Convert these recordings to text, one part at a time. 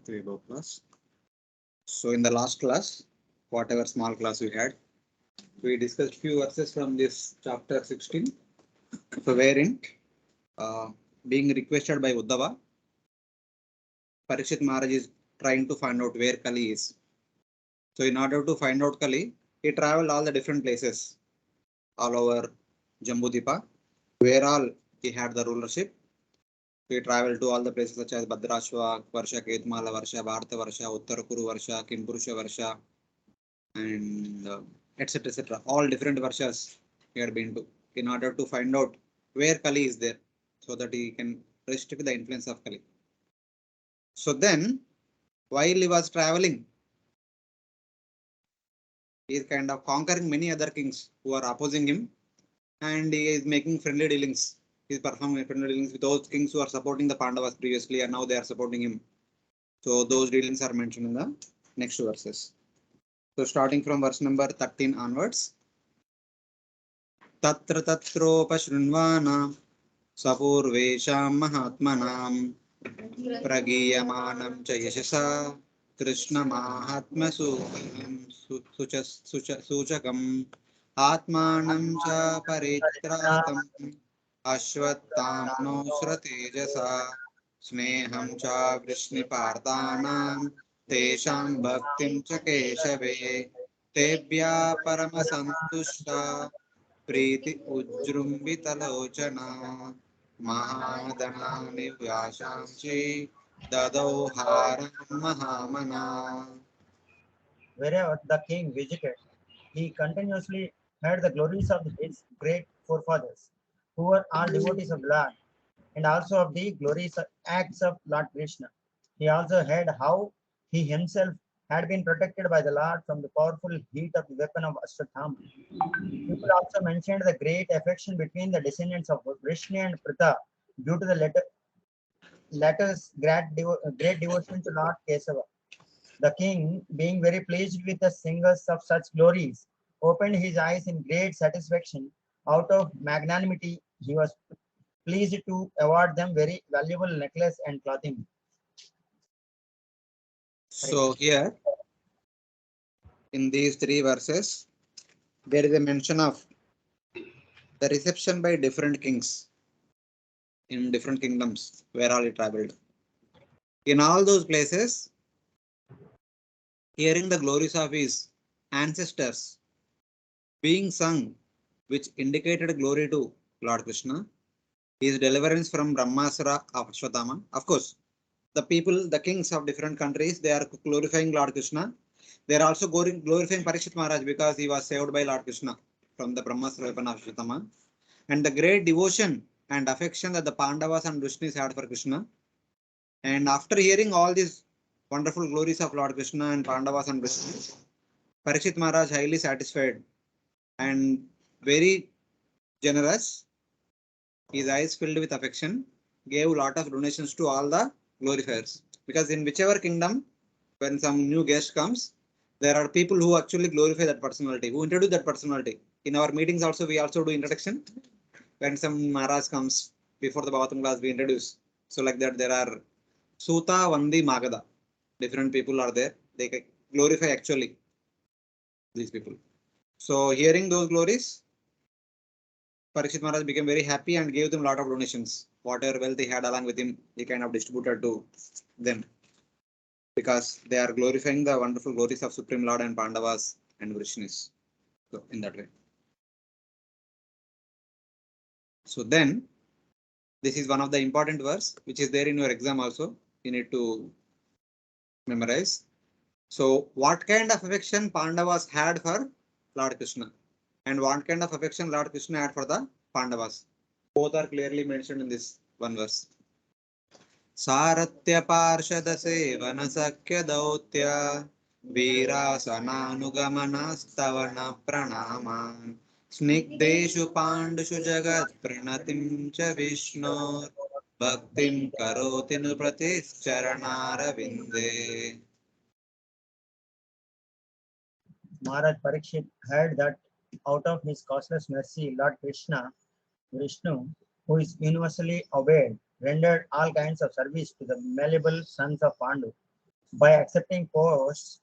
Bhakti Vaibhav class. So in the last class, whatever small class we had, we discussed few verses from this chapter 16. So wherein, uh, being requested by Uddhava, Parikshit Maharaj is trying to find out where Kali is. So in order to find out Kali, he traveled all the different places all over Jambudvipa, where all he had the rulership. We traveled to all the places such as Bhadrashva, Varsha, Ketmala Varsha, Bharata Varsha, Uttarakuru Varsha, Kimpurusha Varsha, and etc. etc. All different Varshas he had been to in order to find out where Kali is there so that he can restrict the influence of Kali. So then, while he was traveling, he is kind of conquering many other kings who are opposing him, and he is making friendly dealings. He is performing friendly dealings with those kings who are supporting the Pandavas previously, and now they are supporting him. So those dealings are mentioned in the next verses. So starting from verse number 13 onwards. Tatra tatropashrunvana sapurvesham mahatmanam pragiyamanam cha yashasa krishna mahatma suchakam atmanam cha paritratam ashvattamno sratejasa sneham cha vrishnipartanam tesham bhaktim cha keshave tebhya paramasantushta प्रीति उज्जृंभितलोचना महादनानि व्यासांसि ददौ हारं महामना. Wherever the king visited, he continuously heard the glories of his great forefathers, who were all devotees of the Lord, and also of the glorious acts of Lord Krishna. He also heard how he himself had been protected by the Lord from the powerful heat of the weapon of Ashwatthama. People also mentioned the great affection between the descendants of Vrishni and Pritha due to the latter's great devotion to Lord Kesava. The king, being very pleased with the singers of such glories, opened his eyes in great satisfaction. Out of magnanimity, he was pleased to award them very valuable necklace and clothing. So here in these three verses, there is a mention of the reception by different kings in different kingdoms where all he traveled. In all those places, hearing the glories of his ancestors being sung, which indicated glory to Lord Krishna, his deliverance from Brahmasura of Ashwatthama. Of course, the people, the kings of different countries, they are glorifying Lord Krishna. They are also glorifying Parikshit Maharaj because he was saved by Lord Krishna from the Brahmasura weapon of Ashwatthama. And the great devotion and affection that the Pandavas and Vrishnis had for Krishna. And after hearing all these wonderful glories of Lord Krishna and Pandavas and Vrishnis, Parikshit Maharaj highly satisfied and very generous. His eyes filled with affection, gave a lot of donations to all the glorifiers. Because in whichever kingdom, when some new guest comes, there are people who actually glorify that personality, who introduce that personality. In our meetings also, we also do introduction. When some Maharaj comes, before the Bhagavatam class, we introduce. So like that, there are Suta, Vandi, Magada. Different people are there. They glorify actually these people. So hearing those glories, Parikshit Maharaj became very happy and gave them a lot of donations. Whatever wealth he had along with him, he kind of distributed to them. Because they are glorifying the wonderful glories of Supreme Lord and Pandavas and Vrishnis. So in that way. So then, this is one of the important verse which is there in your exam also. You need to memorize. So what kind of affection Pandavas had for Lord Krishna? And what kind of affection Lord Krishna had for the Pandavas? Both are clearly mentioned in this one verse. Saratya Parshada Sevana Sakya Dautya Virasananugamana Stavana Pranaman Snigdeshu Pandushu Jagat Pranatim Cha Vishnu Bhaktim Karoti Nupratis Charanara Vinde. Maharaj Parikshit heard that out of his causeless mercy, Lord Krishna, Vishnu, who is universally obeyed, rendered all kinds of service to the malleable sons of Pandu. by accepting posts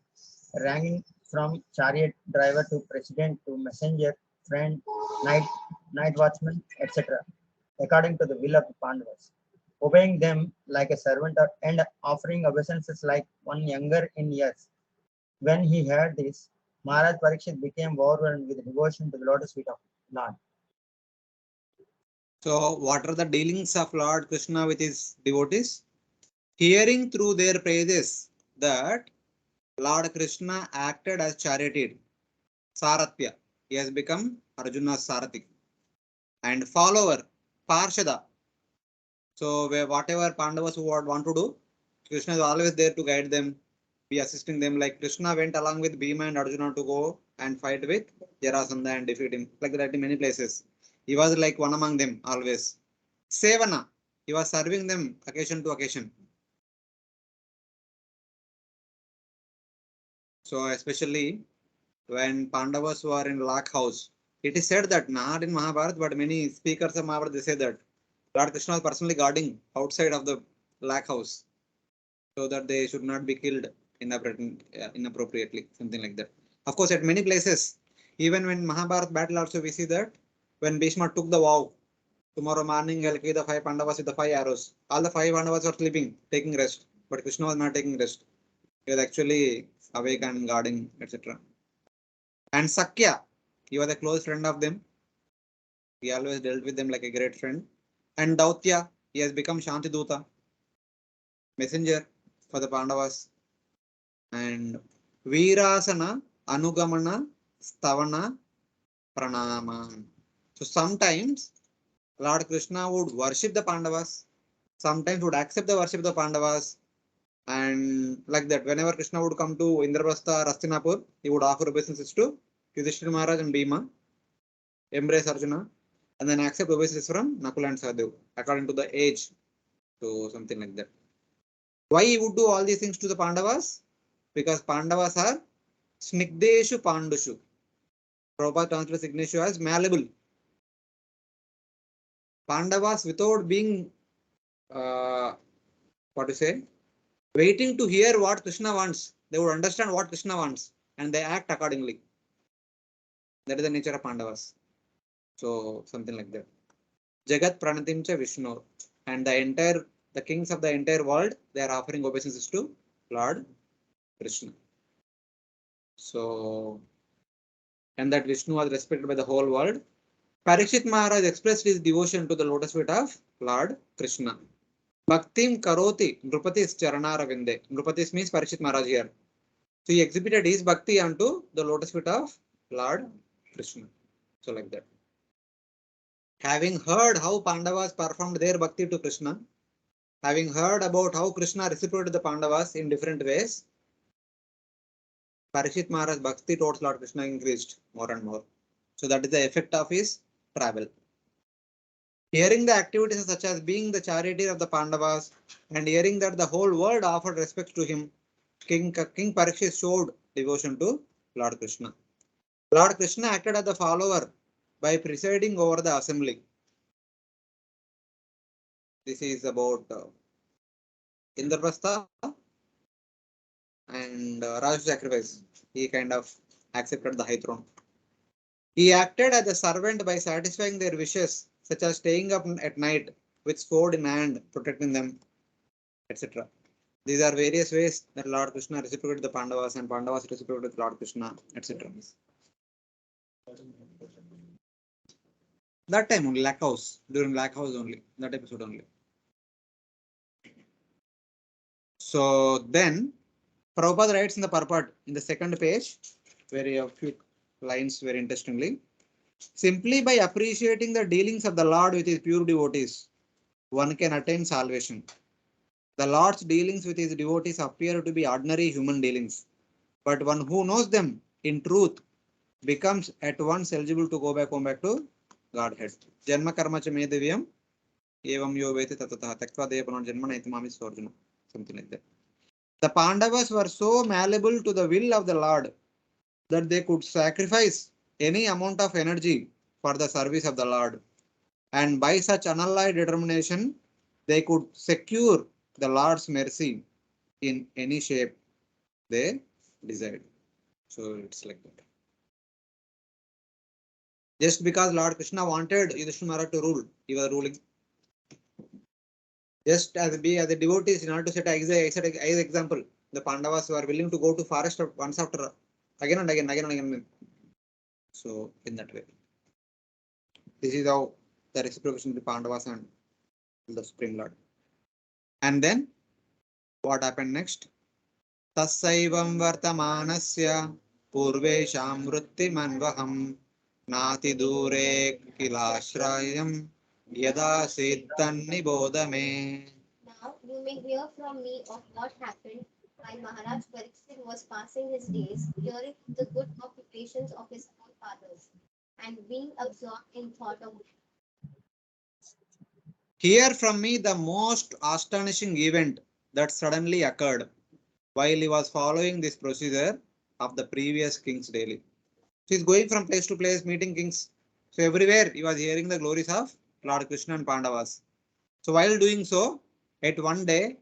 ranging from chariot driver to president to messenger, friend, night, night watchman, etc., according to the will of the Pandavas, obeying them like a servant and offering obeisances like one younger in years. When he heard this, Maharaj Parikshit became overwhelmed with devotion to the lotus feet of Lord. So, what are the dealings of Lord Krishna with his devotees? Hearing through their praises that Lord Krishna acted as charioteer, Saratya, he has become Arjuna's Sarathi, and follower, Parshada. So, whatever Pandavas who would want to do, Krishna is always there to guide them, be assisting them. Like Krishna went along with Bhima and Arjuna to go and fight with Jarasandha and defeat him, like that in many places. He was like one among them always. Sevana, he was serving them occasion to occasion. So, especially when Pandavas were in Lakh house, it is said that not in Mahabharata, but many speakers of Mahabharata they say that Lord Krishna was personally guarding outside of the Lakh house so that they should not be killed inappropriately, something like that. Of course, at many places, even when Mahabharata battle also we see that when Bhishma took the vow, tomorrow morning I'll kill the 5 Pandavas with the 5 arrows. All the 5 Pandavas were sleeping, taking rest, but Krishna was not taking rest. He was actually awake and guarding, etc. And Sakya, he was a close friend of them. He always dealt with them like a great friend. And Dautya, he has become Shantiduta, messenger for the Pandavas. And Virasana, Anugamana, Stavana, Pranama. So sometimes Lord Krishna would worship the Pandavas, sometimes would accept the worship of the Pandavas, and like that. Whenever Krishna would come to Indraprastha, Rastinapur, he would offer obeisances to Yudhishthira Maharaj and Bhima, embrace Arjuna, and then accept obeisances from Nakula and Sahadev according to the age. So something like that. Why he would do all these things to the Pandavas? Because Pandavas are Snigdeshu Pandushu. Prabhupada translates Igneshu as malleable. Pandavas, without being, what to say, waiting to hear what Krishna wants, they would understand what Krishna wants and they act accordingly. That is the nature of Pandavas. So, something like that. Jagat Pranatim cha Vishnu. And the kings of the entire world, they are offering obeisances to Lord Krishna. So, and that Vishnu was respected by the whole world. Parikshit Maharaj expressed his devotion to the lotus feet of Lord Krishna. Bhaktim Karoti Nrupatis Charanaravinde. Nrupatis means Parikshit Maharaj here. So he exhibited his bhakti unto the lotus feet of Lord Krishna. So like that. Having heard how Pandavas performed their bhakti to Krishna, having heard about how Krishna reciprocated the Pandavas in different ways, Parikshit Maharaj bhakti towards Lord Krishna increased more and more. So that is the effect of his travel. Hearing the activities such as being the charioteer of the Pandavas and hearing that the whole world offered respect to him, King Parikshit showed devotion to Lord Krishna. Lord Krishna acted as the follower by presiding over the assembly. This is about Indraprastha and Raj sacrifice. He kind of accepted the high throne. He acted as a servant by satisfying their wishes, such as staying up at night with sword in hand, protecting them, etc. These are various ways that Lord Krishna reciprocated the Pandavas and Pandavas reciprocated Lord Krishna, etc. That time only, Lakh House, during Lakh House only, that episode only. So then, Prabhupada writes in the purport in the second page, very a few lines very interestingly. Simply by appreciating the dealings of the Lord with his pure devotees, one can attain salvation. The Lord's dealings with his devotees appear to be ordinary human dealings, but one who knows them in truth becomes at once eligible to go back home back to Godhead. Janma karma cha me divyam evam yo veti tatataha taktva devapan janma naitamami sorjuna. Something like that. The Pandavas were so malleable to the will of the Lord that they could sacrifice any amount of energy for the service of the Lord. And by such unalloyed determination, they could secure the Lord's mercy in any shape they desired. So it's like that. Just because Lord Krishna wanted Yudhishthira to rule, he was ruling. Just as the devotees, in order to set as example, the Pandavas were willing to go to forest once after again and again. So in that way, this is how the reciprocation between Pandavas and the Supreme Lord. And then what happened next? Tasaivam vartamanasya purvesham vrittimanvaham nati dure kilashrayam yada siddhan nibodame. Now you may hear from me of what happened while Maharaj Pariksit was passing his days hearing the good occupations of his forefathers and being absorbed in thought of them. Hear from me the most astonishing event that suddenly occurred while he was following this procedure of the previous kings daily. So he's going from place to place, meeting kings. So everywhere he was hearing the glories of Lord Krishna and Pandavas. So while doing so, at one day,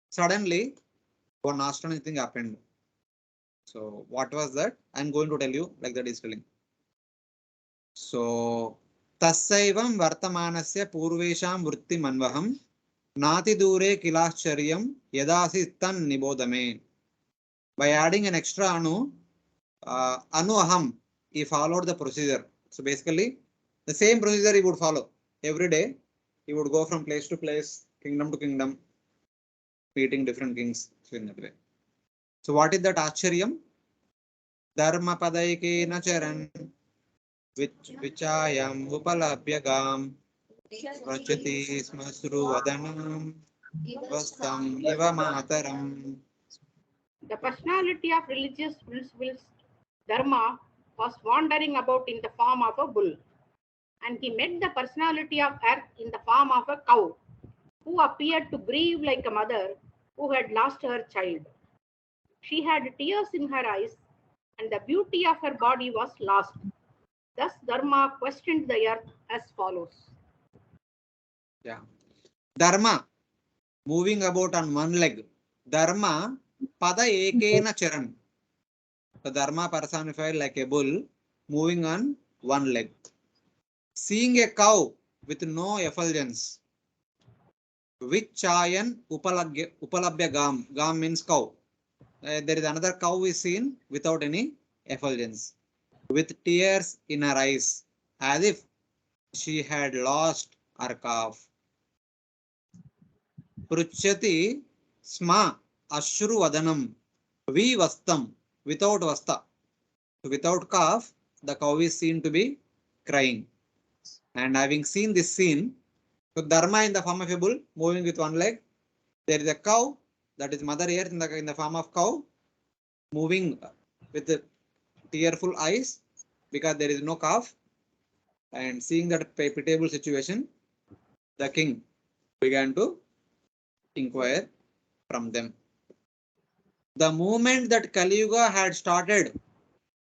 suddenly one astonishing thing happened. So what was that? I'm going to tell you like that he's telling. So Tasaivam Vartamanasya Purvesham Vritti Manvaham Nati Dure Kilascharyam Yadasi Tan Nibodame. By adding an extra anu, anu aham, he followed the procedure. So basically, the same procedure he would follow every day. He would go from place to place, kingdom to kingdom, meeting different kings. So in that way. So what is that Acharyam? Dharma Padaike Nacharan Vichayam Upalabhyagam Prachati Smasru Vadanam Vastam Iva Mataram. The personality of religious principles, Dharma, was wandering about in the form of a bull, and he met the personality of Earth in the form of a cow, who appeared to grieve like a mother who had lost her child. She had tears in her eyes, and the beauty of her body was lost. Thus, Dharma questioned the earth as follows. Yeah. Dharma, moving about on one leg. Dharma, pada ekena charan. The Dharma personified like a bull, moving on one leg. Seeing a cow with no effulgence. Vichayan upalabhya gam. Gam means cow. There is another cow is seen without any effulgence. With tears in her eyes, as if she had lost her calf. Pruchati sma ashru vadanam vi vastam without vasta. So without calf, the cow is seen to be crying. And having seen this scene, so Dharma in the form of a bull moving with one leg, there is a cow that is Mother Earth in the form of cow moving with the tearful eyes because there is no calf. And seeing that pitiable situation, the king began to inquire from them. The moment that Kali Yuga had started,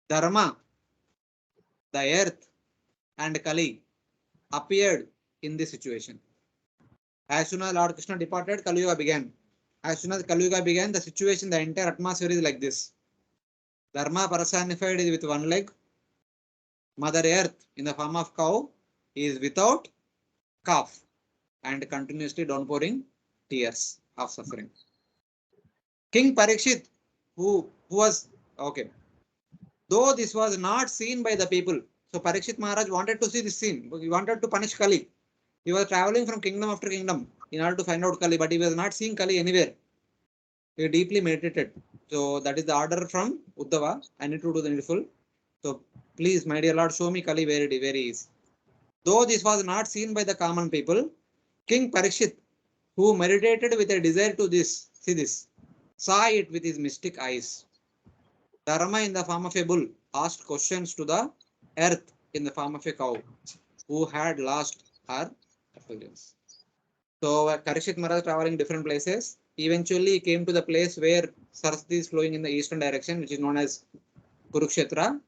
Dharma, the earth, and Kali appeared in this situation. As soon as Lord Krishna departed, Kali Yuga began. As soon as Kali Yuga began, the situation, the entire atmosphere is like this. Dharma personified is with one leg. Mother Earth in the form of cow is without calf and continuously downpouring tears of suffering. King Parikshit, who was okay, though this was not seen by the people. So Parikshit Maharaj wanted to see this scene. He wanted to punish Kali. He was traveling from kingdom after kingdom in order to find out Kali, but he was not seeing Kali anywhere. He deeply meditated. So that is the order from Uddhava. I need to do the needful. So please, my dear Lord, show me Kali where it is. Though this was not seen by the common people, King Parikshit, who meditated with a desire to see this, saw it with his mystic eyes. Dharma in the form of a bull asked questions to the earth in the form of a cow who had lost her effulgence. So Parikshit Maharaj traveling different places. Eventually he came to the place where Saraswati is flowing in the eastern direction, which is known as Kurukshetra.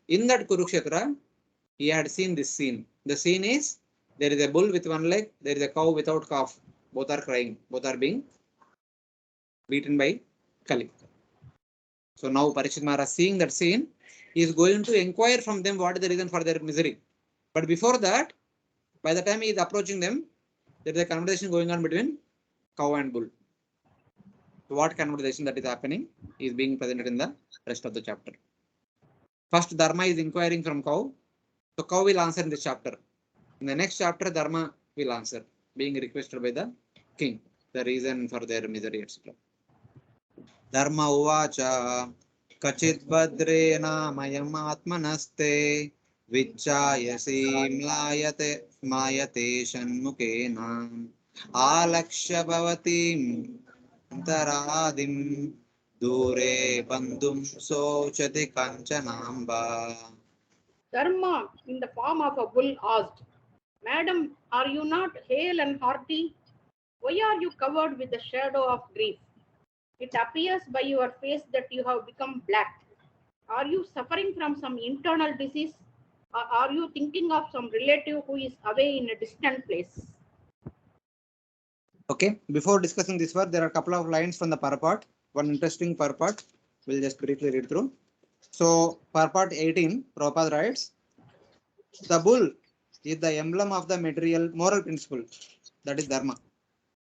In that Kurukshetra, he had seen this scene. The scene is there is a bull with one leg, there is a cow without calf. Both are crying, both are being beaten by Kali. So now Parikshit Maharaj, seeing that scene, he is going to inquire from them what is the reason for their misery. But before that, by the time he is approaching them, there is a conversation going on between cow and bull. So what conversation that is happening is being presented in the rest of the chapter. First, Dharma is inquiring from cow. So cow will answer in this chapter. In the next chapter, Dharma will answer, being requested by the king, the reason for their misery, etc. Dharma uvacha kachit badrena mayam atmanaste vichayasi mayate shanmukena alaksha bhavatim antaradim dure bandhum sochati kanchanamba. Dharma, in the form of a bull, asked, Madam, are you not hale and hearty? Why are you covered with the shadow of grief? It appears by your face that you have become black. Are you suffering from some internal disease? Or are you thinking of some relative who is away in a distant place? Okay, before discussing this word, there are a couple of lines from the purport. One interesting purport. We'll just briefly read through. So, purport 18, Prabhupada writes, the bull is the emblem of the material moral principle, that is Dharma,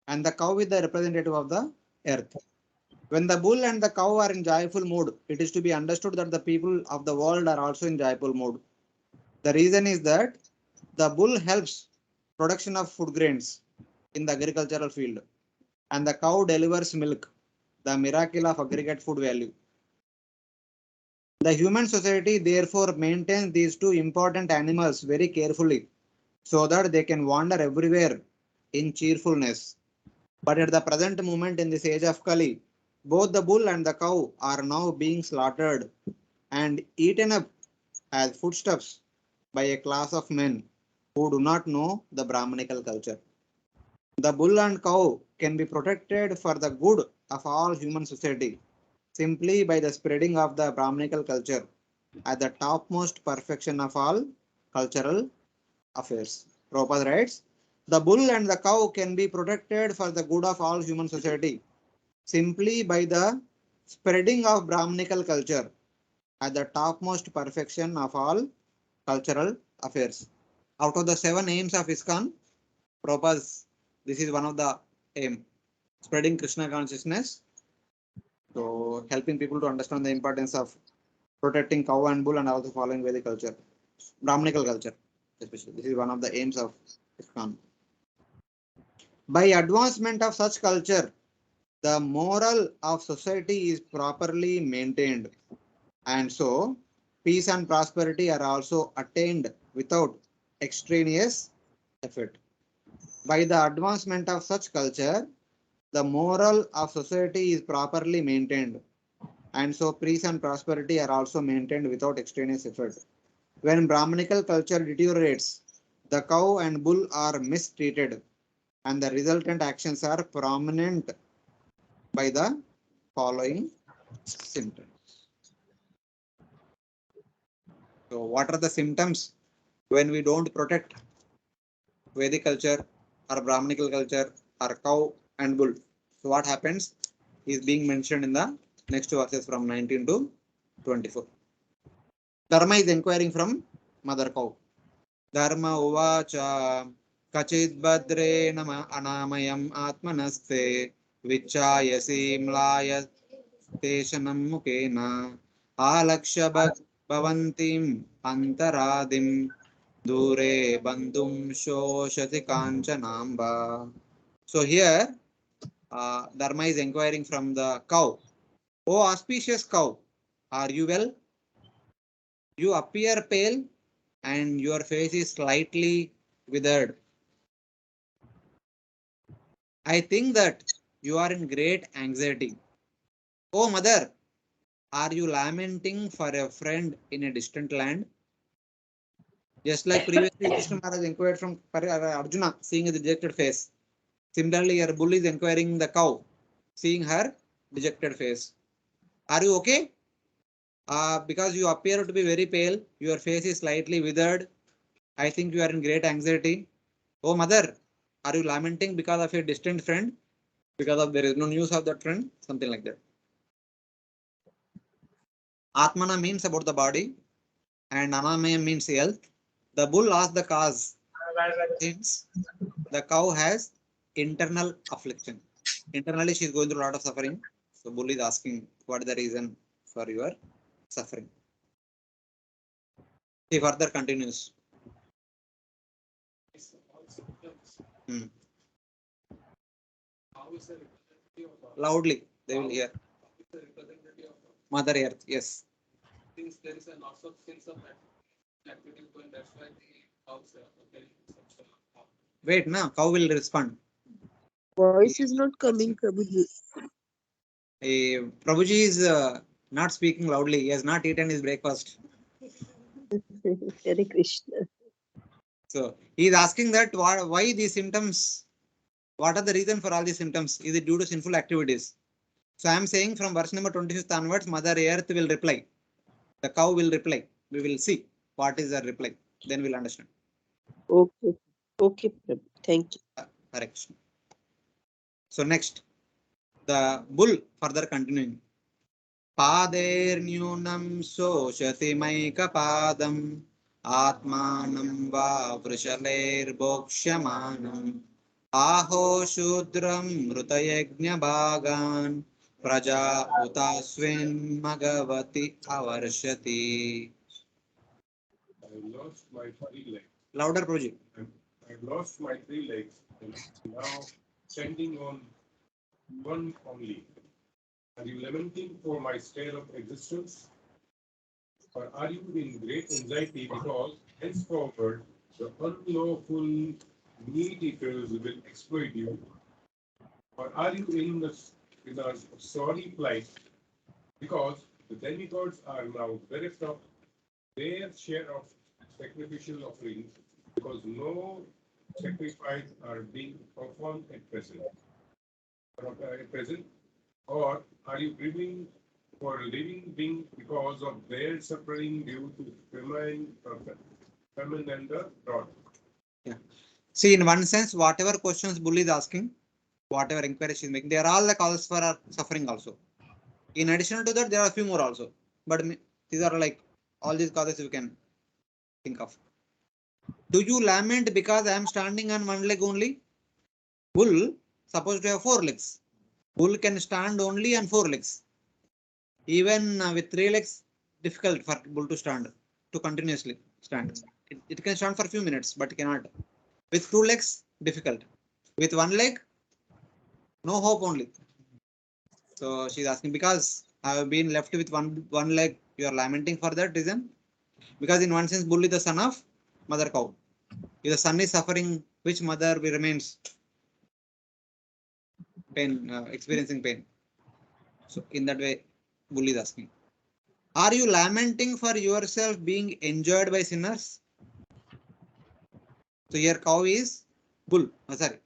and the cow is the representative of the earth. When the bull and the cow are in joyful mood, it is to be understood that the people of the world are also in joyful mood. The reason is that the bull helps production of food grains in the agricultural field, and the cow delivers milk, the miracle of aggregate food value. The human society therefore maintains these two important animals very carefully so that they can wander everywhere in cheerfulness. But at the present moment in this age of Kali, both the bull and the cow are now being slaughtered and eaten up as foodstuffs by a class of men who do not know the Brahmanical culture. The bull and cow can be protected for the good of all human society simply by the spreading of the Brahmanical culture at the topmost perfection of all cultural affairs. Prabhupada writes, the bull and the cow can be protected for the good of all human society simply by the spreading of Brahmanical culture at the topmost perfection of all cultural affairs. Out of the 7 aims of ISKCON, Prabhupada's, this is one of the aim, spreading Krishna consciousness. So helping people to understand the importance of protecting cow and bull and also following Vedic culture, Brahmanical culture, especially. This is one of the aims of ISKCON. By advancement of such culture, the moral of society is properly maintained, and so peace and prosperity are also attained without extraneous effort. By the advancement of such culture, the moral of society is properly maintained, and so peace and prosperity are also maintained without extraneous effort. When Brahmanical culture deteriorates, the cow and bull are mistreated, and the resultant actions are prominent by the following symptoms. So, what are the symptoms when we don't protect Vedic culture or Brahmanical culture or cow and bull? So, what happens is being mentioned in the next verses from 19 to 24. Dharma is inquiring from mother cow. Dharma uvacha kachit badre nama anamayam atmanaste vichayasi mlaya teshanam mukena alaksha bhavantim antaradim dure bandhum shoshati kanchanamba. So here Dharma is inquiring from the cow. Oh auspicious cow, are you well? You appear pale and your face is slightly withered. I think that you are in great anxiety. Oh mother, are you lamenting for a friend in a distant land? Just like previously Krishna Maharaj inquired from Arjuna, seeing his dejected face. Similarly, your bull is inquiring the cow, seeing her dejected face. Are you okay? Because you appear to be very pale, your face is slightly withered. I think you are in great anxiety. Oh mother, are you lamenting because of your distant friend? Because of there is no news of that friend, something like that. Atmana means about the body, and Anamaya means health. The bull asked the cause. Since the cow has internal affliction. Internally, she is going through a lot of suffering. So, bull is asking what is the reason for your suffering. He further continues. Hmm. Loudly, they will hear. Mother Earth, yes. Since there is a loss of sense of activity going, that's why the cows are getting some. Wait, now cow will respond. Voice is not coming, Prabhuji. Prabhuji is not speaking loudly. He has not eaten his breakfast. Hare Krishna. So he is asking that why these symptoms? What are the reason for all these symptoms? Is it due to sinful activities? So I am saying from verse number 25 onwards, Mother Earth will reply. The cow will reply. We will see what is the reply. Then we'll understand. Okay. Okay, Prabhu. Thank you. Hare Krishna. So next, the bull further continuing. Padernyunam soshati maikapadam atmanam va vrishalerbhokshamanam aho shudram mrutayajna bhagan praja utasvin magavati avarshati. I lost my 3 legs. Louder project. I've lost my 3 legs and now standing on one only. Are you lamenting for my state of existence? Or are you in great anxiety because henceforward the unlawful meat eaters will exploit you? Or are you in a sorry plight because the demigods are now bereft of their share of sacrificial offerings because no sacrifice are being performed at present? Or are you grieving for a living being because of their suffering due to famine and the drought? Yeah. See, in one sense, whatever questions Bull is asking, whatever inquiries she is making, they are all the causes for our suffering also. In addition to that, there are a few more also. But these are like all these causes you can think of. Do you lament because I am standing on one leg only? Bull supposed to have 4 legs. Bull can stand only on 4 legs. Even with 3 legs, difficult for bull to stand, to continuously stand. It can stand for a few minutes, but cannot. With 2 legs, difficult. With 1 leg, no hope only. So she's asking because I have been left with one leg. You are lamenting for that reason? Because in one sense, bull is the son of mother cow. If the son is suffering, which mother remains pain, experiencing pain? So in that way, bull is asking. Are you lamenting for yourself being enjoyed by sinners? So here cow is bull.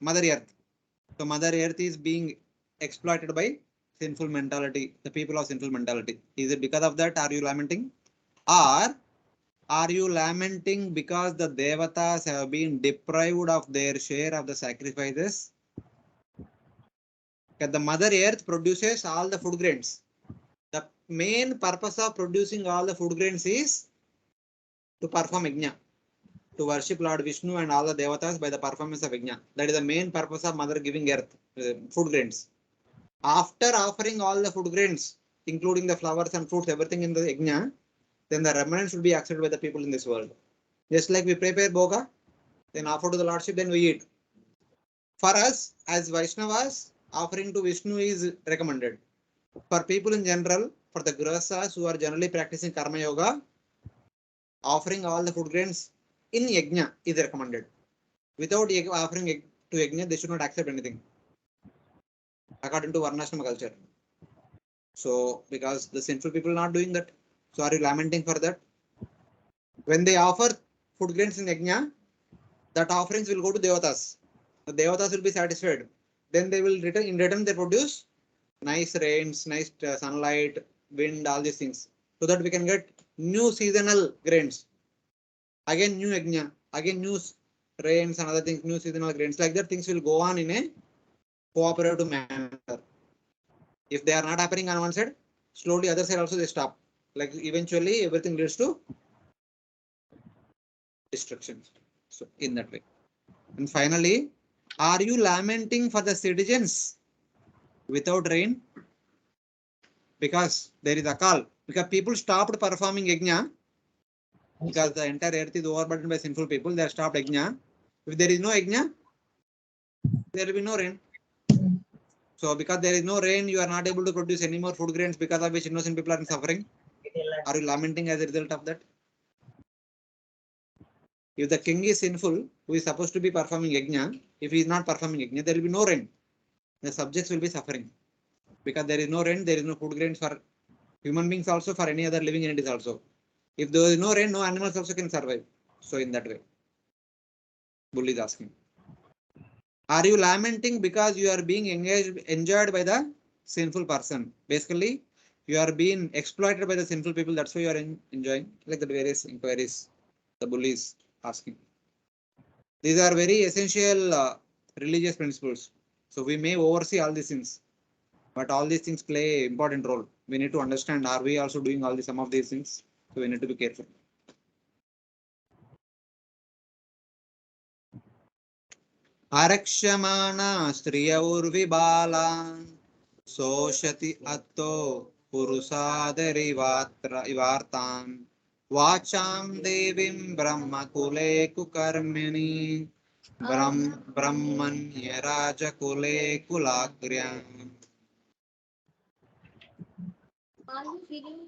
Mother earth. So mother earth is being exploited by sinful mentality, the people of sinful mentality. Is it because of that? Are you lamenting? Or are you lamenting because the devatas have been deprived of their share of the sacrifices? Because the mother earth produces all the food grains. The main purpose of producing all the food grains is to perform yajna, to worship Lord Vishnu and all the devatas by the performance of yajna. That is the main purpose of mother giving earth, food grains. After offering all the food grains, including the flowers and fruits, everything in the yajna, then the remnants should be accepted by the people in this world. Just like we prepare bhoga, then offer to the Lordship, then we eat. For us, as Vaishnavas, offering to Vishnu is recommended. For people in general, for the grahasthas who are generally practicing karma yoga, offering all the food grains in yajna is recommended. Without offering to yajna, they should not accept anything, according to Varnashrama culture. So, because the sinful people are not doing that, so are you lamenting for that? When they offer food grains in yajna, that offerings will go to devatas. The devatas will be satisfied. Then they will return, in return they produce nice rains, nice sunlight, wind, all these things, so that we can get new seasonal grains. Again new yajna, again new rains and other things, new seasonal grains. Like that, things will go on in a cooperative manner. If they are not happening on one side, slowly other side also they stop. Like eventually everything leads to destruction. So in that way. And finally, are you lamenting for the citizens without rain? Because there is a call. Because people stopped performing yajna. Because the entire earth is overburdened by sinful people, they have stopped yajna. If there is no yajna, there will be no rain. So because there is no rain, you are not able to produce any more food grains, because of which innocent people are suffering. Are you lamenting as a result of that? If the king is sinful, who is supposed to be performing yajna, if he is not performing yajna, there will be no rain. The subjects will be suffering. Because there is no rain, there is no food grains for human beings also, for any other living entities also. If there is no rain, no animals also can survive. So in that way, Bull is asking. Are you lamenting because you are being enjoyed by the sinful person? Basically, you are being exploited by the sinful people. That's why you are enjoying, like the various inquiries the Bull is asking. These are very essential religious principles. So we may oversee all these things, but all these things play an important role. We need to understand, are we also doing some of these things? So we need to be careful. Arakshmana Striyaurvibala Soshati Atto Purusadari Ivartan Vacham Devim Brahma Kule Kukarmini Brahmanya Raja Kule Kulagriyam. Are you feeling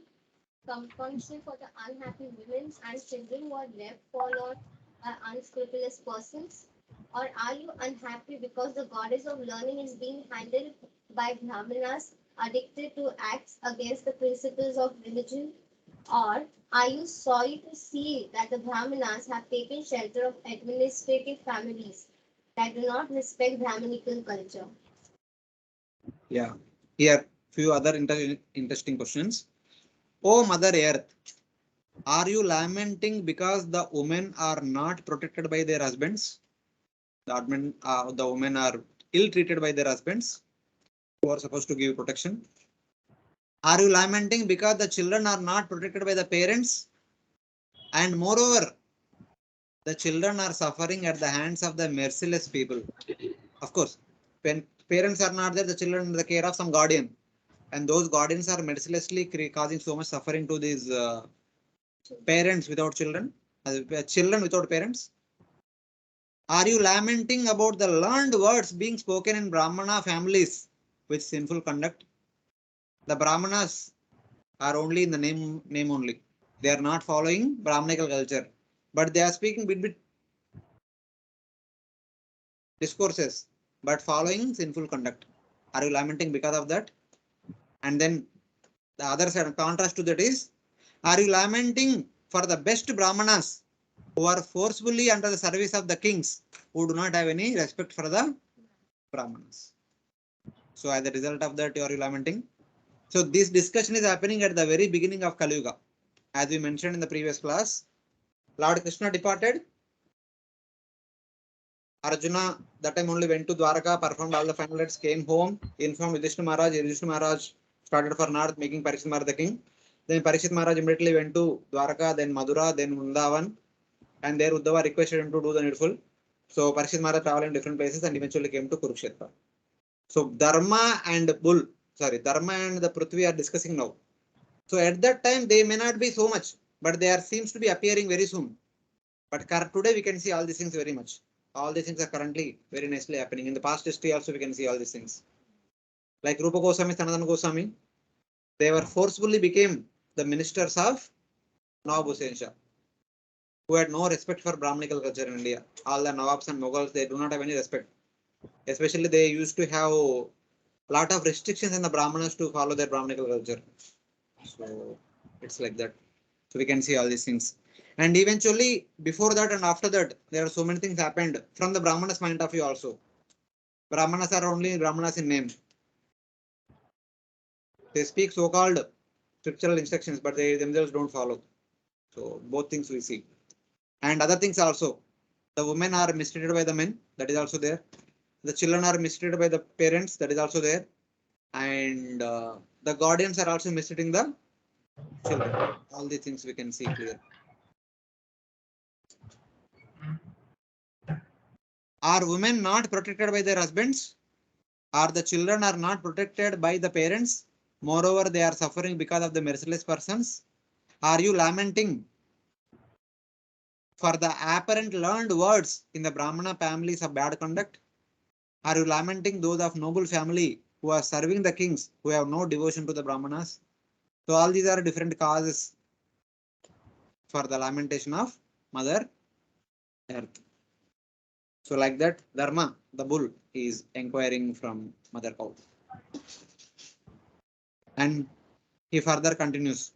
compulsion for the unhappy women and children who are left forlorn by unscrupulous persons? Or are you unhappy because the goddess of learning is being handled by Brahmanas addicted to acts against the principles of religion? Or are you sorry to see that the Brahmanas have taken shelter of administrative families that do not respect Brahmanical culture? Yeah, here few other interesting questions. Oh Mother Earth, are you lamenting because the women are not protected by their husbands? The women are ill-treated by their husbands, who are supposed to give protection. Are you lamenting because the children are not protected by the parents? And moreover, the children are suffering at the hands of the merciless people. Of course, when parents are not there, the children are in the care of some guardian. And those guardians are mercilessly causing so much suffering to these parents without children, children without parents. Are you lamenting about the learned words being spoken in Brahmana families with sinful conduct? The Brahmanas are only in the name only. They are not following Brahmanical culture, but they are speaking bit discourses, but following sinful conduct. Are you lamenting because of that? And then the other side, contrast to that is, are you lamenting for the best Brahmanas who are forcefully under the service of the kings, who do not have any respect for the Brahmanas? So as a result of that, you are lamenting. So this discussion is happening at the very beginning of Kali Yuga. As we mentioned in the previous class, Lord Krishna departed. Arjuna that time only went to Dwaraka, performed all the final rites, came home, informed Yudhishthira Maharaj. Yudhishthira Maharaj started for north, making Parikshit Maharaj the king. Then Parikshit Maharaj immediately went to Dwaraka, then Madura, then Vrindavan, and there Uddhava requested him to do the needful. So Parikshit Maharaj traveled in different places and eventually came to Kurukshetra. So Dharma and the Prithvi are discussing now. So at that time they may not be so much, but they are seems to be appearing very soon. But today we can see all these things very much. All these things are currently very nicely happening. In the past history also we can see all these things. Like Rupa Goswami, Sanatana Goswami, they were forcefully became the ministers of Nawab Hussain Shah, who had no respect for Brahmanical culture in India. All the Nawabs and Mughals, they do not have any respect. Especially they used to have a lot of restrictions on the Brahmanas to follow their Brahmanical culture. So it's like that. So we can see all these things. And eventually, before that and after that, there are so many things happened from the Brahmanas point of view also. Brahmanas are only Brahmanas in name. They speak so-called scriptural instructions, but they themselves don't follow. So both things we see. And other things also. The women are mistreated by the men. That is also there. The children are mistreated by the parents, that is also there. And the guardians are also mistreating the children. All these things we can see clear. Are women not protected by their husbands? Are the children are not protected by the parents? Moreover, they are suffering because of the merciless persons. Are you lamenting for the apparent learned words in the Brahmana families of bad conduct? Are you lamenting those of noble family who are serving the kings, who have no devotion to the Brahmanas? So all these are different causes for the lamentation of Mother Earth. So like that, Dharma, the bull, is inquiring from Mother Cow. And he further continues.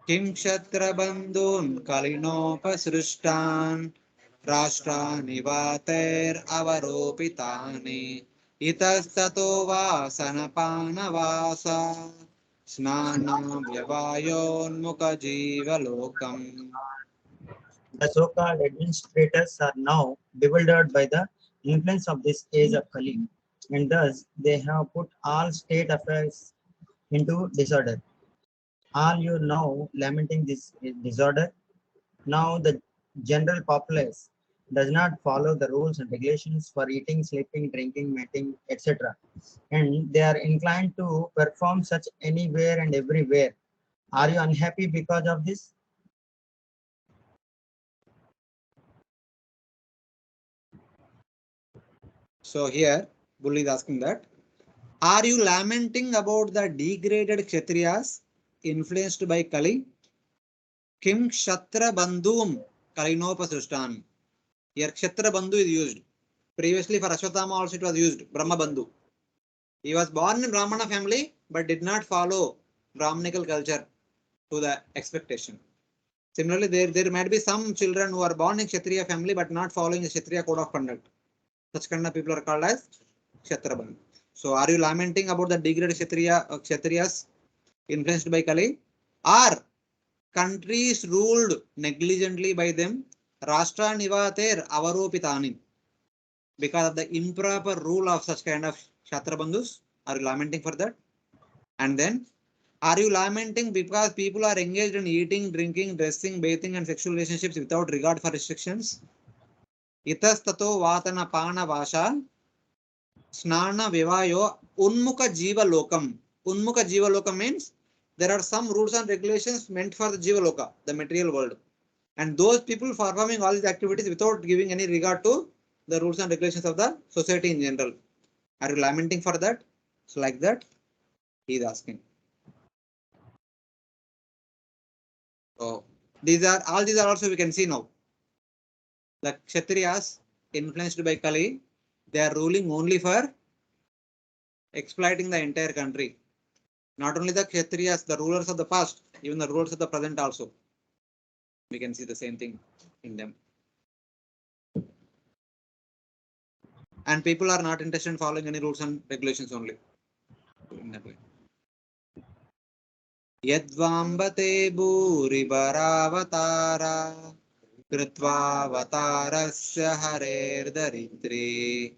Kim Kshatra Bandhun Kalinopasrishtan Rashtrani Vater Avaropitani Itastato Vasanapana Vasa Snana Vyavayon Jiva Lokam. The so-called administrators are now bewildered by the influence of this age of Kali, and thus they have put all state affairs into disorder. Are you now lamenting this disorder? Now the general populace does not follow the rules and regulations for eating, sleeping, drinking, mating, etc. And they are inclined to perform such anywhere and everywhere. Are you unhappy because of this? So here, Bull is asking that, are you lamenting about the degraded Kshatriyas influenced by Kali? Kim Kshatra Bandhum Kalinopasrishtan. Here Kshatra Bandhu is used. Previously for Ashwatthama also it was used, Brahma Bandhu. He was born in Brahmana family but did not follow Brahmanical culture to the expectation. Similarly, there might be some children who are born in Kshatriya family but not following the Kshatriya code of conduct. Such kind of people are called as Kshatra Bandhu. So are you lamenting about the degraded Kshatriyas influenced by Kali? Are countries ruled negligently by them? Rashtra Nivater Avaropitani. Because of the improper rule of such kind of Kshatra Bandhus? Are you lamenting for that? And then, are you lamenting because people are engaged in eating, drinking, dressing, bathing and sexual relationships without regard for restrictions? Itastato Vatana Pana Vasha Snana Vivayo Unmuka Jiva Lokam. Unmuka Jiva Lokam means there are some rules and regulations meant for the Jiva Loka, the material world. And those people performing all these activities without giving any regard to the rules and regulations of the society in general. Are you lamenting for that? So like that, he is asking. So these are also we can see now. The Kshatriyas influenced by Kali, they are ruling only for exploiting the entire country. Not only the Kshatriyas, the rulers of the past, even the rulers of the present also. We can see the same thing in them. And people are not interested in following any rules and regulations only. In that way. Yadvambate bhuri bharavatara Kritvaavatarasya harer daritri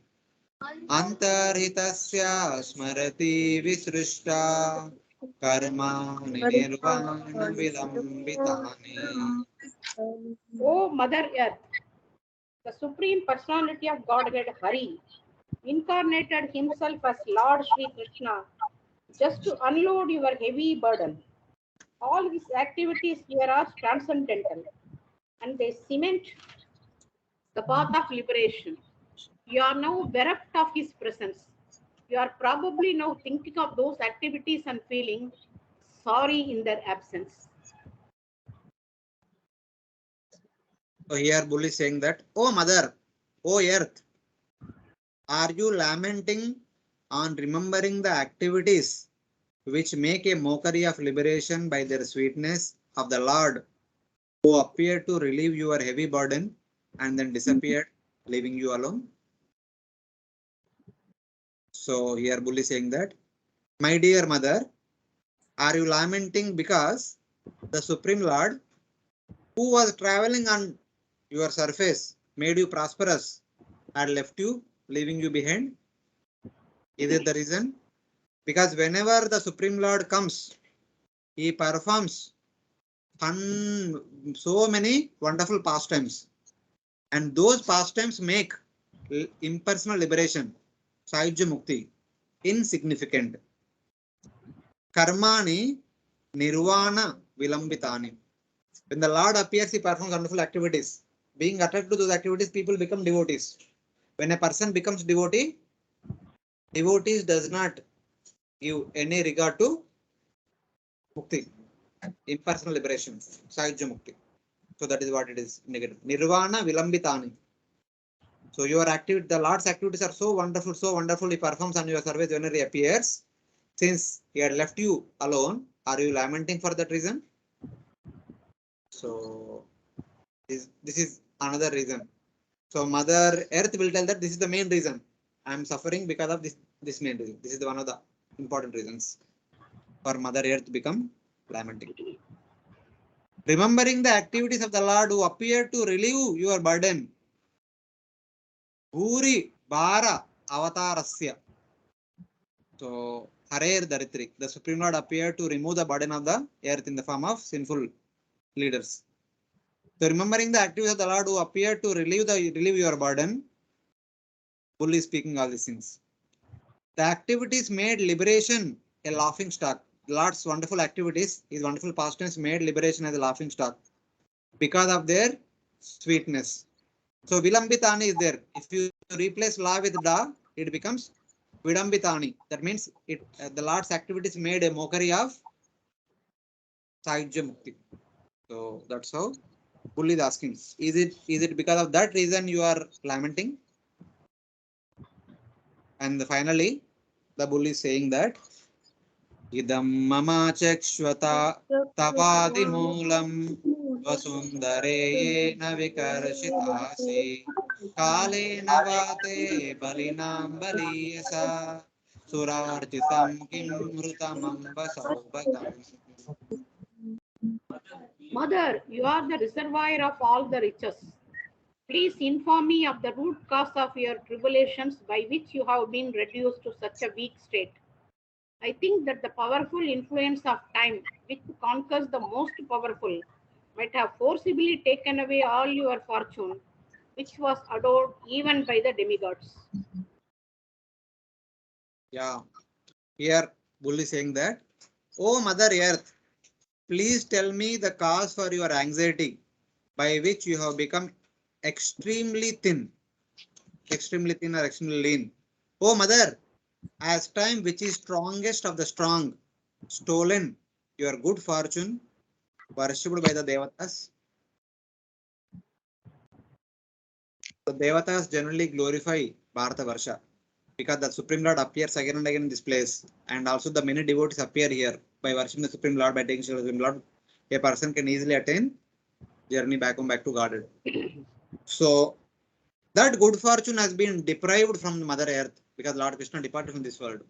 Antarhitasya smarati visrishta Karmani nirvana vilambitani. O Mother Earth, the Supreme Personality of Godhead Hari incarnated himself as Lord Sri Krishna just to unload your heavy burden. All his activities here are transcendental and they cement the path of liberation. You are now bereft of his presence. You are probably now thinking of those activities and feeling sorry in their absence. So here Bull is saying that, O Mother, O Earth, are you lamenting on remembering the activities which make a mockery of liberation by their sweetness of the Lord, who appeared to relieve your heavy burden and then disappeared, leaving you alone? So here Bull is saying that, my dear mother, are you lamenting because the Supreme Lord, who was traveling on your surface, made you prosperous, had left you leaving you behind? Is it the reason? Because whenever the Supreme Lord comes, he performs so many wonderful pastimes. And those pastimes make impersonal liberation, Sahyajya Mukti, insignificant. Karmani Nirvana Vilambitani. When the Lord appears, he performs wonderful activities. Being attracted to those activities, people become devotees. When a person becomes devotee, devotees does not give any regard to mukti, impersonal liberation, Sahyajya Mukti. So that is what it is negative. Nirvana Vilambitani. So your activity, the Lord's activities are so wonderful. He performs on your service whenever he appears. Since he had left you alone, are you lamenting for that reason? So this is another reason. So Mother Earth will tell that this is the main reason. I am suffering because of this main reason. This is one of the important reasons for Mother Earth to become lamenting. Remembering the activities of the Lord who appeared to relieve your burden. Bhuri Bara Avatarasya. So Harer Daritri, the Supreme Lord appeared to remove the burden of the earth in the form of sinful leaders. So remembering the activities of the Lord who appeared to relieve your burden. Bull is speaking all these things. The activities made liberation a laughing stock. Lord's wonderful activities, his wonderful pastimes made liberation as a laughing stock because of their sweetness. So Vilambitani is there. If you replace la with da, it becomes Vidambitani. That means the Lord's activities made a mockery of Sahyajya Mukti. So that's how Bull is asking. Is it because of that reason you are lamenting? And finally, the Bull is saying that Idam mama chakshvata tavadi moolam vasundare na vikarshitasi kale navate balinam baliyasa surarjitam kim mrutamam vasaubatam. Mother, you are the reservoir of all the riches. Please inform me of the root cause of your tribulations by which you have been reduced to such a weak state. I think that the powerful influence of time, which conquers the most powerful, might have forcibly taken away all your fortune, which was adored even by the demigods. Yeah, here Bull is saying that, oh Mother Earth, please tell me the cause for your anxiety by which you have become extremely thin or extremely lean. Oh Mother, as time which is strongest of the strong, stolen your good fortune, worshipped by the Devatas. The Devatas generally glorify Bharata Varsha because the Supreme Lord appears again and again in this place, and also the many devotees appear here. By worshiping the Supreme Lord, by taking shelter of the Supreme Lord, a person can easily attain journey back to Godhead. So that good fortune has been deprived from Mother Earth because Lord Krishna departed from this world.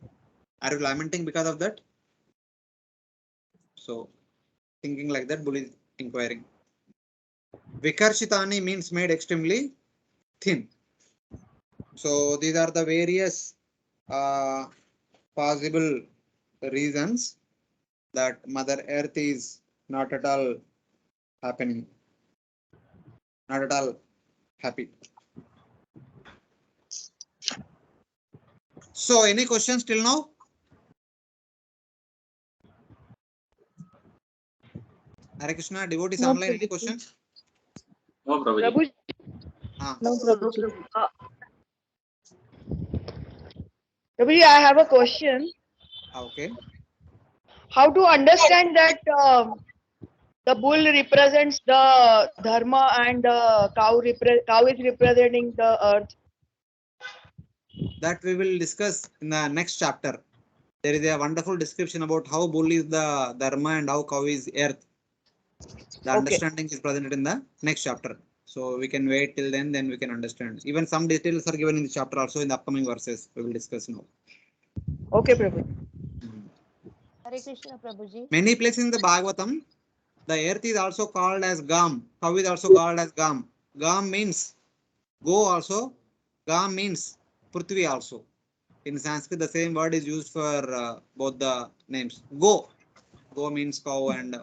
Are you lamenting because of that? So thinking like that, Bull is inquiring. Vikarshitani means made extremely thin. So these are the various possible reasons that Mother Earth is not at all happening, not at all happy. So any questions till now? Hare Krishna, devotees No, online, any Prabhuji. questions? No, Prabhuji. Prabhuji, No, Prabhuji. Prabhuji, I have a question. Okay. How to understand that the bull represents the dharma and cow is representing the earth? That we will discuss in the next chapter. There is a wonderful description about how bull is the dharma and how cow is earth. The understanding is presented in the next chapter. So we can wait till then we can understand. Even some details are given in the chapter also in the upcoming verses. We will discuss now. Okay, Prabhuji. Hare Krishna, Prabhuji. Many places in the Bhagavatam, the earth is also called as Gam. Cow is also called as Gam. Gam means go also. Gam means Prithvi also. In Sanskrit, the same word is used for both the names. Go. Go means cow and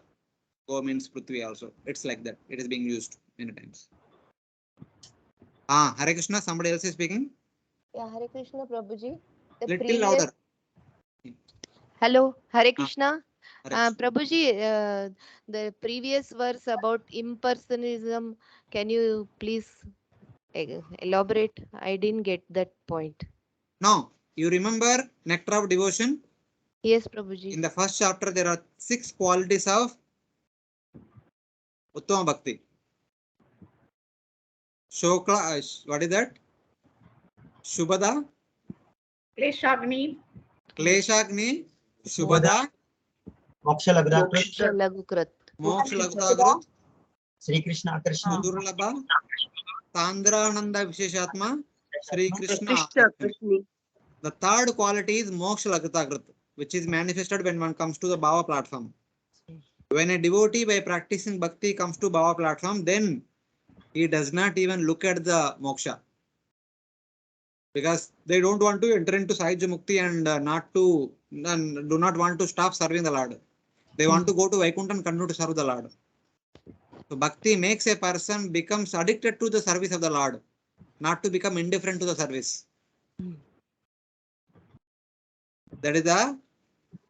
go means Prithvi also. It's like that. It is being used many times. Hare Krishna, somebody else is speaking. Yeah, Hare Krishna, Prabhuji. The Little previous... louder. Hello, Hare Krishna. Hare Krishna. Prabhuji, the previous verse about impersonalism, can you please elaborate? I didn't get that point. Now, you remember Nectar of Devotion? Yes, Prabhuji. In the first chapter, there are 6 qualities of Uttama Bhakti. Shokla, what is that? Shubhada, Kleshagni, Kleshagni, Shubhada, Moksha Lagrakrit, Moksha Lagukrat. Moksha Lagutagrat, Sri Krishna Krishna, Sudurlabha, Tandrananda Visheshatma, Sri Krishna. Krishna, Krishna. The third quality is Moksha Lagutagrat, which is manifested when one comes to the Bhava platform. When a devotee by practicing Bhakti comes to Bhava platform, then he does not even look at the moksha. Because they don't want to enter into Sahajya Mukti and do not want to stop serving the Lord. They want to go to Vaikuntha and continue to serve the Lord. So Bhakti makes a person becomes addicted to the service of the Lord, not to become indifferent to the service. That is the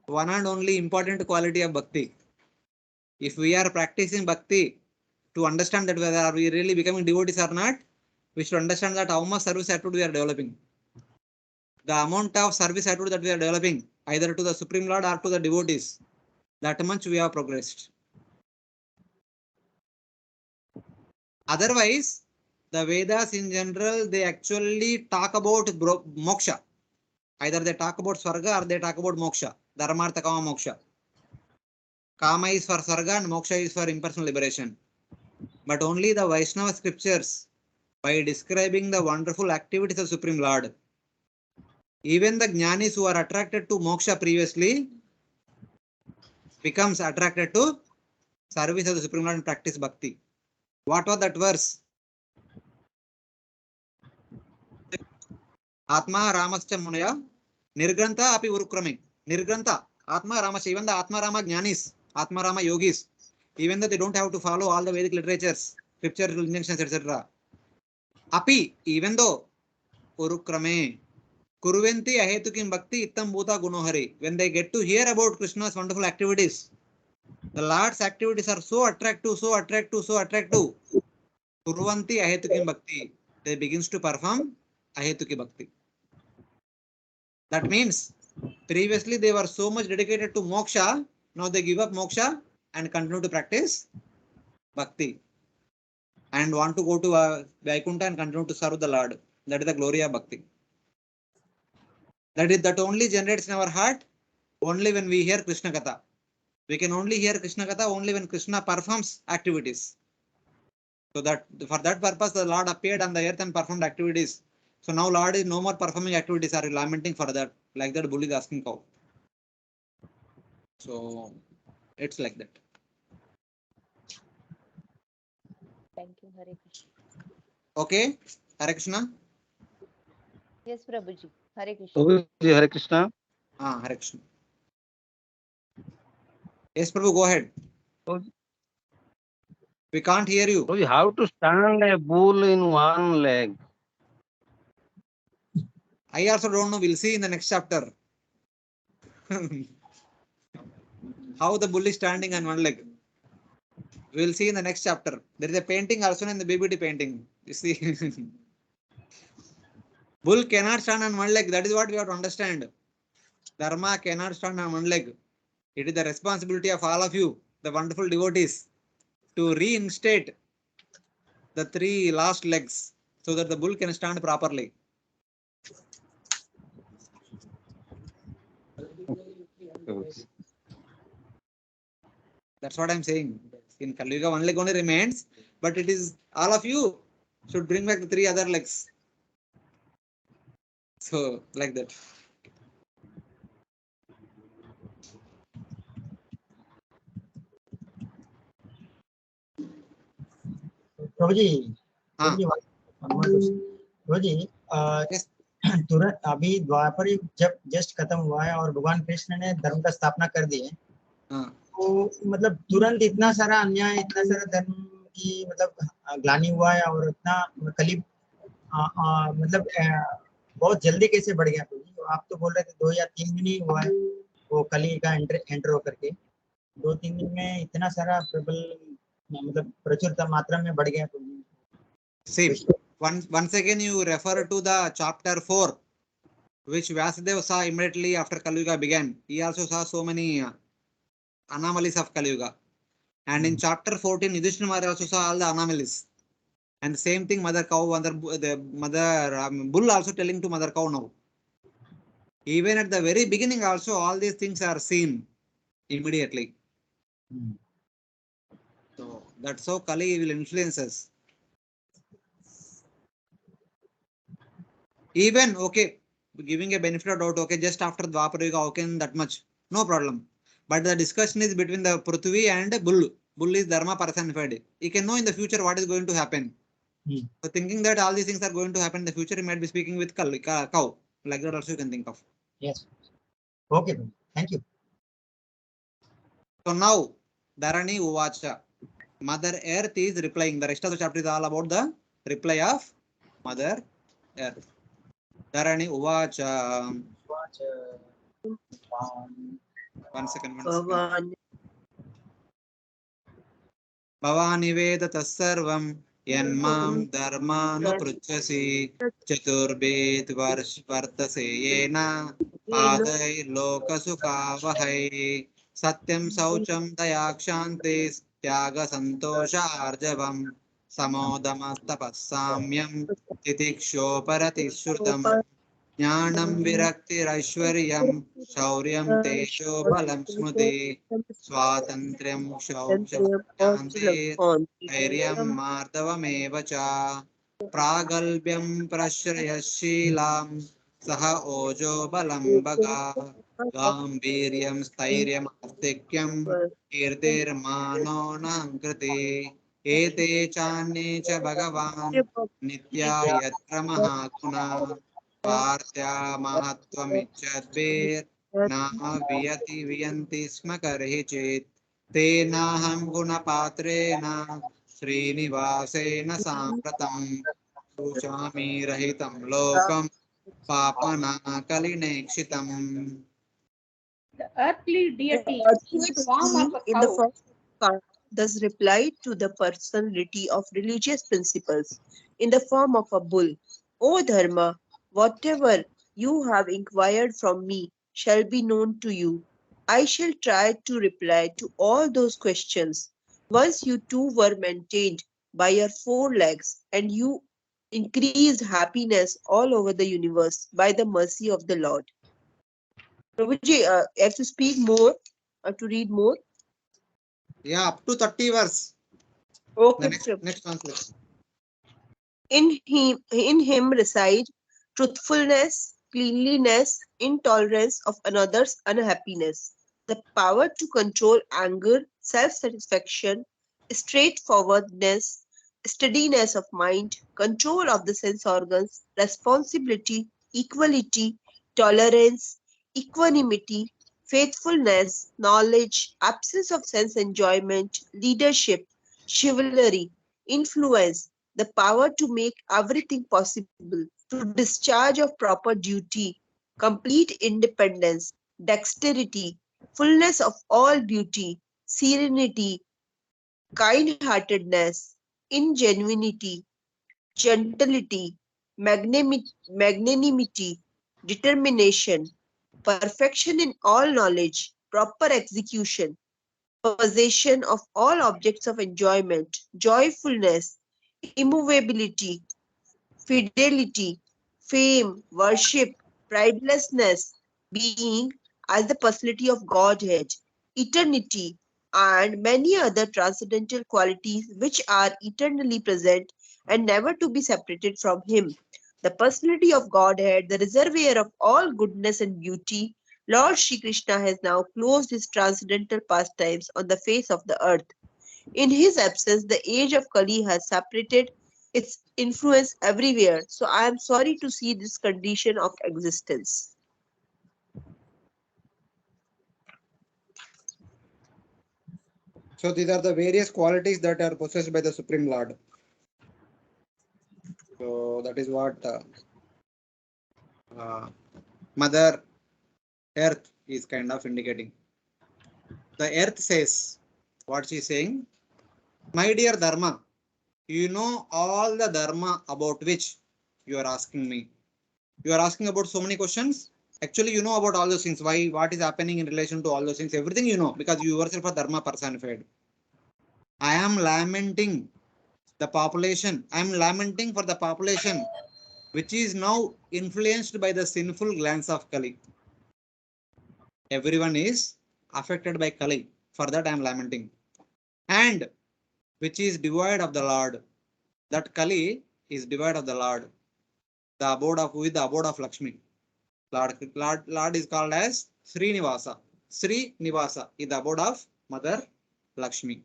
one and only important quality of Bhakti. If we are practicing Bhakti to understand that whether are we really becoming devotees or not, we should understand that how much service attitude we are developing. The amount of service attitude that we are developing, either to the Supreme Lord or to the devotees, that much we have progressed. Otherwise, the Vedas in general, they actually talk about moksha. Either they talk about Swarga or they talk about moksha. Dharmartha Kama moksha. Kama is for Swarga and moksha is for impersonal liberation. But only the Vaishnava scriptures, by describing the wonderful activities of Supreme Lord, even the jnanis who are attracted to moksha previously becomes attracted to service of the Supreme Lord and practice bhakti. What was that verse? Atma Ramascha Munaya Nirgranta api urukrame. Nirgranta Atma Ramascha, even the Atma Rama jnanis, Atma Rama yogis, even though they don't have to follow all the Vedic literatures, scriptural injunctions, etc. Api, even though urukrame Kurventi ahetukim bhakti ittam bhuta gunohari. When they get to hear about Krishna's wonderful activities, the Lord's activities are so attractive, so attractive, so attractive. Kurvanti ahetukim bhakti. They begins to perform ahetuki bhakti. That means previously they were so much dedicated to moksha. Now they give up moksha and continue to practice bhakti and want to go to Vaikuntha and continue to serve the Lord. That is the glory of bhakti. That only generates in our heart only when we hear Krishna Katha. We can only hear Krishna Katha only when Krishna performs activities. So that for that purpose, the Lord appeared on the earth and performed activities. So now Lord is no more performing activities. Are you lamenting for that? Like that bull is asking cow. So it's like that. Thank you, Hare Krishna. Okay, Hare Krishna. Yes, Prabhuji. Hare Krishna. Prabhuji, Hare Krishna. Hare Krishna. Yes, Prabhu, go ahead. Prabhuji, We can't hear you. Prabhuji, how to stand a bull in one leg? I also don't know. We'll see in the next chapter. How the bull is standing on one leg. We'll see in the next chapter. There is a painting also in the BBT painting. You see. Bull cannot stand on one leg. That is what we have to understand. Dharma cannot stand on one leg. It is the responsibility of all of you, the wonderful devotees, to reinstate the 3 last legs so that the bull can stand properly. That's what I'm saying. In Kali Yuga, one leg only remains, but it is all of you should bring back the 3 other legs. So, like that. Prabhuji, Ah. Prabhuji, one more question. Prabhuji, Yes. तुरंत अभी द्वापर युग जब just खत्म हुआ है और भगवान कृष्ण ने धर्म का स्थापना कर दी है, हाँ, तो मतलब तुरंत इतना सारा अन्याय, इतना सारा धर्म की मतलब ग्लानि हुआ है और इतना कली मतलब बहुत जल्दी कैसे बढ़ गया प्रभु जी? आप तो बोल रहे थे 2 या 3 दिन ही हुआ है वो कली का एंटर होकर के, 2-3 दिन में इतना सारा प्रबल मतलब प्रचुर मात्रा में बढ़ गया प्रभु जी। see, once again you refer to the chapter 4, which Vyasadeva saw immediately after Kali Yuga began. He also saw so many anomalies of Kali Yuga. And in chapter 14, Yudhishthira Maharaj also saw all the anomalies. And the same thing, mother cow, the mother bull also telling to mother cow now. Even at the very beginning, also all these things are seen immediately. So that's how Kali will influence us. Even okay, giving a benefit of doubt, okay, just after Dwapara Yuga, okay, that much, no problem. But the discussion is between the Prithvi and Bull. Bull is Dharma personified. He can know in the future what is going to happen. So thinking that all these things are going to happen in the future, he might be speaking with cow. Like that also you can think of. Yes. Okay, thank you. So now, Dharani Uvacha. Mother Earth is replying. The rest of the chapter is all about the reply of Mother Earth. Dharani Uvacha. One second. Bhavan Bhavani Veda Tasarvam Yanmam Dharmanu Pruchasi Chaturbet Vartase Yena Padai Lokasukavahai Satyam Saucham Dayakshantis Tyaga Santosha Arjavam Samodamastapassamyam Titikshoparati Shrutam Jnanam Viraktirashwaryam Shauriyam Tesho Balam Smriti Swatantriyam Shaushavanti Dhairyam Mardavamev cha Pragalbyam Prashrayashilam Saha Ojo Balam Baga Gambhiryam Stairyam Astikyam Kirtirmano Nankriti Ete Chane cha Bhagavan Nitya Yatra Mahaguna Partya Mahattvamichadver Na Viyati Viyanti Sma Karhi Chet Tenaham Gunapatrena Srinivasena Sampratam Sushami Rahitam Lokam Papana Kalinekshitam. The earthly deity in the form of a in the cow form of cow thus replied to the personality of religious principles in the form of a bull. O Dharma, whatever you have inquired from me shall be known to you. I shall try to reply to all those questions. Once you two were maintained by your 4 legs, and you increased happiness all over the universe by the mercy of the Lord. Prabhuji, you have to speak more, to read more. Yeah, up to 30 verse. Okay, Next translation. in him reside truthfulness, cleanliness, intolerance of another's unhappiness, the power to control anger, self-satisfaction, straightforwardness, steadiness of mind, control of the sense organs, responsibility, equality, tolerance, equanimity, faithfulness, knowledge, absence of sense enjoyment, leadership, chivalry, influence, the power to make everything possible, to discharge of proper duty, complete independence, dexterity, fullness of all beauty, serenity, kind-heartedness, ingenuity, gentility, magnanimity, determination, perfection in all knowledge, proper execution, possession of all objects of enjoyment, joyfulness, immovability, fidelity, fame, worship, pridelessness, being as the personality of Godhead, eternity, and many other transcendental qualities which are eternally present and never to be separated from Him. The personality of Godhead, the reservoir of all goodness and beauty, Lord Shri Krishna has now closed his transcendental pastimes on the face of the earth. In his absence, the age of Kali has separated its influence everywhere. So I am sorry to see this condition of existence. So these are the various qualities that are possessed by the Supreme Lord. So that is what uh, Mother Earth is kind of indicating. The Earth says, what she is saying, my dear Dharma, you know all the Dharma about which you are asking me. You are asking about so many questions. Actually, you know about all those things. Why, what is happening in relation to all those things? Everything you know, because you yourself are Dharma personified. I am lamenting the population. I am lamenting for the population which is now influenced by the sinful glance of Kali. Everyone is affected by Kali. For that I am lamenting. And which is devoid of the Lord. That Kali is devoid of the Lord. The abode of with the abode of Lakshmi. Lord is called as Srinivasa. Srinivasa is the abode of Mother Lakshmi.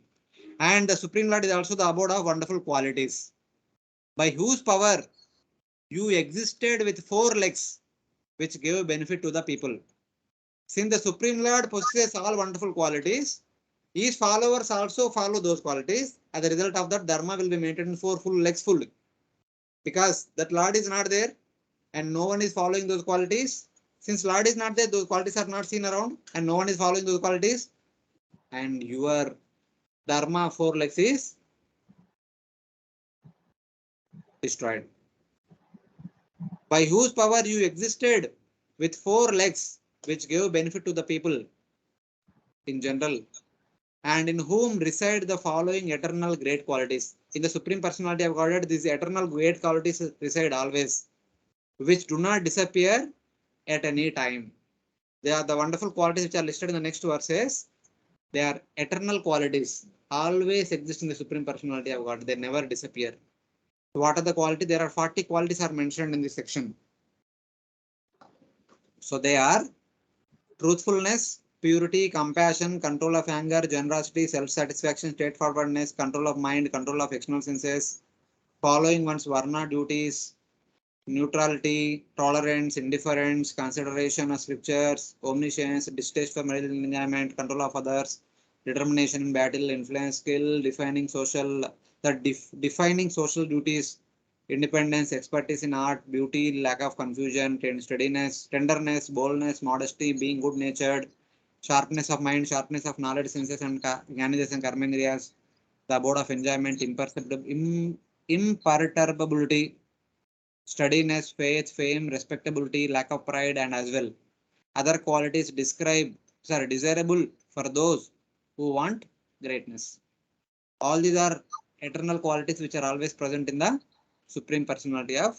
And the Supreme Lord is also the abode of wonderful qualities, by whose power you existed with 4 legs, which gave benefit to the people. Since the Supreme Lord possesses all wonderful qualities, his followers also follow those qualities. As a result of that, Dharma will be maintained 4 full legs full. Because that Lord is not there and no one is following those qualities. Since Lord is not there, those qualities are not seen around and no one is following those qualities. And your Dharma 4 legs is destroyed. By whose power you existed with 4 legs, which gave benefit to the people in general, and in whom reside the following eternal great qualities. In the Supreme Personality of Godhead, these eternal great qualities reside always, which do not disappear at any time. They are the wonderful qualities which are listed in the next verses. They are eternal qualities, always exist in the Supreme Personality of God. They never disappear. So what are the qualities? There are 40 qualities are mentioned in this section. So they are truthfulness, purity, compassion, control of anger, generosity, self-satisfaction, straightforwardness, control of mind, control of external senses, following one's varna duties, neutrality, tolerance, indifference, consideration of scriptures, omniscience, distaste for material enjoyment, control of others, determination in battle, influence, skill, defining social duties, independence, expertise in art, beauty, lack of confusion, steadiness, tenderness, boldness, modesty, being good natured, sharpness of mind, sharpness of knowledge, senses and jnanijas and karmendriyas, the abode of enjoyment, imperturbability, steadiness, faith, fame, respectability, lack of pride, and as well other qualities desirable for those who want greatness. All these are eternal qualities which are always present in the Supreme Personality of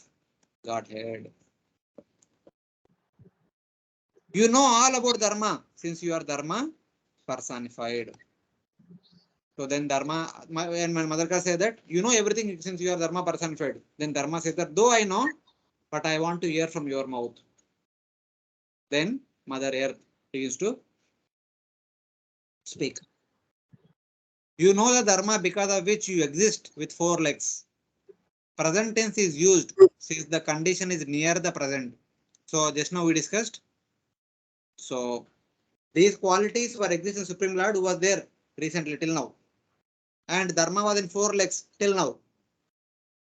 Godhead. You know all about Dharma since you are Dharma personified. So then Dharma, and my mother can say that you know everything since you are Dharma personified. Then Dharma says that though I know, but I want to hear from your mouth. Then Mother Earth begins to speak. You know the Dharma because of which you exist with 4 legs. Present tense is used since the condition is near the present. So just now we discussed. So these qualities were existing Supreme Lord who was there recently till now. And Dharma was in 4 legs till now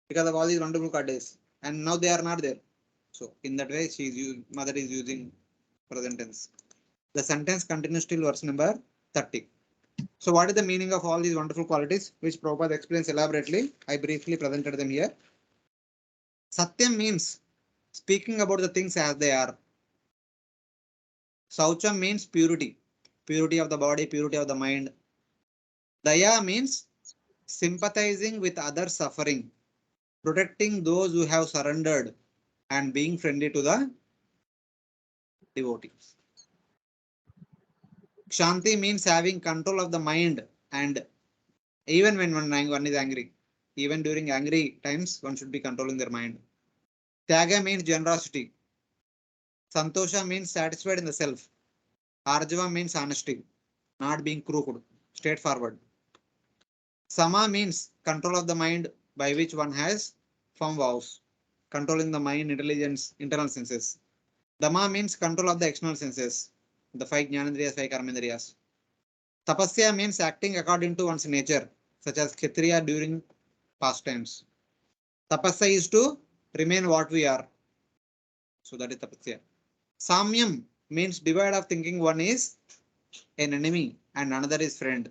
because of all these wonderful qualities. And now they are not there. So in that way, Mother is using present tense. The sentence continues till verse number 30. So what is the meaning of all these wonderful qualities which Prabhupada explains elaborately? I briefly presented them here. Satyam means speaking about the things as they are. Saucham means purity. Purity of the body, purity of the mind. Daya means sympathizing with others' suffering, protecting those who have surrendered, and being friendly to the devotees. Kshanti means having control of the mind, and even when one is angry, even during angry times, one should be controlling their mind. Tyaga means generosity. Santosha means satisfied in the self. Arjava means honesty, not being crooked, straightforward. Sama means control of the mind by which one has from vows, controlling the mind, intelligence, internal senses. Dhamma means control of the external senses, the five jnanendriyas, five karmendriyas. Tapasya means acting according to one's nature, such as Kshatriya during past times. Tapasya is to remain what we are. So that is tapasya. Samyam means divide of thinking one is an enemy and another is friend.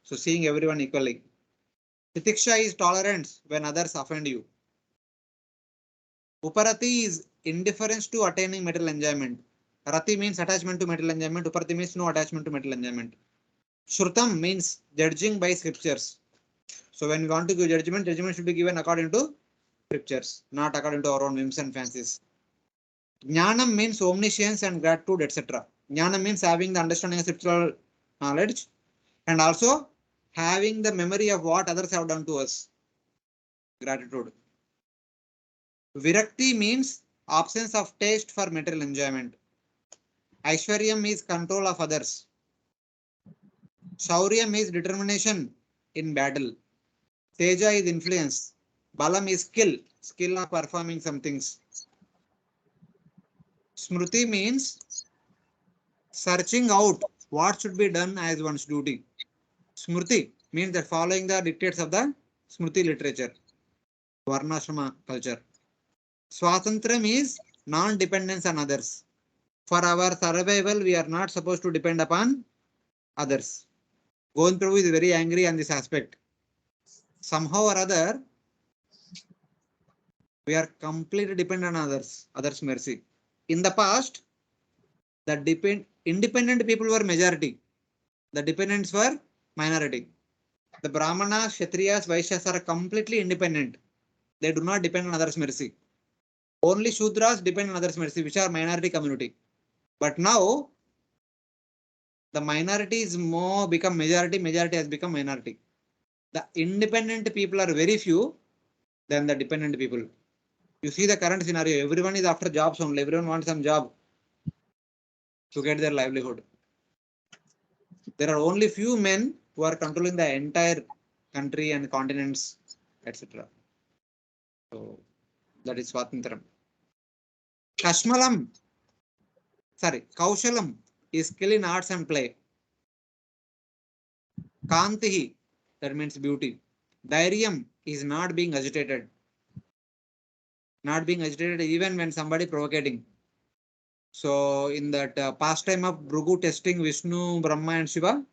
So seeing everyone equally. Titiksha is tolerance when others offend you. Uparati is indifference to attaining material enjoyment. Rati means attachment to material enjoyment. Uparati means no attachment to material enjoyment. Shrutam means judging by scriptures. So when we want to give judgment, judgment should be given according to scriptures, not according to our own whims and fancies. Jnanam means omniscience and gratitude, etc. Jnanam means having the understanding of spiritual knowledge and also having the memory of what others have done to us. Gratitude. Virakti means absence of taste for material enjoyment. Aishwaryam is control of others. Shauryam is determination in battle. Teja is influence. Balam is skill of performing some things. Smriti means searching out what should be done as one's duty. Smriti means that following the dictates of the Smriti literature, Varnashrama culture. Swatantram is non-dependence on others. For our survival, we are not supposed to depend upon others. Govind Prabhu is very angry on this aspect. Somehow or other, we are completely dependent on others' mercy. In the past, the independent people were majority. The dependents were minority. The Brahmanas, Kshatriyas, Vaishyas are completely independent. They do not depend on others' mercy. Only Shudras depend on others' mercy, which are minority community. But now, the minority is more become majority, majority has become minority. The independent people are very few than the dependent people. You see the current scenario, everyone is after jobs only, everyone wants some job to get their livelihood. There are only few men who are controlling the entire country and continents, etc. So that is Swatantram. Kaushalam is skill in arts and play. Kantihi, that means beauty. Dhairyam is not being agitated. Not being agitated even when somebody provocating. So in that pastime of Bhrigu testing Vishnu, Brahma and Shiva,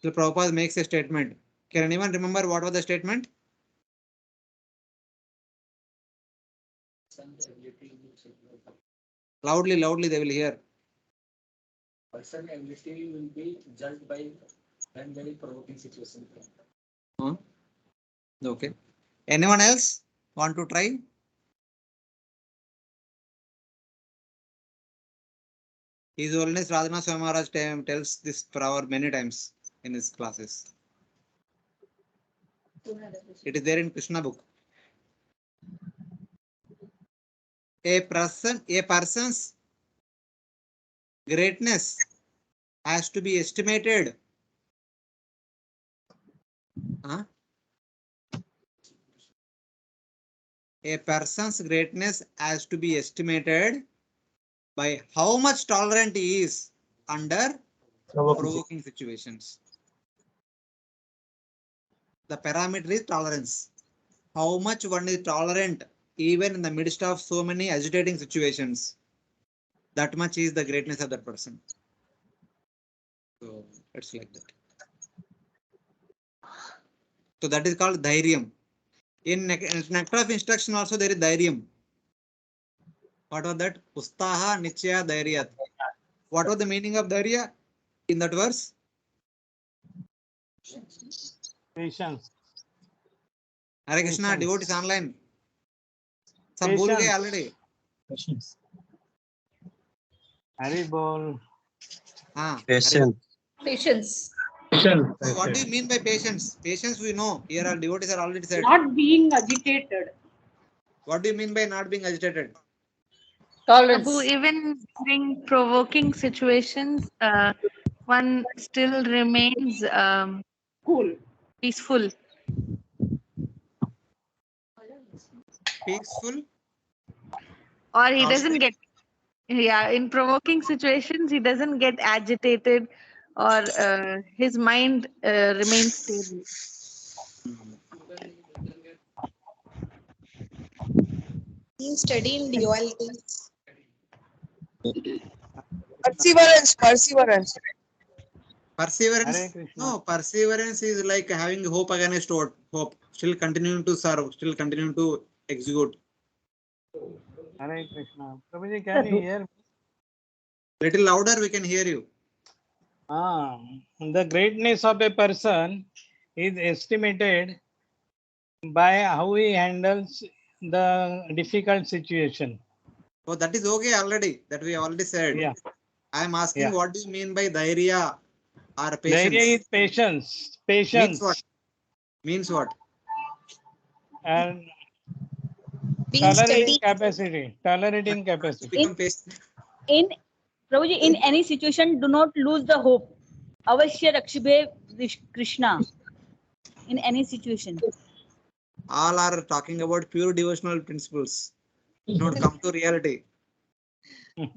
the Prabhupada makes a statement. Can anyone remember what was the statement? Loudly, they will hear. Person ability will be judged by when very provoking situation. Okay. Anyone else want to try? His Holiness Radhanath Swami Maharaj tells this proverb many times in his classes. It is there in Krishna book. A person's greatness has to be estimated. A person's greatness has to be estimated by how much tolerant he is under provoking situations. The parameter is tolerance. How much one is tolerant even in the midst of so many agitating situations. That much is the greatness of that person. So it's like that. So that is called dhairyam. In nectar of instruction also there is dhairyam. What was that? Ustaha nichya dhairyat. What was the meaning of dhairya in that verse? Patience. Hare Krishna, devotees online. Some bhul gaye already. Patience. Hari bol. Patience. Patience. So what do you mean by patience? Patience we know. Here our devotees are already said. Not being agitated. What do you mean by not being agitated? Tolerance. Prabhu, even during provoking situations, one still remains Cool. peaceful. peaceful. Or he Calm. doesn't get, yeah, in provoking situations, he doesn't get agitated, or his mind remains stable. Being steady in duality. Perseverance, perseverance. Perseverance. Hare Krishna. No, perseverance is like having hope against hope. Still continuing to serve. Still continuing to execute. Hare Krishna. Prabhuji, can you hear me? Little louder, we can hear you. The greatness of a person is estimated by how he handles the difficult situation. Oh, that is okay already. That we already said. Yeah. I am asking, Yeah. what do you mean by dhairya or Dhairya patience? is patience. Means what? Patience. Means what? And Being tolerating steady. capacity. Tolerating capacity. Become patient. In Prabhuji, in any situation, do not lose the hope. Avashya Rakshibhe Krishna. In any situation. All are talking about pure devotional principles. Not come to reality.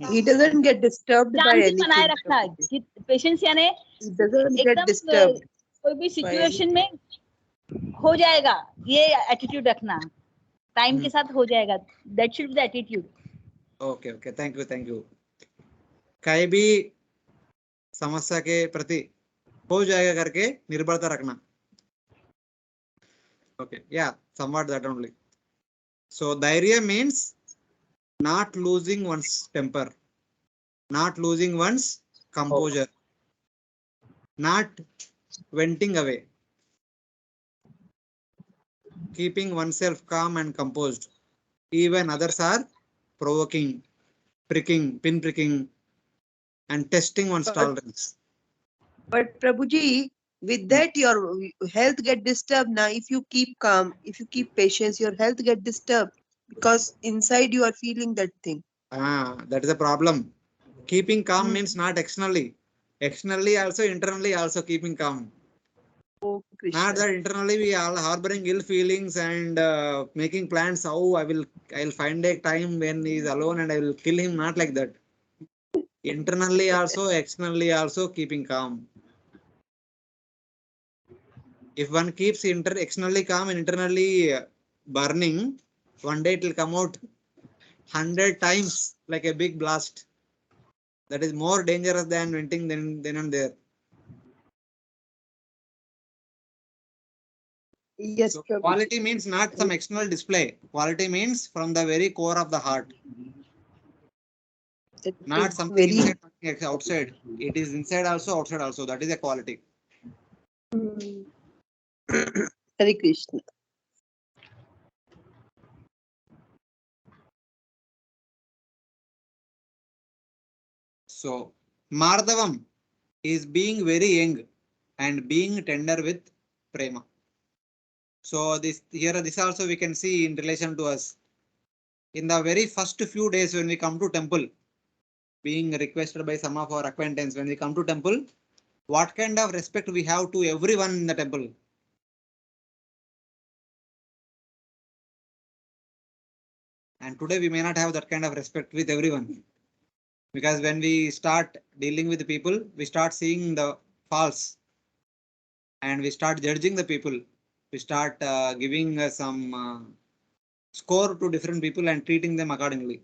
He doesn't get disturbed by शांति बनाए anything. रखना है. Patience यानी He doesn't get एकदम disturbed. कोई भी situation में हो जाएगा. ये attitude रखना. Time के साथ हो जाएगा. That should be the attitude. Okay, okay. Thank you, thank you. कहीं भी समस्या के प्रति हो जाएगा करके निर्भरता रखना. Okay, yeah, somewhat that only. So dhairya means not losing one's temper, not losing one's composure, not venting away, keeping oneself calm and composed. Even others are provoking, pricking, pin pricking, and testing one's tolerance. But Prabhuji, with that your health get disturbed now. If you keep calm, if you keep patience, your health get disturbed because inside you are feeling that thing. That is a problem. Keeping calm means not externally. Externally also, internally also keeping calm. Oh, Krishna. Not that internally we are harboring ill feelings and making plans. How I'll find a time when he is alone and I will kill him. Not like that. Internally also, externally also keeping calm. If one keeps externally calm and internally burning, one day it will come out 100 times like a big blast. That is more dangerous than venting then and there. Yes, So Prabhuji. quality means not some external display. Quality means from the very core of the heart. Not something very inside, something outside. It is inside also, outside also. That is a quality. Hare Krishna. So Mardhavam is being very young and being tender with prema. So this also we can see in relation to us. In the very first few days when we come to temple, being requested by some of our acquaintance, when we come to temple, what kind of respect we have to everyone in the temple? And today we may not have that kind of respect with everyone. Because when we start dealing with the people, we start seeing the faults and we start judging the people. We start giving some score to different people and treating them accordingly.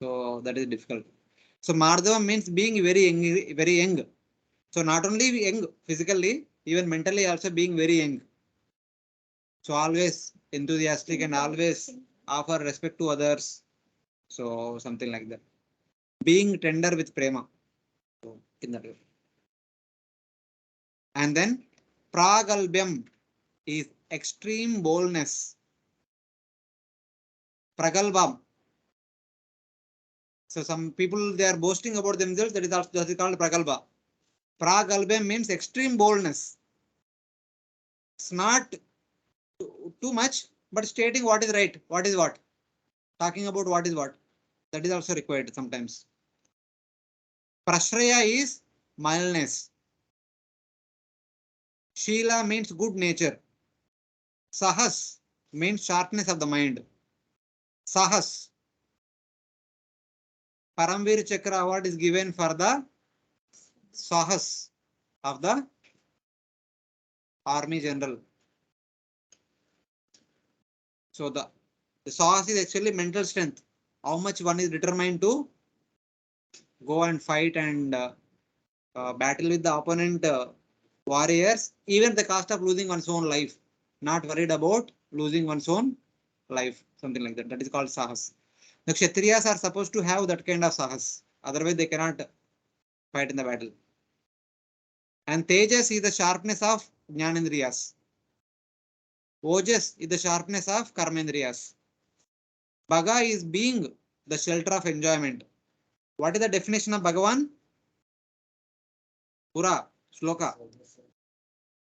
So that is difficult. So Mardhava means being very young, very young. So not only young physically, even mentally also being very young. So always enthusiastic and always offer respect to others. So something like that. Being tender with prema. So in that way. And then pragalbyam is extreme boldness. Pragalbam. So some people they are boasting about themselves. That is called pragalba. Pragalbyam means extreme boldness. It's not too much, but stating what is right, what is what. Talking about what is what. That is also required sometimes. Prashraya is mildness. Sheila means good nature. Sahas means sharpness of the mind. Sahas. Paramveer Chakra award is given for the Sahas of the Army General. So the Sahas is actually mental strength. How much one is determined to go and fight and battle with the opponent warriors, even at the cost of losing one's own life. Not worried about losing one's own life, something like that. That is called Sahas. The Kshatriyas are supposed to have that kind of Sahas. Otherwise, they cannot fight in the battle. And Tejas is the sharpness of Jnanendriyas. Ojas is the sharpness of Karmendriyas. Bhaga is being the shelter of enjoyment. What is the definition of Bhagavan? पूरा श्लोका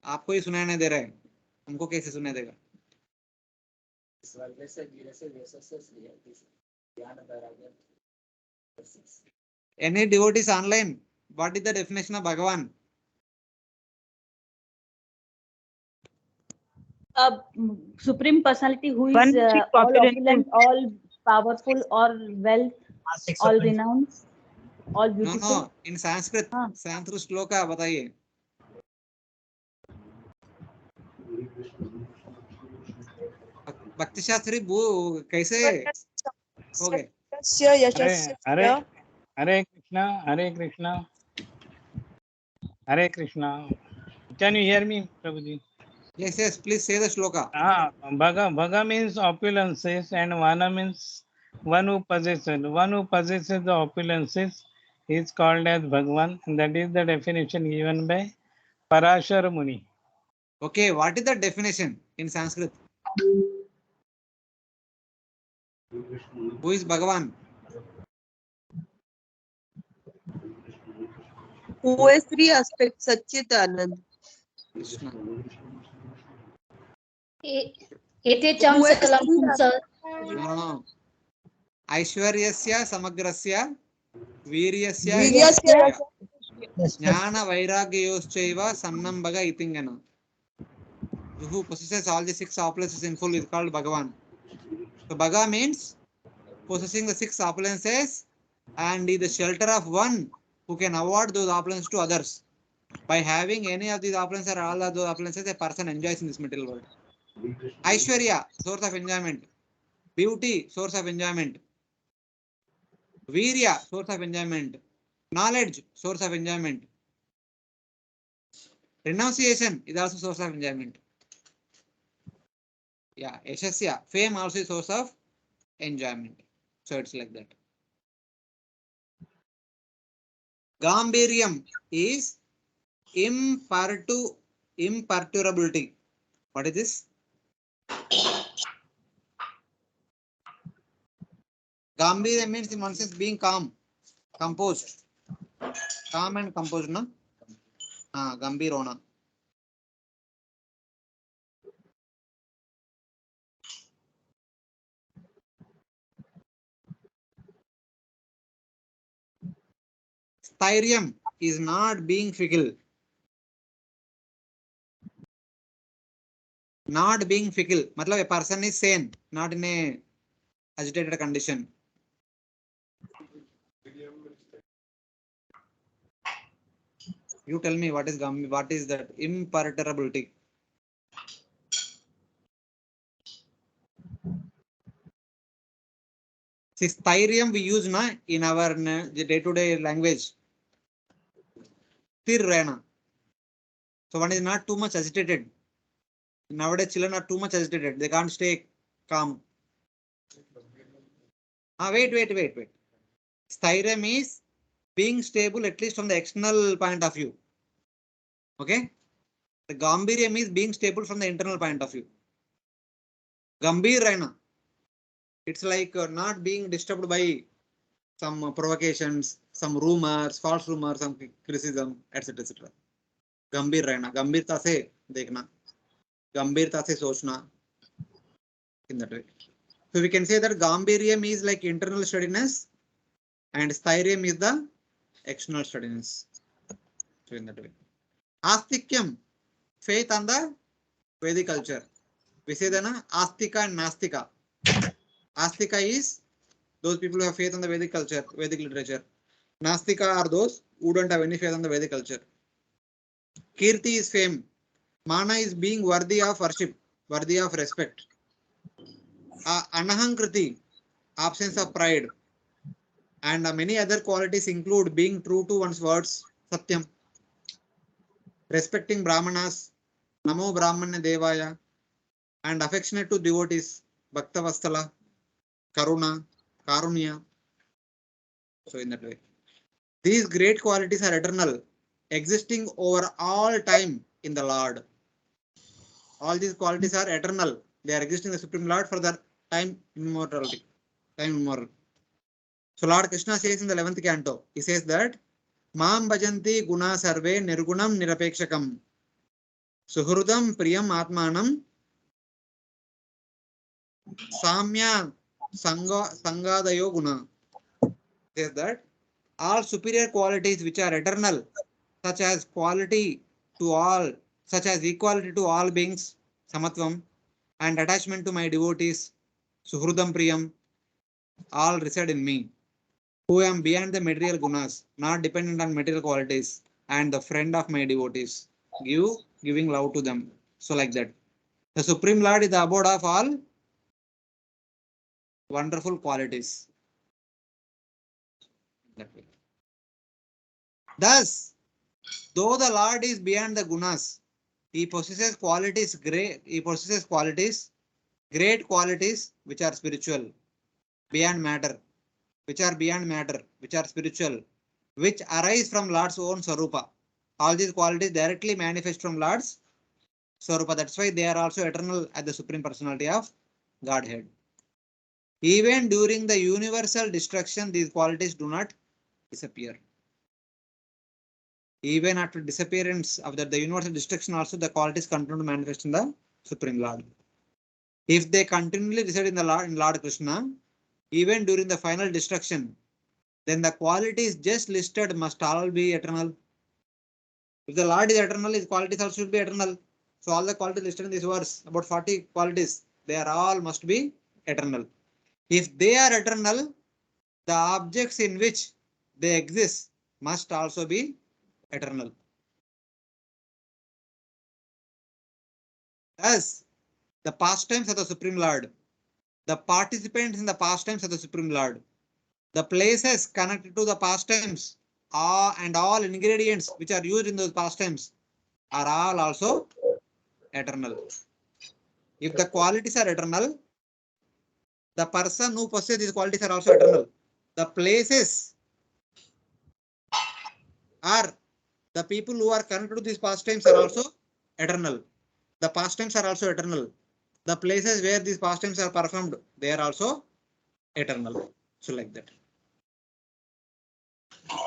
आपको ही सुनाई नहीं दे रहा है, हमको कैसे सुनाई देगा? Any devotees online? What is the definition of Bhagavan? Supreme personality who One is chick all opulent. opulent, all powerful, all wealth, all renowned, all No, beautiful. no. In Sanskrit, हाँ. Sanskrit श्लोका बताइए. भक्ति शास्त्री वो कैसे हो गए? Hare Krishna, Hare Krishna, Hare Krishna. Can you hear me, Prabhuji? Yes, yes. Please say the shloka. Bhaga means opulences, and Vana means one who possesses. One who possesses the opulences is called as Bhagavan, and that is the definition given by Parashar Muni. Okay, what is the definition in Sanskrit? Who is Bhagavan? Who has three aspects, Satchitanand. Krishna. Ete cham sakalam pumsa. No. Aishwaryasya samagrasya Viryasya Jnana Vairagyyoschaiva Sannam Bhaga Itingana. Who possesses all the six opulences in full is called Bhagavan. So Bhaga means possessing the six opulences and is the shelter of one who can award those opulences to others. By having any of these opulences or all of those opulences, a person enjoys in this material world. Aishwarya, source of enjoyment. Beauty, source of enjoyment. Virya, source of enjoyment. Knowledge, source of enjoyment. Renunciation is also source of enjoyment. Yeah, Yashasya, fame also is source of enjoyment. So it's like that. Gambhiryam is imperturbability. What is this? Gambhiryam means in one sense being calm, composed. Calm and composed, no? Gambhirona. Styrium is not being fickle. Not being fickle. Matlab a person is sane, not in a agitated condition. You tell me what is that imperturbability? See, styrium we use na in our day-to-day language. Tirrena. So one is not too much agitated. Nowadays children are too much agitated. They can't stay calm. Wait. Styrium is being stable at least from the external point of view. Okay. The Gambhiryam is being stable from the internal point of view. Gambhir Raina. It's like not being disturbed by some provocations, some rumors, false rumors, some criticism, etc. etc. Gambhir Raina. Gambhirta se dekhna. Gambhirta se sochna. In that way. So we can say that Gambhiryam is like internal steadiness and Styrium is the external steadiness. So in that way. Astikyam, faith on the Vedic culture. We say that Astika and Nastika. Astika is those people who have faith on the Vedic culture, Vedic literature. Nastika are those who don't have any faith on the Vedic culture. Kirti is fame. Mana is being worthy of worship, worthy of respect. Anahankriti, absence of pride. And many other qualities include being true to one's words, Satyam, respecting Brahmanas, Namo Brahmanya Devaya, and affectionate to devotees, Bhaktavastala, Karuna, Karunya. So in that way. These great qualities are eternal, existing over all time in the Lord. All these qualities are eternal. They are existing in the Supreme Lord for the time immortality. Time immortal. So Lord Krishna says in the 11th canto, he says that Mam bhajanti guna sarve nirgunam nirapekshakam suhrudam priyam atmanam samya sangadayo guna. Says that all superior qualities which are eternal, such as quality to all, such as equality to all beings, samatvam, and attachment to my devotees, suhrudam priyam, all reside in me, who am beyond the material gunas, not dependent on material qualities, and the friend of my devotees, giving love to them. So like that. The Supreme Lord is the abode of all wonderful qualities. That way. Thus, though the Lord is beyond the gunas, he possesses qualities great. He possesses qualities, great qualities which are spiritual, beyond matter, which are beyond matter, which are spiritual, which arise from Lord's own Swarupa. All these qualities directly manifest from Lord's Swarupa. That's why they are also eternal at the Supreme Personality of Godhead. Even during the universal destruction, these qualities do not disappear. Even after disappearance of the universal destruction, also the qualities continue to manifest in the Supreme Lord. If they continually reside in the Lord Krishna, even during the final destruction, then the qualities just listed must all be eternal. If the Lord is eternal, his qualities also should be eternal. So all the qualities listed in this verse, about 40 qualities, they are all must be eternal. If they are eternal, the objects in which they exist must also be eternal. Thus, the pastimes of the Supreme Lord, the participants in the pastimes of the Supreme Lord, the places connected to the pastimes, and all ingredients which are used in those pastimes are all also eternal. If the qualities are eternal, the person who possesses these qualities are also eternal. The places are the people who are connected to these pastimes are also eternal. The pastimes are also eternal. The places where these pastimes are performed, they are also eternal. So like that.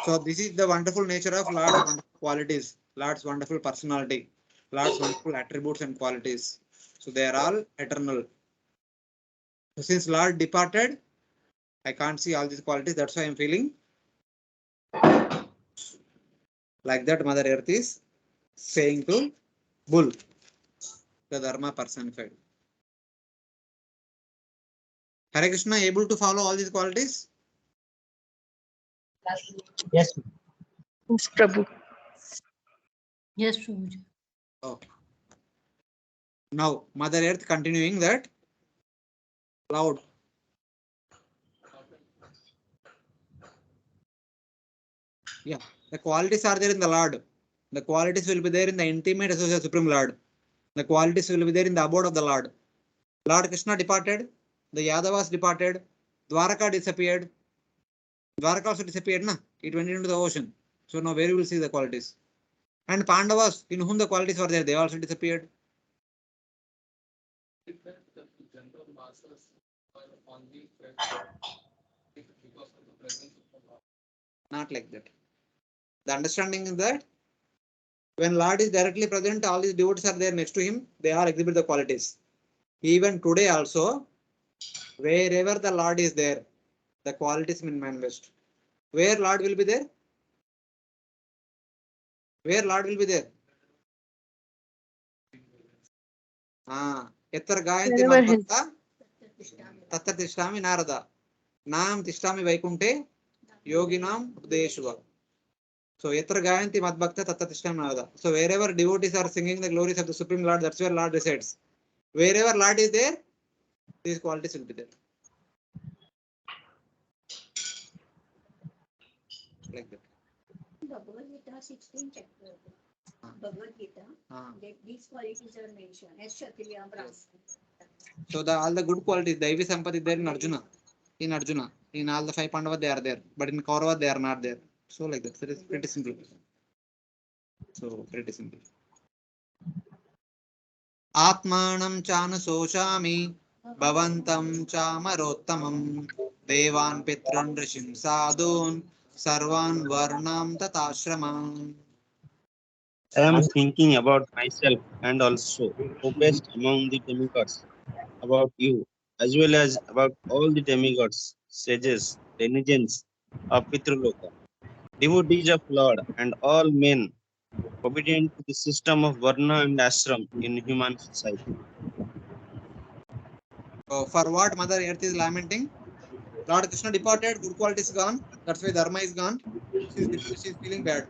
So this is the wonderful nature of Lord's wonderful qualities, Lord's wonderful personality, Lord's wonderful attributes and qualities. So they are all eternal. So since Lord departed, I can't see all these qualities. That's why I'm feeling like that. Mother Earth is saying to Bull, the Dharma personified. Hare Krishna, able to follow all these qualities? Yes. Yes, Prabhu. Yes, Prabhuji. Okay. Now, Mother Earth continuing that loud. Yeah, the qualities are there in the Lord. The qualities will be there in the intimate associate of Supreme Lord. The qualities will be there in the abode of the Lord. Lord Krishna departed. The Yadavas departed. Dwaraka disappeared. Dwaraka also disappeared, na? It went into the ocean. So now where you will see the qualities? And Pandavas, in whom the qualities were there, they also disappeared. General masses are only because of the presence of the Lord. Not like that. The understanding is that when Lord is directly present, all these devotees are there next to him, they all exhibit the qualities. Even today also, wherever the Lord is there, the qualities will manifest. Where Lord will be there? Where Lord will be there? Etar gayanti Wherever his madbhakta Tatra Tishtami Narada. Nam Tishtami Vaikunte Yoginam Udeshva. So Yatra Gayanti Madbhakta Tatra Tishtami Narada. So wherever devotees are singing the glories of the Supreme Lord, that's where Lord resides. Wherever Lord is there, these qualities will be there. Like that. Bhagavad Gita 16 chapter. Bhagavad Gita, that these qualities are mentioned as Kshatriya, Brahmana. So all the good qualities, Daivi Sampati is there in Arjuna. In all the 5 Pandavas they are there, but in Kaurava they are not there. So like that. So it is pretty simple. So pretty simple. Atmanam chana soshami bhavantam chamarottamam devan pitrun rishim sadhun sarvan varnam tatashramam. I am thinking about myself and also who best among the demigods, about you, as well as about all the demigods, sages, denizens of Pitraloka, devotees of Lord, and all men obedient to the system of Varna and Ashram in human society. So for what Mother Earth is lamenting? Lord Krishna departed, good quality is gone. That's why Dharma is gone. She's feeling bad.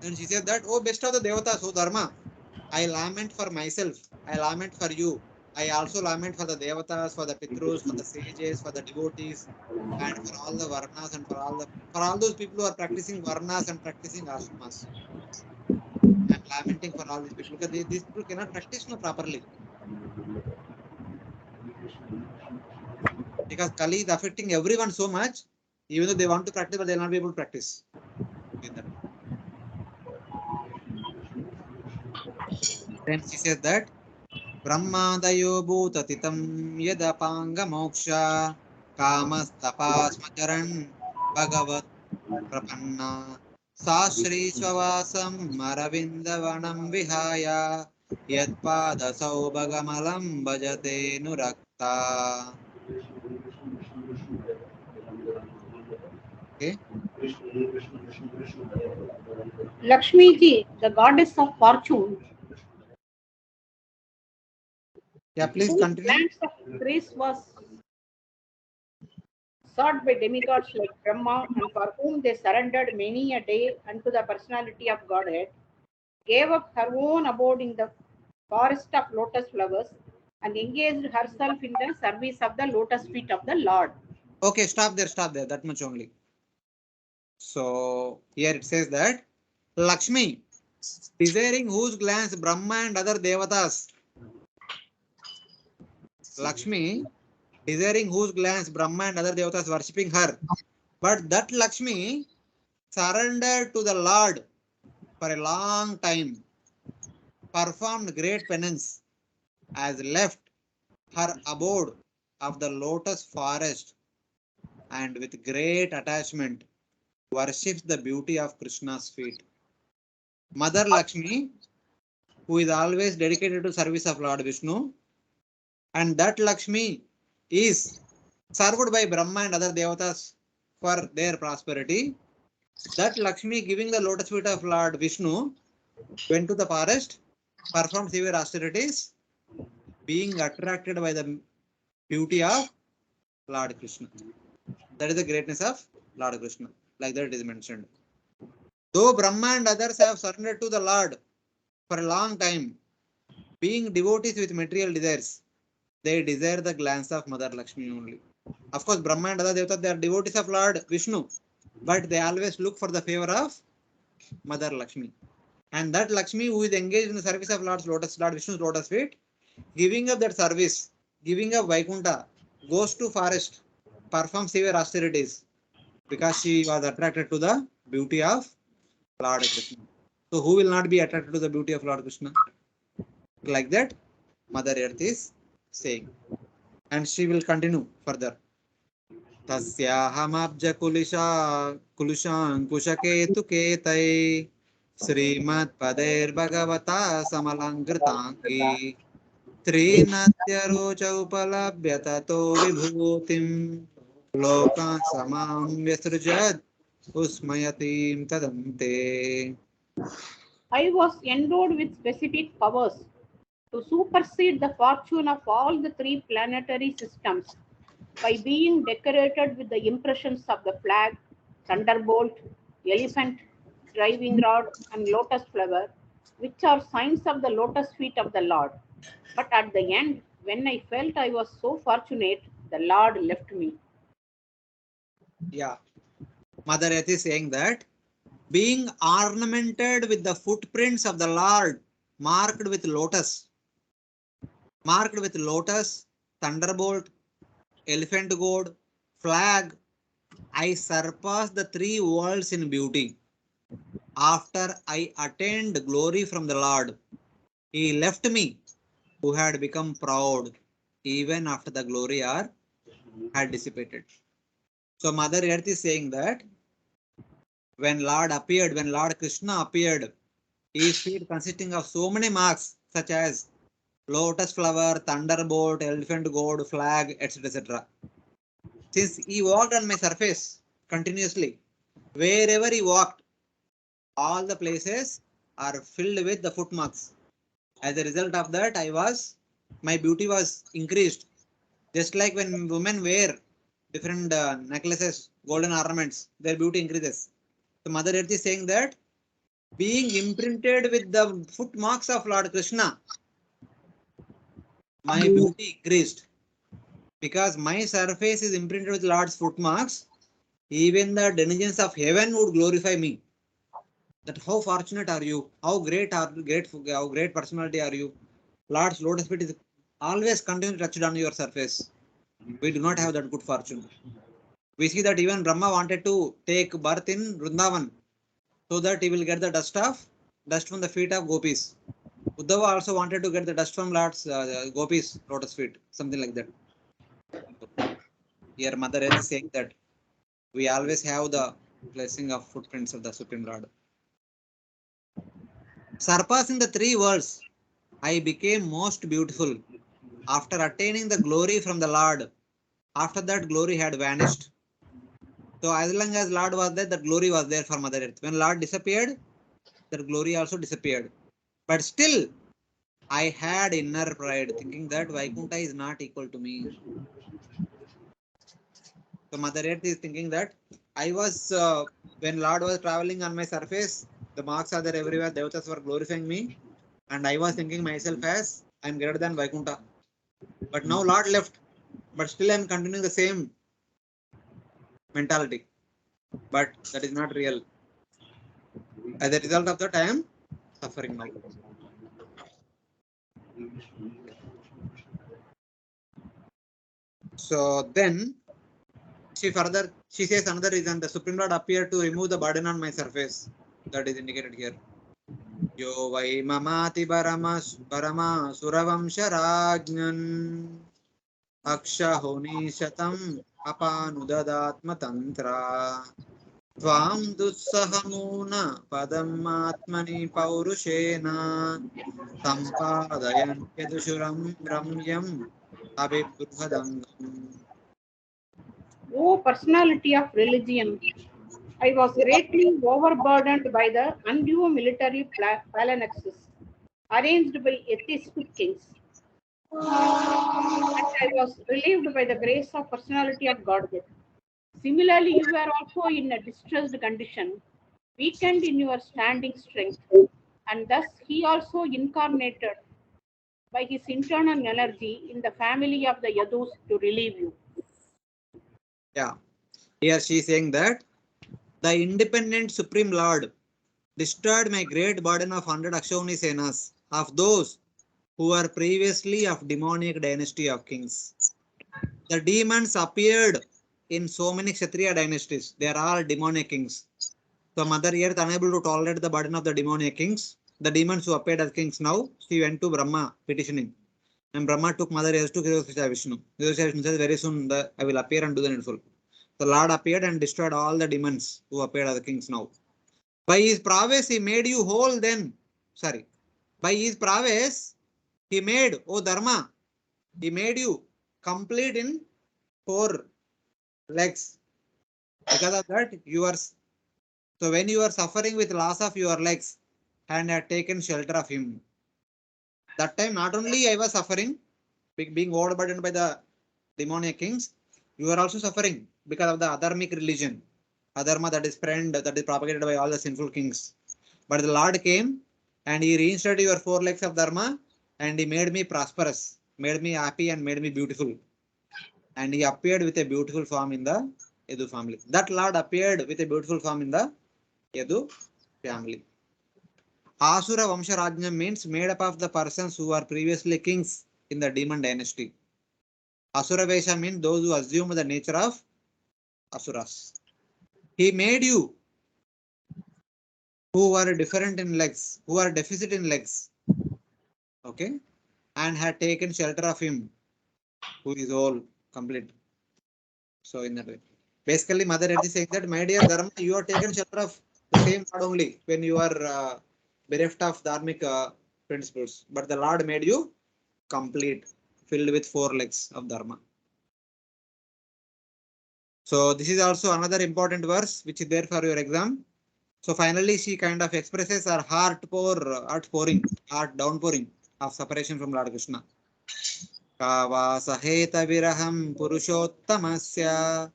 And she said that, oh, best of the Devatas, oh Dharma, I lament for myself. I lament for you. I also lament for the Devatas, for the Pitrus, for the sages, for the devotees, and for all the Varnas and for all those people who are practicing Varnas and practicing Ashramas. I am lamenting for all these people because these people cannot practice properly. Because Kali is affecting everyone so much, even though they want to practice, but they will not be able to practice. Then she says that Brahmadayo bhutatitam yadapanga moksha kamastapasmacharan bhagavat prapanna sashri swavasam maravindavanam vihaya yatpadasau bhagamalam bhajate nurakta. Okay. Lakshmi ji, the goddess of fortune, Yeah, please whose continue. glance of grace was sought by demigods like Brahma, and for whom they surrendered many a day unto the personality of Godhead, gave up her own abode in the forest of lotus flowers and engaged herself in the service of the lotus feet of the Lord. Okay, stop there, that much only. So here it says that Lakshmi, desiring whose glance Brahma and other Devatas, Lakshmi, desiring whose glance Brahma and other Devatas worshipping her, but that Lakshmi surrendered to the Lord for a long time, performed great penance, has left her abode of the lotus forest, and with great attachment worships the beauty of Krishna's feet. Mother Lakshmi, who is always dedicated to service of Lord Vishnu, and that Lakshmi is served by Brahma and other Devatas for their prosperity. That Lakshmi, giving the lotus feet of Lord Vishnu, went to the forest, performed severe austerities, being attracted by the beauty of Lord Krishna. That is the greatness of Lord Krishna. Like that it is mentioned. Though Brahma and others have surrendered to the Lord for a long time, being devotees with material desires, they desire the glance of Mother Lakshmi only. Of course, Brahma and other Devatas, they are devotees of Lord Vishnu, but they always look for the favor of Mother Lakshmi. And that Lakshmi, who is engaged in the service of Lord Vishnu's lotus feet, giving up that service, giving up Vaikuntha, goes to forest, performs severe austerities, because she was attracted to the beauty of Lord Krishna. So who will not be attracted to the beauty of Lord Krishna? Like that, Mother Earth is saying. And she will continue further. Tasyahamabja kulushankushaketay Srimad Pader Bhagavata Samalangratangi Trinatyarocha upalabhyatato vibhutim Loka samam vyasrujad usmayatim tadante. I was endowed with specific powers to supersede the fortune of all the three planetary systems by being decorated with the impressions of the flag, thunderbolt, elephant, driving rod, and lotus flower, which are signs of the lotus feet of the Lord. But at the end, when I felt I was so fortunate, the Lord left me. Yeah. Mother Earth is saying that being ornamented with the footprints of the Lord, marked with lotus, thunderbolt, elephant goad, flag, I surpassed the three worlds in beauty. After I attained glory from the Lord, he left me, who had become proud, even after the glory had dissipated. So Mother Earth is saying that when Lord Krishna appeared, his feet consisting of so many marks such as lotus flower, thunderbolt, elephant goad, flag, etc. etc. Since he walked on my surface continuously, wherever he walked, all the places are filled with the footmarks. As a result of that, my beauty was increased. Just like when women wear different necklaces, golden ornaments, their beauty increases. So Mother Earth is saying that being imprinted with the footmarks of Lord Krishna, my beauty increased. Because my surface is imprinted with Lord's footmarks, even the denizens of heaven would glorify me. That how fortunate are you? How great personality are you? Lord's lotus feet is always continually touched on your surface. We do not have that good fortune. We see that even Brahma wanted to take birth in Vrindavan so that he will get the dust from the feet of gopis. Uddhava also wanted to get the dust from Lord's gopis lotus feet, something like that. Here Mother Earth is saying that we always have the blessing of footprints of the Supreme Lord. Surpassing the three worlds, I became most beautiful. After attaining the glory from the Lord, after that glory had vanished. So as long as Lord was there, that glory was there for Mother Earth. When Lord disappeared, that glory also disappeared. But still, I had inner pride, thinking that Vaikuntha is not equal to me. So Mother Earth is thinking that I was, when Lord was traveling on my surface, the marks are there everywhere, Devatas were glorifying me, and I was thinking myself as I am greater than Vaikuntha. But now Lord left, but still I am continuing the same mentality. But that is not real. As a result of that, I am suffering now. So then she says another reason, the Supreme Lord appeared to remove the burden on my surface. That is indicated here. Yo vai mamati barama suravamsha rajnan akshahoni shatam apanudadatma tantra tvam dussahamuna padam atmani paurushena sampadayan yadushuram ramyam abhibruhadangam. O personality of religion, I was greatly overburdened by the undue military phalanxes arranged by atheistic kings. And I was relieved by the grace of personality of Godhead. Similarly, you were also in a distressed condition, weakened in your standing strength, and thus he also incarnated by his internal energy in the family of the Yadus to relieve you. Yeah, here she is saying that the independent Supreme Lord destroyed my great burden of 100 Akshoni Senas, of those who were previously of demoniac dynasty of kings. The demons appeared in so many Kshatriya dynasties. They are all demoniac kings. So Mother Earth, unable to tolerate the burden of the demoniac kings, the demons who appeared as kings now, she went to Brahma petitioning. And Brahma took Mother Earth to Hiroshisha Vishnu. Hiroshisha Vishnu says, very soon I will appear and do the needful. The Lord appeared and destroyed all the demons who appeared as the kings now. By his prowess, he made you whole then. Sorry. By his prowess, he made, O Dharma, he made you complete in 4 legs. Because of that, so when you are suffering with loss of your legs and had taken shelter of him. That time not only I was suffering, being overburdened by the demoniac kings, you are also suffering because of the adharmic religion, adharma, that is friend, that is propagated by all the sinful kings. But the Lord came and he reinstated your 4 legs of dharma, and he made me prosperous, made me happy, and made me beautiful. And he appeared with a beautiful form in the Yadu family. That Lord appeared with a beautiful form in the Yadu family. Asura Vamsharajnam means made up of the persons who were previously kings in the demon dynasty. Asura Vesha means those who assume the nature of Asuras. He made you who were different in legs, who are deficit in legs, okay, and had taken shelter of him who is all complete. So in that way, basically Mother Earth is saying that, my dear Dharma, you are taken shelter of the same Lord only when you are bereft of dharmic principles, but the Lord made you complete, filled with 4 legs of dharma. So this is also another important verse which is there for your exam. So finally she kind of expresses her heart downpouring of separation from Lord Krishna. Kava saheta viraham purushottamasya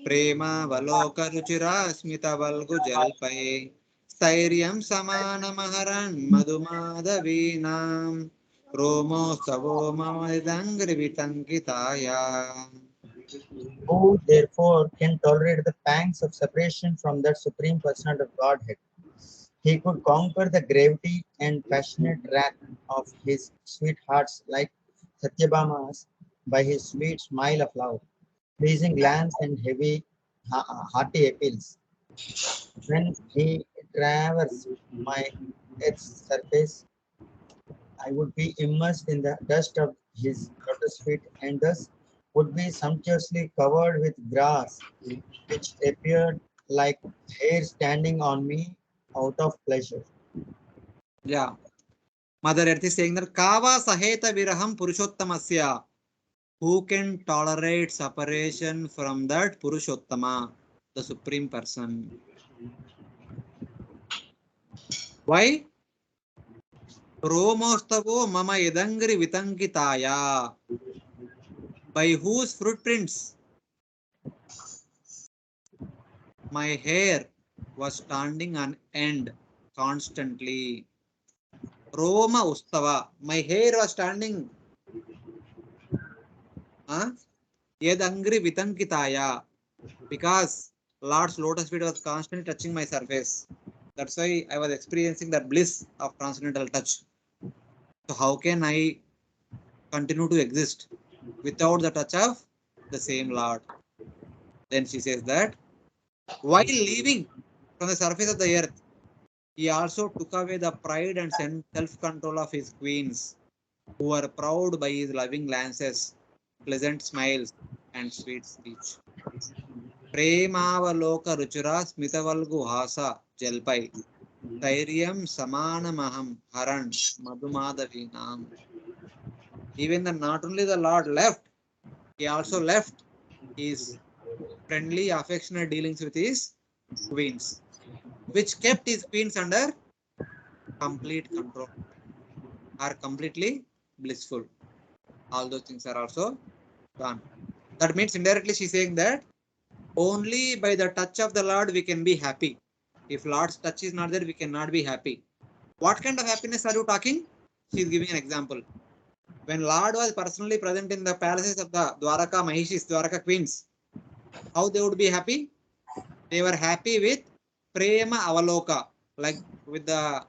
prema valoka ruchira smita valgu jalpai stairyam samana maharan madhumadavinam romo stavo mamadangri vitankitaya. Who therefore can tolerate the pangs of separation from that Supreme Personality of Godhead? He could conquer the gravity and passionate wrath of his sweethearts like Satyabhama's by his sweet smile of love, pleasing glance, and heavy, hearty appeals. When he traversed my earth's surface, I would be immersed in the dust of his lotus feet, and thus would be sumptuously covered with grass, which appeared like hair standing on me out of pleasure. Yeah. Mother Earth is saying that Kava Saheta Viraham Purushottamasya. Who can tolerate separation from that Purushottama, the Supreme Person? Why? Romostavo Mama Yedangri Vitankitaya. By whose footprints my hair was standing on end constantly. Roma Ustava, my hair was standing. Yedangri Vitankitaya. Because Lord's lotus feet was constantly touching my surface. That's why I was experiencing that bliss of transcendental touch. So how can I continue to exist without the touch of the same Lord? Then she says that while leaving from the surface of the earth, he also took away the pride and self-control of his queens, who were proud by his loving glances, pleasant smiles, and sweet speech. Premavaloka ruchira smitavalgu hasa jalpai Thairyam Samanamaham Haran Madhumadavinam. Even the not only the Lord left, he also left his friendly, affectionate dealings with his queens, which kept his queens under complete control, are completely blissful. All those things are also gone. That means indirectly she's saying that only by the touch of the Lord we can be happy. If Lord's touch is not there, we cannot be happy. What kind of happiness are you talking? She is giving an example. When Lord was personally present in the palaces of the Dwaraka Mahishis, Dwaraka queens, how they would be happy? They were happy with Prema Avaloka, like with the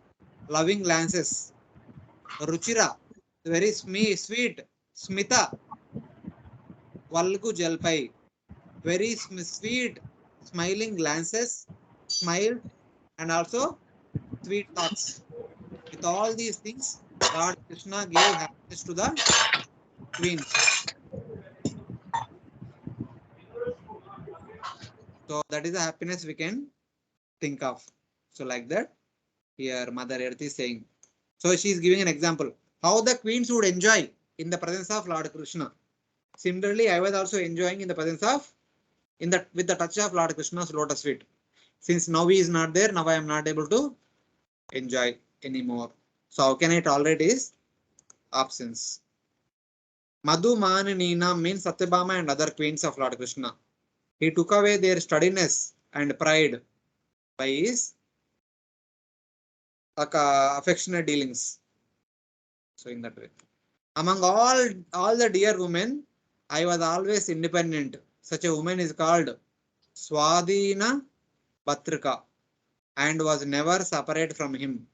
loving glances. Ruchira, very sweet. Smita, Valgu Jalpai, very sweet, smiling glances, smile, and also sweet thoughts. With all these things, Lord Krishna gave happiness to the queens. So that is the happiness we can think of. So like that, here Mother Earth is saying. So she is giving an example how the queens would enjoy in the presence of Lord Krishna. Similarly, I was also enjoying in the presence of, with the touch of Lord Krishna's lotus feet. Since now he is not there, now I am not able to enjoy anymore. So how can I tolerate his absence. Madhu Maninina means Satyabhama and other queens of Lord Krishna. He took away their sturdiness and pride by his affectionate dealings. So in that way, among all the dear women, I was always independent. Such a woman is called Swadhina Bhatrika and was never separate from him,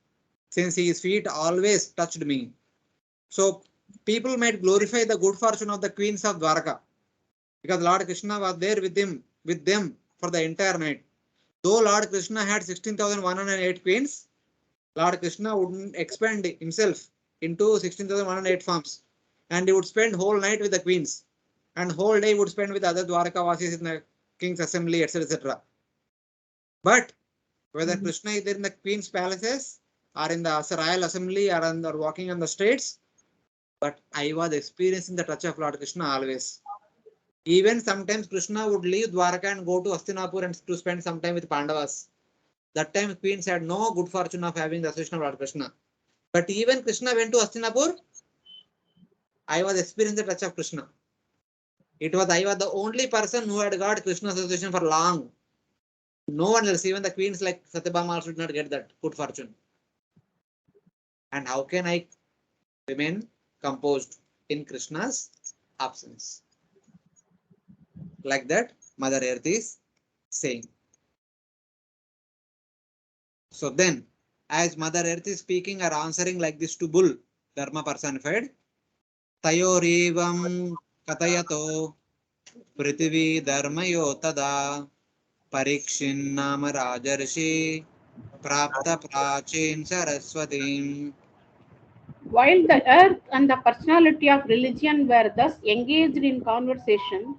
since his feet always touched me. So people might glorify the good fortune of the queens of Dwaraka because Lord Krishna was there with them for the entire night. Though Lord Krishna had 16,108 queens, Lord Krishna wouldn't expand himself into 16,108 forms, and he would spend whole night with the queens, and whole day would spend with other Dwaraka Vasis in the king's assembly, etc., etc. But whether Krishna is there in the queen's palaces or in the royal assembly or walking on the streets, but I was experiencing the touch of Lord Krishna always. Even sometimes Krishna would leave Dwaraka and go to Hastinapur and to spend some time with Pandavas. That time queens had no good fortune of having the association of Lord Krishna. But even Krishna went to Hastinapur, I was experiencing the touch of Krishna. I was the only person who had got Krishna association for long. No one else, even the queens like Satyabhama also did not get that good fortune. And how can I remain composed in Krishna's absence? Like that, Mother Earth is saying. So then, as Mother Earth is speaking or answering like this to Bull, Dharma personified, Tayorivam Katayato Prithvi Dharmayo Tada Parikshinnama Rajarshi Prapta Prachin Saraswatim. While the earth and the personality of religion were thus engaged in conversation,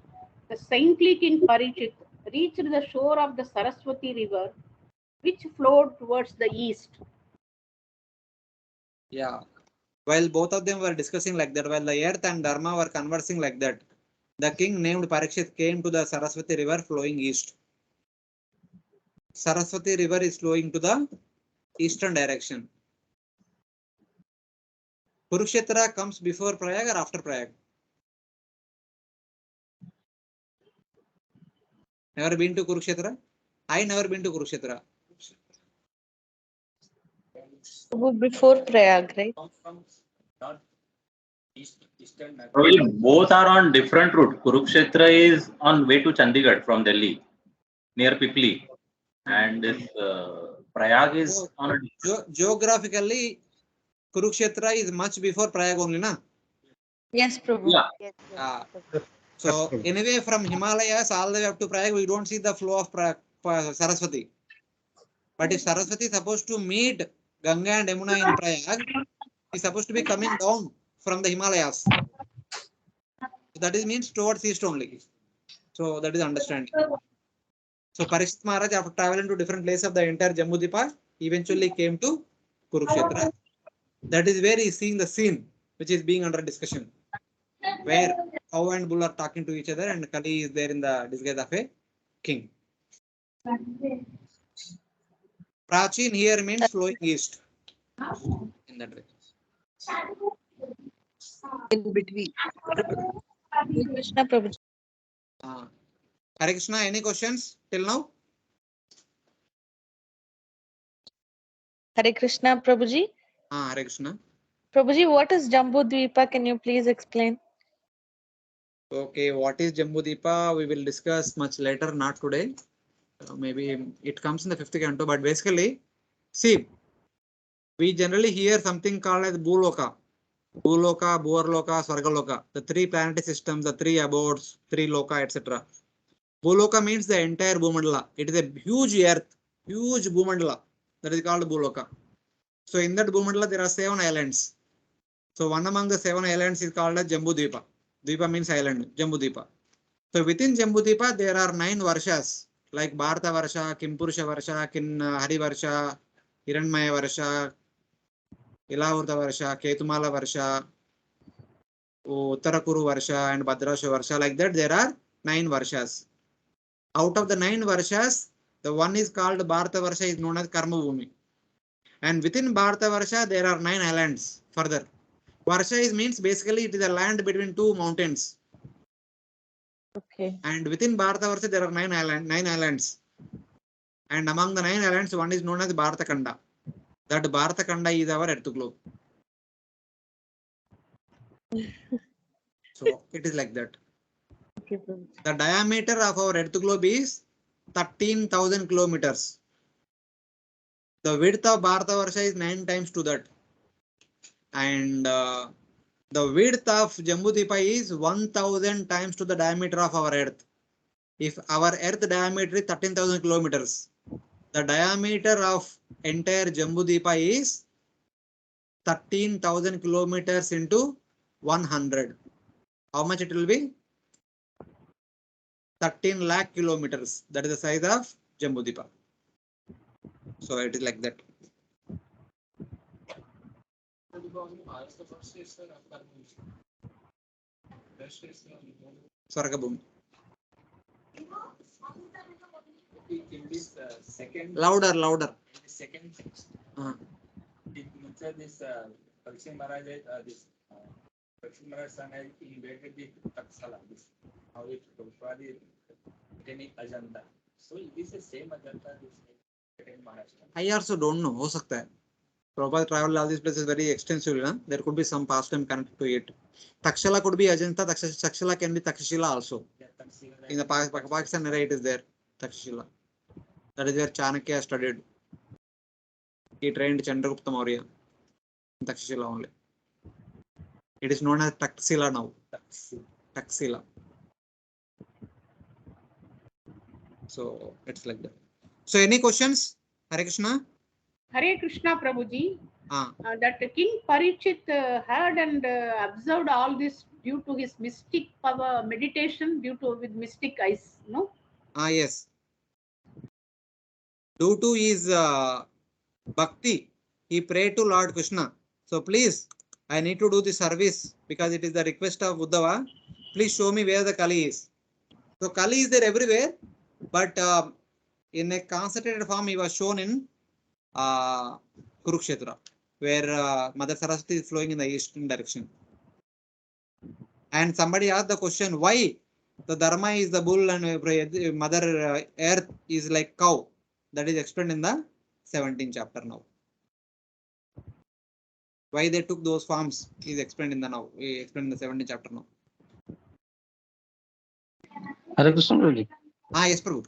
the saintly King Parikshit reached the shore of the Saraswati river, which flowed towards the east. Yeah. While both of them were discussing like that, while the earth and Dharma were conversing like that, the king named Parikshit came to the Saraswati river flowing east. Saraswati river is flowing to the eastern direction. Kurukshetra comes before Prayag or after Prayag? Never been to Kurukshetra? I never been to Kurukshetra. Before Prayag, right? Both are on different route. Kurukshetra is on way to Chandigarh from Delhi, near Pipli, and this Prayag is on a Geographically, Kurukshetra is much before Prayag only, na? Yes, Prabhu. Yeah. So anyway, from Himalayas all the way up to Prayag, we don't see the flow of Saraswati. But if Saraswati is supposed to meet Ganga and Yamuna in Prayag, is supposed to be coming down from the Himalayas. So that is means towards east only. So that is understanding. So Parikshit Maharaj, after traveling to different places of the entire Jambudvipa, eventually came to Kurukshetra. That is where he is seeing the scene which is being under discussion, where cow and bull are talking to each other and Kali is there in the disguise of a king. Prachin here means flowing east. In that way. In between. Krishna Prabhu. Hare Krishna, any questions till now? Hare Krishna Prabhuji. Hare Krishna. Prabhuji, what is Jambudvipa? Can you please explain? Okay, what is Jambudvipa? We will discuss much later, not today. Maybe it comes in the 5th canto, but basically, see, we generally hear something called as Bhuloka. Bhuloka, Bhuarloka, Swargaloka, the 3 planetary systems, the 3 abodes, 3 loka, etc. Bhuloka means the entire Bhumandala. It is a huge earth, huge Bhumandala. That is called Bhuloka. So in that Bhumandala, there are 7 islands. So one among the 7 islands is called as Jambudvipa. Dvipa means island, Jambudvipa. So within Jambudvipa, there are 9 Varshas, like Bharata Varsha, Kimpurusha Varsha, Hari Varsha, Hiranmaya Varsha, Ilavurta Varsha, Ketumala Varsha, Uttarakuru Varsha, and Bhadrasha Varsha. Like that, there are 9 Varshas. Out of the 9 Varshas, the one is called Bharata Varsha is known as Karma Bhumi. And within Bharata Varsha, there are 9 islands further. Varsha is means basically it is a land between two mountains. Okay. And within Bharatavarsha there are 9 islands. And among the 9 islands, one is known as Bharatakanda. That Bharatakanda is our earth globe. So it is like that. Okay, Prabhuji. The diameter of our earth globe is 13,000 kilometers. The width of Bharatavarsha is 9 times to that. And the width of Jambudvipa is 1,000 times to the diameter of our earth. If our earth diameter is 13,000 kilometers, the diameter of entire Jambudvipa is 13,000 kilometers into 100. How much it will be? 13 lakh kilometers. That is the size of Jambudvipa. So it is like that. Swargabhumi. In this second. Louder, louder. In the second section. This Parikshit Maharaj, this Parikshit Maharaj son has invaded the Taksala. This how it Prabhupada attaining Ajanta. So this is the same Ajanta this in Maharashtra. I also don't know. हो सकता है. Prabhupada traveled all these places very extensively. Huh? There could be some past time connected to it. Takshala could be Ajanta. Takshala can be Takshashila also. Yeah, In the Pakistan era, it is there. Takshashila. That is where Chanakya studied. He trained Chandragupta Maurya in Takshashila only. It is known as Taksila now. Taksila. So it's like that. So any questions? Hare Krishna. Hare Krishna, Prabhuji. Ah. That King Parikshit heard and observed all this due to his mystic power, meditation due to with mystic eyes, no? Ah, yes. Due to his bhakti, he prayed to Lord Krishna. So please, I need to do the service because it is the request of Uddhava. Please show me where the Kali is. So Kali is there everywhere, but in a concentrated form, he was shown in Kurukshetra, where Mother Saraswati is flowing in the eastern direction. And somebody asked the question, why the Dharma is the bull and Mother Earth is like cow? That is explained in the 17th chapter now. Why they took those forms is explained in the now. We explained in the 17th chapter now. Hare Krishna, Prabhuji. Ah, yes, Prabhu.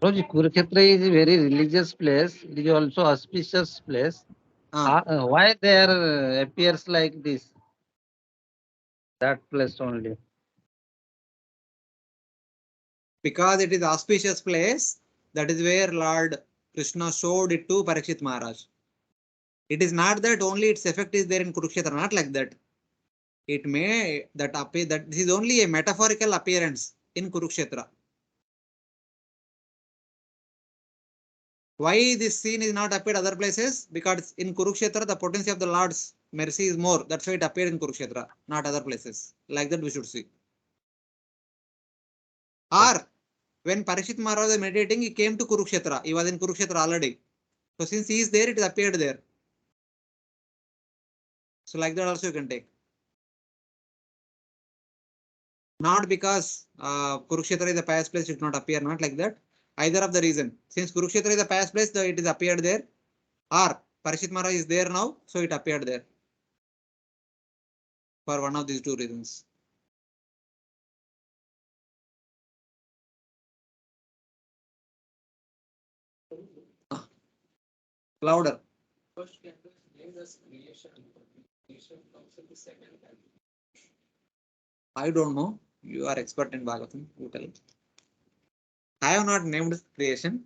Prabhuji, Kurukshetra is a very religious place. It is also auspicious place. Why there appears like this? That place only. Because it is auspicious place, that is where Lord Krishna showed it to Parikshit Maharaj. It is not that only its effect is there in Kurukshetra, not like that. It may that appear that this is only a metaphorical appearance in Kurukshetra. Why this scene is not appeared other places? Because in Kurukshetra the potency of the Lord's mercy is more. That's why it appeared in Kurukshetra, not other places. Like that we should see. Or when Parikshit Maharaj was meditating, he came to Kurukshetra. He was in Kurukshetra already. So since he is there, it appeared there. So like that also you can take. Not because Kurukshetra is a pious place, it did not appear, not like that. Either of the reason. Since Kurukshetra is a pious place, it is appeared there. Or Parikshit Maharaj is there now, so it appeared there. For one of these two reasons. Louder. First canto is named as creation. Creation comes in the second canto. I don't know. You are expert in Bhagavatam. You tell. I have not named creation.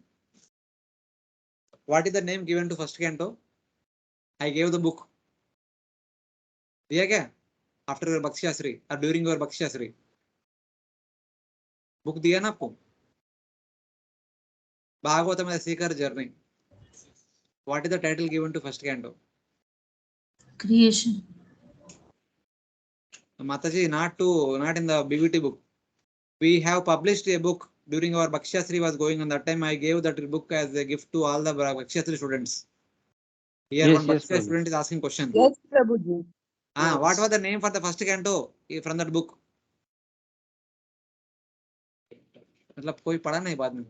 What is the name given to first canto? I gave the book. दिया क्या? After your Bhakti Shastri or during your Bhakti Shastri? Book दिया ना आपको? Bhagavatam as a seeker journey. What is the title given to first canto? Creation. Mataji, not in the BBT book. We have published a book during our Bhakti Shastri was going on. That time I gave that book as a gift to all the Bhakti Shastri students. Here Yes, one yes, Bhakti Shastri student is asking question. Yes, Prabhuji. What was the name for the first canto from that book? मतलब कोई पढ़ा नहीं बाद में.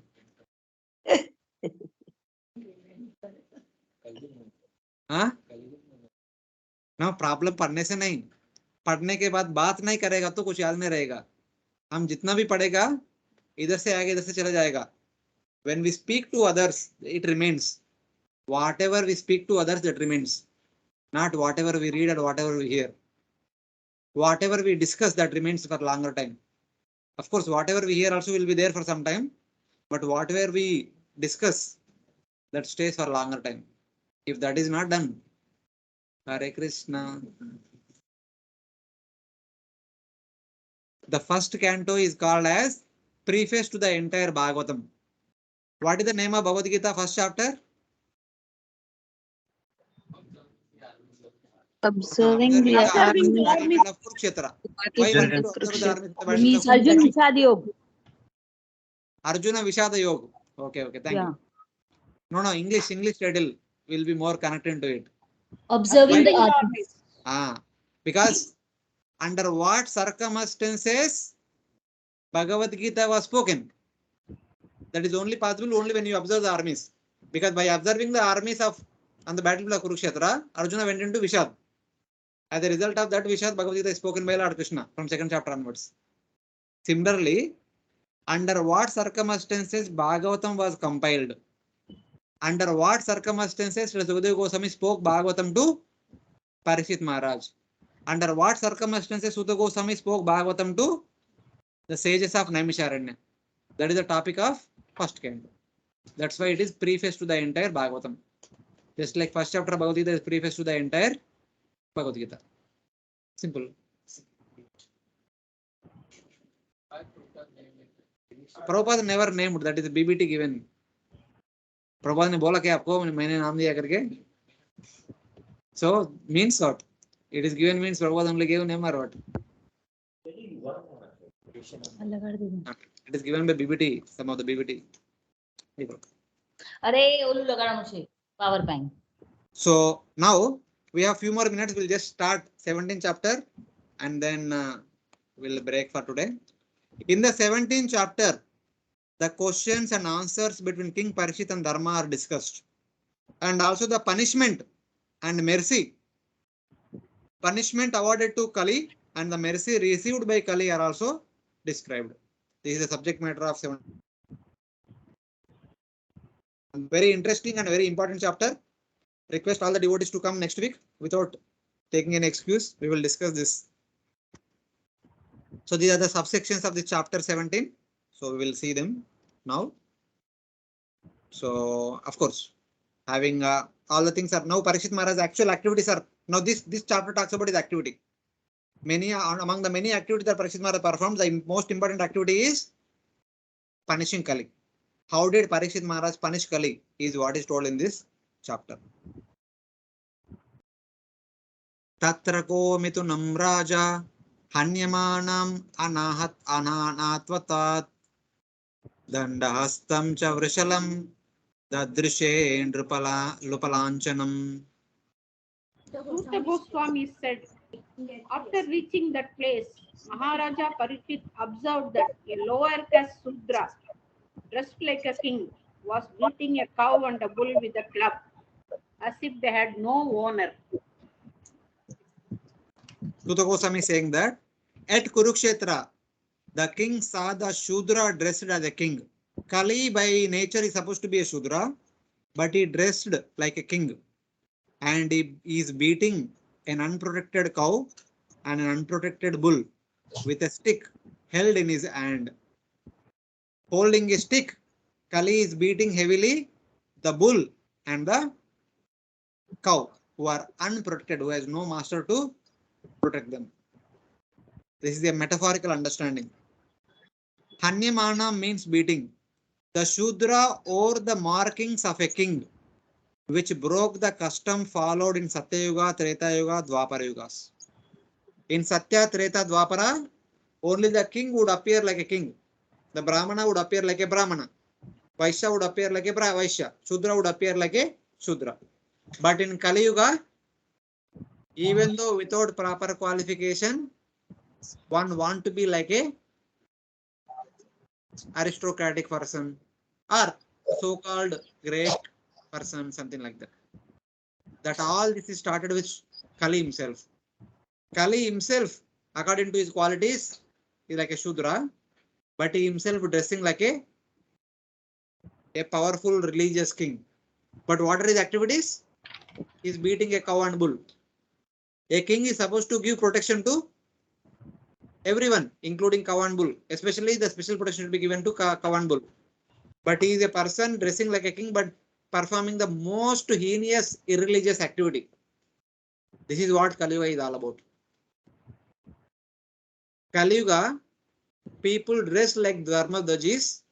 हाँ? ना problem पढ़ने से नहीं, पढ़ने के बाद बात नहीं करेगा तो कुछ याद नहीं रहेगा. हम जितना भी पढ़ेगा इधर से आगे इधर से चला जाएगा. When we speak to others, it remains. Whatever we speak to others, that remains. Not whatever we read or whatever we hear. Whatever we discuss, that remains for longer time. Of course, whatever we hear also will be there for some time, but whatever we discuss, that stays for longer time. If that is not done, Hare Krishna. The first canto is called as preface to the entire Bhagavatam. What is the name of Bhagavad Gita first chapter? Observing the army. Of Kurukshetra. Why wanted to observe the army? Arjuna Vishad Yoga. Arjuna Vishada Yoga. Okay, thank you. No, English title will be more connected to it. Observing the army. Because under what circumstances Bhagavad Gita was spoken? That is only possible only when you observe the armies. Because by observing the armies on the battlefield of Kurukshetra, Arjuna went into Vishad. As a result of that Vishad, Bhagavad Gita is spoken by Lord Krishna from second chapter onwards. Similarly, under what circumstances Bhagavatam was compiled? Under what circumstances Sukadeva Goswami spoke Bhagavatam to Parikshit Maharaj? Under what circumstances Sukadeva Goswami spoke Bhagavatam to the sages of Naimisharanya? That is the topic of first canto. That's why it is preface to the entire Bhagavatam. Just like first chapter Bhagavad Gita is preface to the entire Bhagavad Gita. Simple. Prabhupada never named, that is BBT given. Prabhupada ने बोला क्या आपको मैंने नाम दिया करके? So means what? It is given means Prabhupada only gave name or what? It is given by BBT, some of the BBT. Power bank. So now we have few more minutes. We'll just start 17th chapter and then we'll break for today. In the 17th chapter, the questions and answers between King Parikshit and Dharma are discussed. And also the punishment and mercy. Punishment awarded to Kali and the mercy received by Kali are also described. This is the subject matter of 17th. Very interesting and very important chapter. Request all the devotees to come next week without taking an excuse. We will discuss this. So these are the subsections of the chapter 17. So we will see them now. So of course, having all the things are now Parikshit Maharaj's actual activities are now this chapter talks about his activity. Many among the many activities that Parikshit Maharaj performed, the most important activity is punishing Kali. How did Parikshit Maharaj punish Kali is what is told in this chapter. Tatra ko mitu namraja hanyamanam anatvatat dandahastam cha vrishalam dadrishe lupalanchanam. Suta Goswami said, after reaching that place, Maharaja Parikshit observed that a lower caste Sudra, dressed like a king, was beating a cow and a bull with a club, as if they had no owner. Suta Goswami is saying that at Kurukshetra, the king saw the Shudra dressed as a king. Kali by nature is supposed to be a Shudra, but he dressed like a king. And he is beating an unprotected cow and an unprotected bull with a stick held in his hand. Holding a stick, Kali is beating heavily the bull and the cow who are unprotected, who has no master to protect them. This is a metaphorical understanding. Hanyamana means beating. The Shudra or the markings of a king, which broke the custom followed in Satya Yuga, Treta Yuga, Dwapara Yugas. In Satya, Treta, Dwapara, only the king would appear like a king. The Brahmana would appear like a Brahmana. Vaishya would appear like a Vaishya. Shudra would appear like a Shudra. But in Kali Yuga, Even though without proper qualification, one want to be like a aristocratic person or so-called great person, something like that. That all this is started with Kali himself. Kali himself, according to his qualities, is like a Shudra, but he himself dressing like a powerful religious king. But what are his activities? He is beating a cow and bull. A king is supposed to give protection to everyone, including cow and bull. Especially the special protection should be given to cow and bull. But he is a person dressing like a king, but performing the most heinous irreligious activity. This is what Kali Yuga is all about. Kali Yuga, people dressed like Dharma Dajis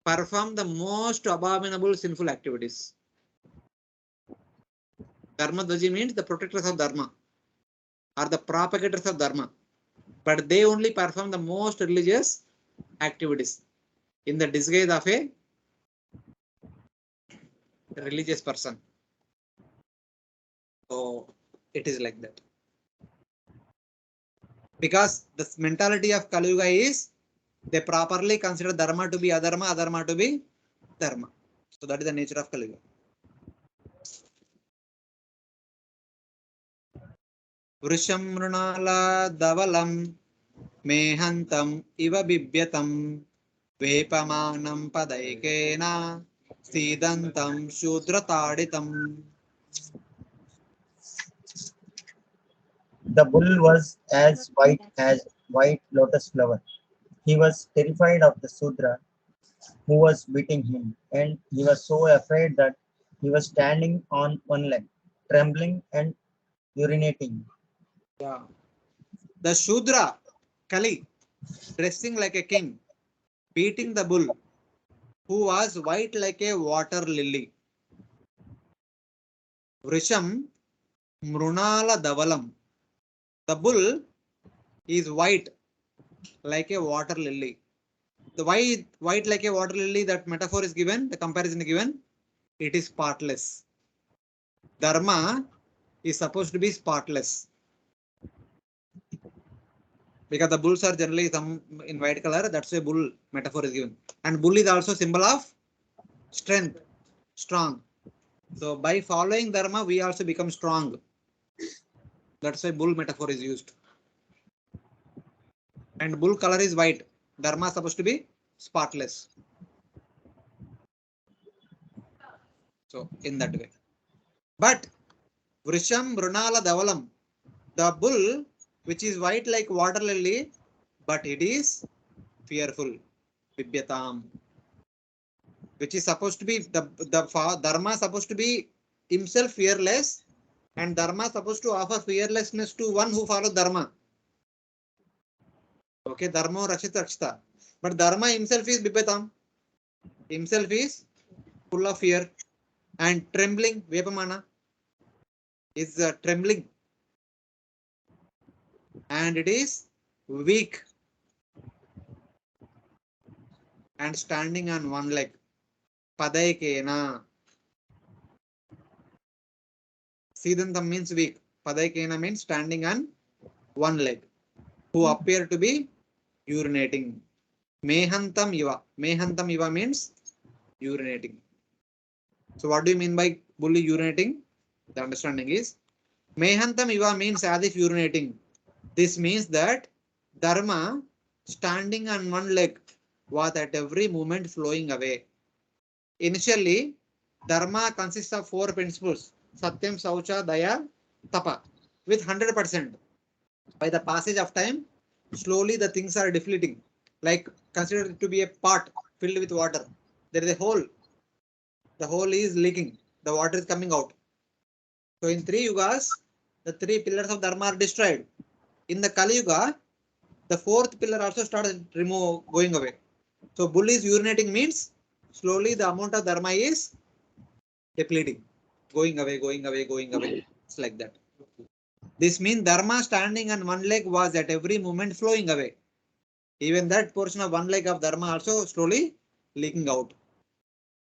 perform the most abominable sinful activities. Dharma Daji means the protectors of Dharma or the propagators of Dharma, but they only perform the most religious activities in the disguise of a religious person. So it is like that. Because the mentality of Kali Yuga is they properly consider Dharma to be Adharma, Adharma to be Dharma. So that is the nature of Kali Yuga. Vrisham Mrunala Davalam Mehantam Iva Bibyatam Vepamanam Padaikena Sidantam Shudrataditam. The bull was as white lotus flower. He was terrified of the Sudra who was beating him, and he was so afraid that he was standing on one leg, trembling and urinating. Yeah. The Shudra, Kali, dressing like a king, beating the bull, who was white like a water lily. Vrisham Mrunala Davalam. The bull is white like a water lily. The white like a water lily, that metaphor is given, the comparison is given, it is spotless. Dharma is supposed to be spotless. Because the bulls are generally some in white color, that's why bull metaphor is given. And bull is also symbol of strength, strong. So by following Dharma, we also become strong. That's why bull metaphor is used. And bull color is white. Dharma is supposed to be spotless. So in that way. But Vrisham Brunala Davalam, the bull which is white like water lily, but it is fearful. Vibhyatam. Which is supposed to be the Dharma is supposed to be himself fearless, and Dharma is supposed to offer fearlessness to one who follows Dharma. Okay, Dharma Rakshita Rakshita. But Dharma himself is Bibhyatam. Himself is full of fear and trembling. Vepamana is trembling. And it is weak and standing on one leg. Padaikena. Sidantam means weak. Padaikena means standing on one leg. Who appear to be urinating. Mehantam Iva. Mehantam Iva means urinating. So what do you mean by bully urinating? The understanding is Mehantam Iva means as if urinating. This means that Dharma standing on one leg was at every moment flowing away. Initially, Dharma consists of 4 principles: Satyam, Saucha, Daya, Tapa, with 100%. By the passage of time, slowly the things are deflating. Like consider it to be a pot filled with water. There is a hole. The hole is leaking. The water is coming out. So in 3 yugas, the 3 pillars of Dharma are destroyed. In the Kali Yuga, the 4th pillar also starts going away. So bull is urinating means slowly the amount of Dharma is depleting, going away, going away, going away. It's like that. This means Dharma standing on one leg was at every moment flowing away. Even that portion of one leg of Dharma also slowly leaking out.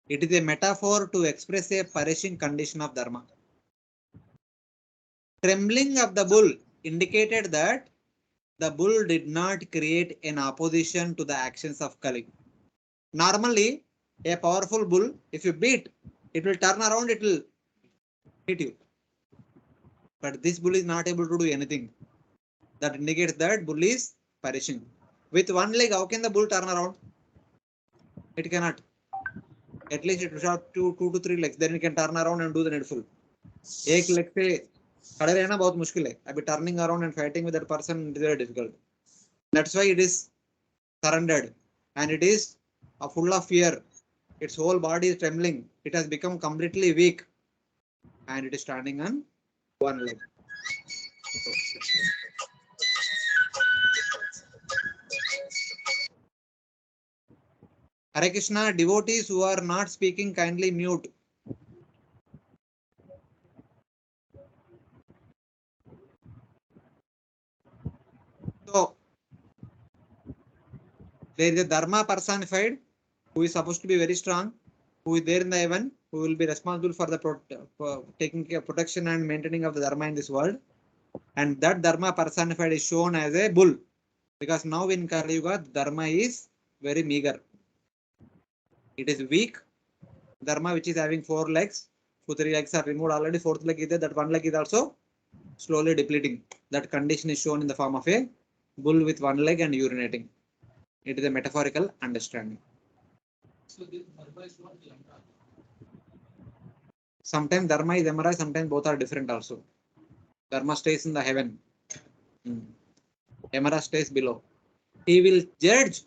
It is a metaphor to express a perishing condition of Dharma. Trembling of the bull indicated that the bull did not create an opposition to the actions of Kali. Normally, a powerful bull, if you beat, it will turn around, it will hit you. But this bull is not able to do anything. That indicates that bull is perishing. With one leg, how can the bull turn around? It cannot. At least it will have two to three legs. Then it can turn around and do the needful. एक leg से खड़े रहना बहुत मुश्किल है. अभी turning around and fighting with that person is very difficult. That's why it is surrendered, and it is full of fear. Its whole body is trembling. It has become completely weak, and it is standing on one leg. Hare Krishna, devotees who are not speaking, kindly mute. So, there is a Dharma personified who is supposed to be very strong, who is there in the heaven, who will be responsible for the taking care, protection and maintaining of the Dharma in this world. And that Dharma personified is shown as a bull, because now in Kali Yuga, Dharma is very meager. It is weak. Dharma, which is having 4 legs, 3 legs are removed already, 4th leg is there, that 1 leg is also slowly depleting. That condition is shown in the form of a bull with 1 leg and urinating. It is a metaphorical understanding. So this Dharma is not Yamra. Sometimes Dharma is Yamara, sometimes both are different also. Dharma stays in the heaven. Yamara stays below. He will judge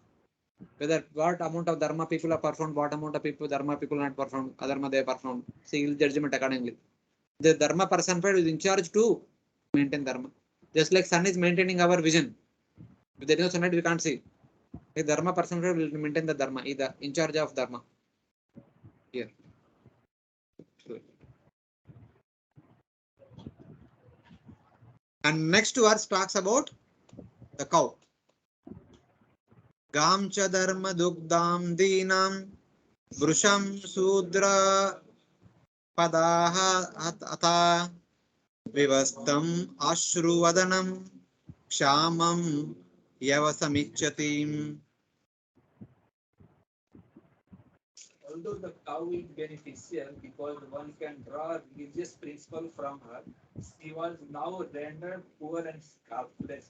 whether what amount of Dharma people have performed, what amount of people Dharma people not performed, Adharma they have performed. So he will judgment accordingly. The Dharma personified is in charge to maintain Dharma. Just like sun is maintaining our vision. If there is no sunlight, we can't see. The Dharma personified will maintain the Dharma. He is in charge of Dharma. Here. And next verse talks about the cow. Gam cha dharma dugdam dinam vrusham sudra padaha ata vivastam ashruvadanam kshamam yavasamichyatim. Although the cow is beneficial because one can draw religious principle from her, she was now rendered poor and scalpless.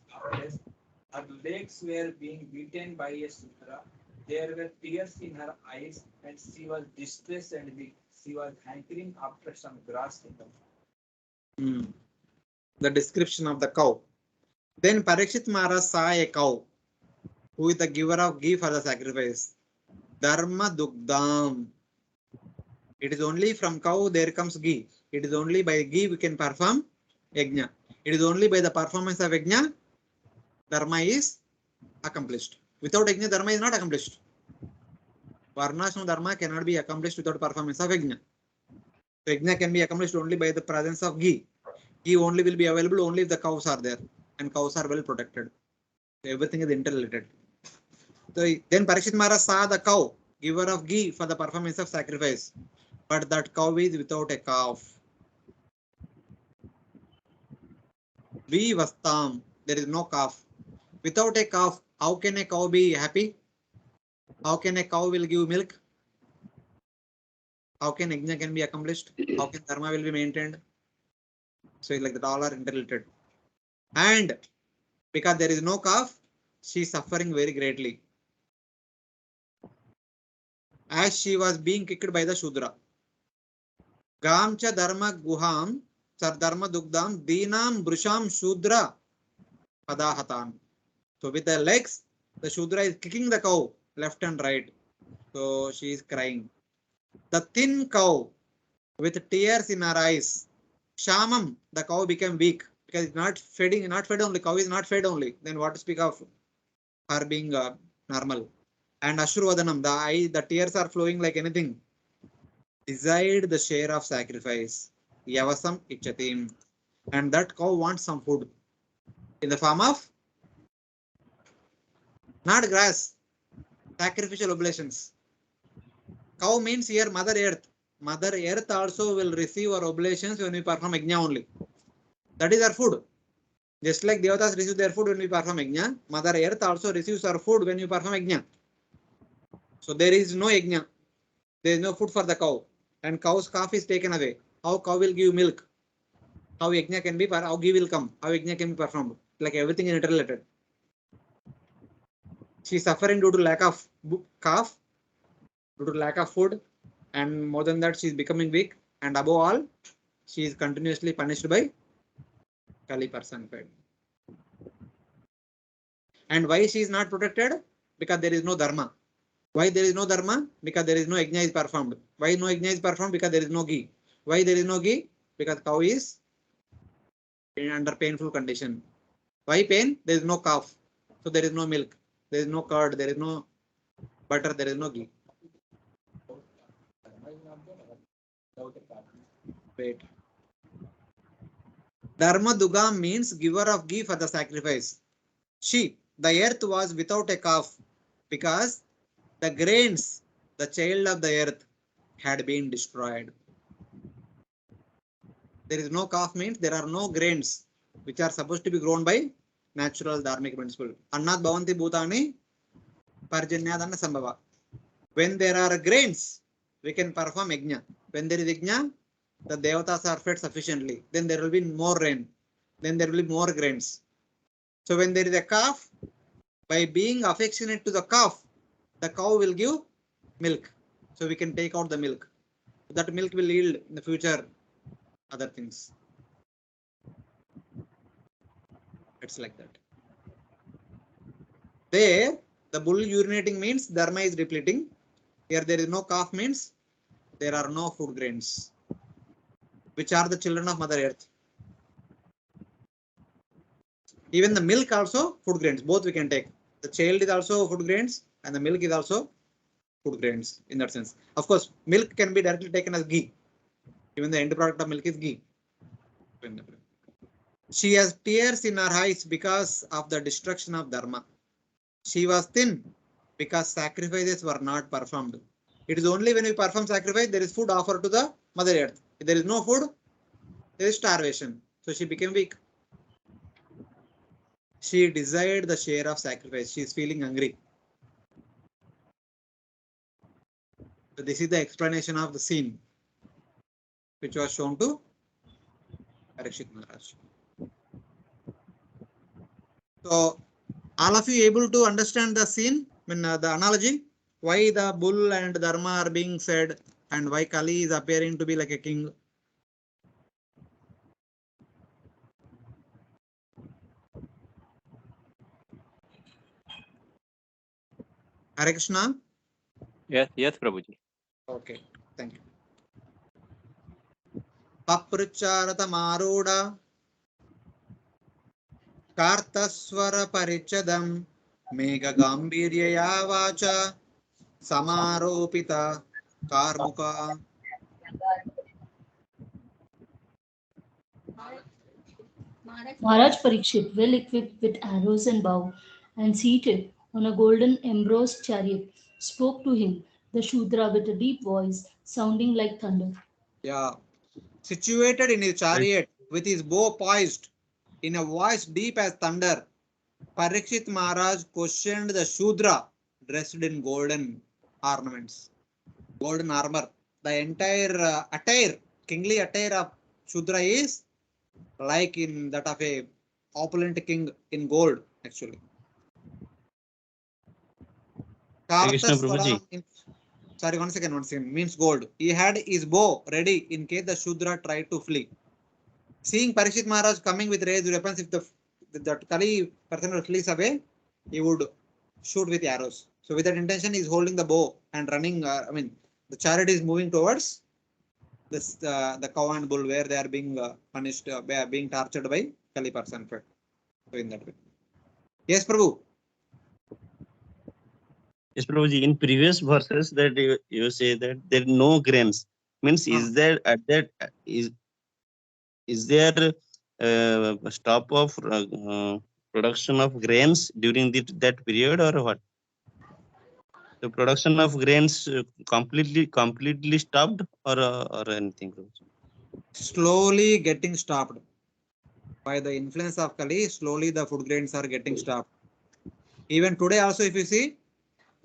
Her legs were being beaten by a Sudra. There were tears in her eyes, and she was distressed and weak. She was hankering after some grass in the The description of the cow. Then Parikshit Maharaj saw a cow who is the giver of ghee for the sacrifice. Dharma dugdam. It is only from cow there comes ghee. It is only by ghee we can perform yajna. It is only by the performance of yajna Dharma is accomplished. Without yajna, Dharma is not accomplished. Varnashram Dharma cannot be accomplished without performance of yajna. So yajna can be accomplished only by the presence of ghee. Ghee only will be available only if the cows are there, and cows are well protected. So everything is interrelated. So then Parikshit Maharaj saw the cow, giver of ghee for the performance of sacrifice. But that cow is without a calf. Vastam, there is no calf. Without a calf, how can a cow be happy? How can a cow will give milk? How can yajna can be accomplished? How can dharma will be maintained? So it's like that, all are interrelated. And because there is no calf, she is suffering very greatly. As she was being kicked by the Shudra. Gam cha dharma guham, sar dharma dugdam, dinam brusham Shudra padahatan. So with the legs, the Shudra is kicking the cow left and right. So she is crying. The thin cow with tears in her eyes. Shamam, the cow became weak because it's not feeding, not fed only. Cow is not fed only. Then what to speak of her being normal? And Ashruvadanam, the tears are flowing like anything. Desired the share of sacrifice. Yavasam ichatim. And that cow wants some food in the form of not grass, sacrificial oblations. Cow means here Mother Earth. Mother Earth also will receive our oblations when we perform yajna only. That is our food. Just like Devatas receive their food when we perform yajna, Mother Earth also receives our food when we perform yajna. So there is no yajna. There is no food for the cow. And cow's calf is taken away. How cow will give milk? How yajna can be, how ghee will come? How yajna can be performed? Like everything is interrelated. She is suffering due to lack of calf, due to lack of food, and more than that, she is becoming weak. And above all, she is continuously punished by Kali personified. And why she is not protected? Because there is no dharma. Why there is no dharma? Because there is no yajna is performed. Why no yajna is performed? Because there is no ghee. Why there is no ghee? Because cow is under painful condition. Why pain? There is no calf. So there is no milk. There is no curd. There is no butter. There is no ghee. Wait. Dharma Duga means giver of ghee for the sacrifice. She, the earth was without a calf because the grains, the child of the earth, had been destroyed. There is no calf means there are no grains which are supposed to be grown by natural dharmic principle. Annat bhavanti bhutani parjanyadanna sambhava. When there are grains, we can perform yajna. When there is yajna, the devatas are fed sufficiently. Then there will be more rain. Then there will be more grains. So when there is a calf, by being affectionate to the calf, the cow will give milk. So we can take out the milk. That milk will yield in the future other things. It's like that. There, the bull urinating means dharma is depleting. Here there is no calf means there are no food grains, which are the children of Mother Earth. Even the milk also food grains, both we can take. The child is also food grains and the milk is also food grains in that sense. Of course, milk can be directly taken as ghee. Even the end product of milk is ghee. She has tears in her eyes because of the destruction of Dharma. She was thin because sacrifices were not performed. It is only when we perform sacrifice, there is food offered to the Mother Earth. If there is no food, there is starvation. So she became weak. She desired the share of sacrifice. She is feeling hungry. So this is the explanation of the scene which was shown to Parikshit Maharaj. So all of you able to understand the scene, I mean, the analogy, why the bull and dharma are being said and why Kali is appearing to be like a king. Hare Krishna? Yes, Prabhuji. Okay, thank you. Papricharata Maruda Kartaswara Parichadam Mega Gambirya Vacha Samaropita Karmuka. Maharaj Parikshit, well equipped with arrows and bow, and seated on a golden embossed chariot, spoke to him, the Shudra, with a deep voice, sounding like thunder. Yeah, situated in his chariot with his bow poised in a voice deep as thunder, Parikshit Maharaj questioned the Shudra dressed in golden ornaments, golden armor. The entire attire, kingly attire of Shudra is like in that of a opulent king in gold, actually. Sorry, one second, means gold. He had his bow ready in case the Shudra tried to flee. Seeing Parikshit Maharaj coming with raised weapons, if the Kali person flees away, he would shoot with arrows. So with that intention, he is holding the bow and running. The chariot is moving towards this the cow and bull where they are being punished, being tortured by Kali person. So in that way. Yes, Prabhu. Yes, Prabhuji, in previous verses that you say that there are no grains. Means is there at that is there a stop of production of grains during that period or what? The production of grains completely stopped or anything? Slowly getting stopped. By the influence of Kali, slowly the food grains are getting stopped. Even today also, if you see,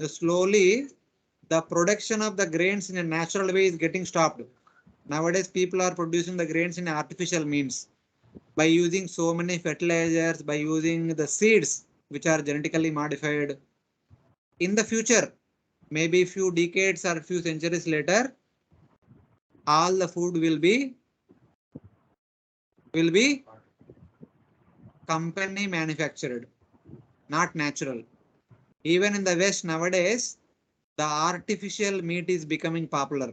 slowly the production of the grains in a natural way is getting stopped. Nowadays, people are producing the grains in artificial means by using so many fertilizers, by using the seeds which are genetically modified. In the future, maybe few decades or few centuries later, all the food will be company manufactured, not natural. Even in the West nowadays, the artificial meat is becoming popular.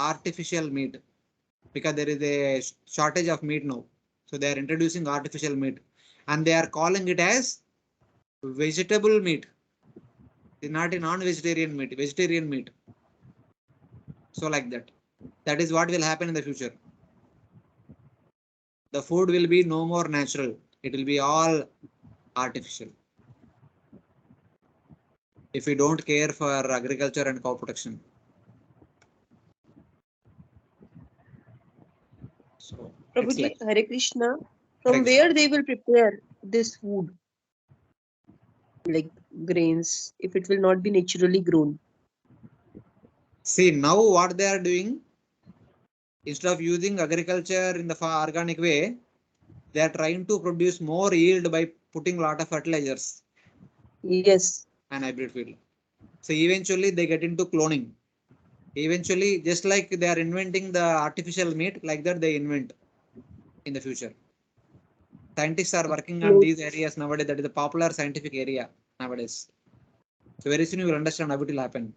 Artificial meat, because there is a shortage of meat now. So they are introducing artificial meat and they are calling it as vegetable meat. It's not a non-vegetarian meat, vegetarian meat. So like that. That is what will happen in the future. The food will be no more natural. It will be all artificial. If we don't care for agriculture and cow protection. So, Prabhuji, like, Hare Krishna. From Hare where they will prepare this food? Like grains, if it will not be naturally grown. see, now what they are doing, instead of using agriculture in the organic way, they are trying to produce more yield by putting a lot of fertilizers. Yes. And hybrid field. So eventually they get into cloning. Eventually, just like they are inventing the artificial meat, like that they invent in the future. Scientists are working on these areas nowadays. That is a popular scientific area nowadays. So very soon you will understand how it will happen.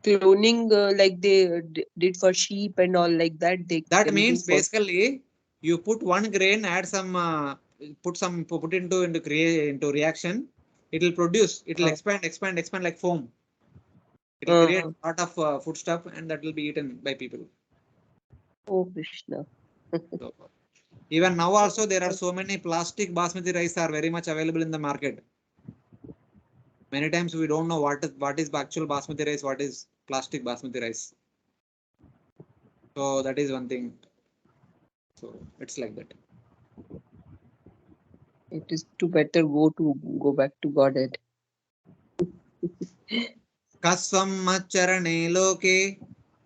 Cloning, like they did for sheep and all like that. That means basically you put one grain, add some, put it into reaction. It will produce. It will expand like foam. It will create a lot of food stuff, and that will be eaten by people. Oh Krishna. So, even now also there are so many plastic basmati rice are very much available in the market. Many times we don't know what is actual basmati rice, what is plastic basmati rice. So that is one thing. So it's like that. It is too better go back to Godhead. Kasvam macharane loke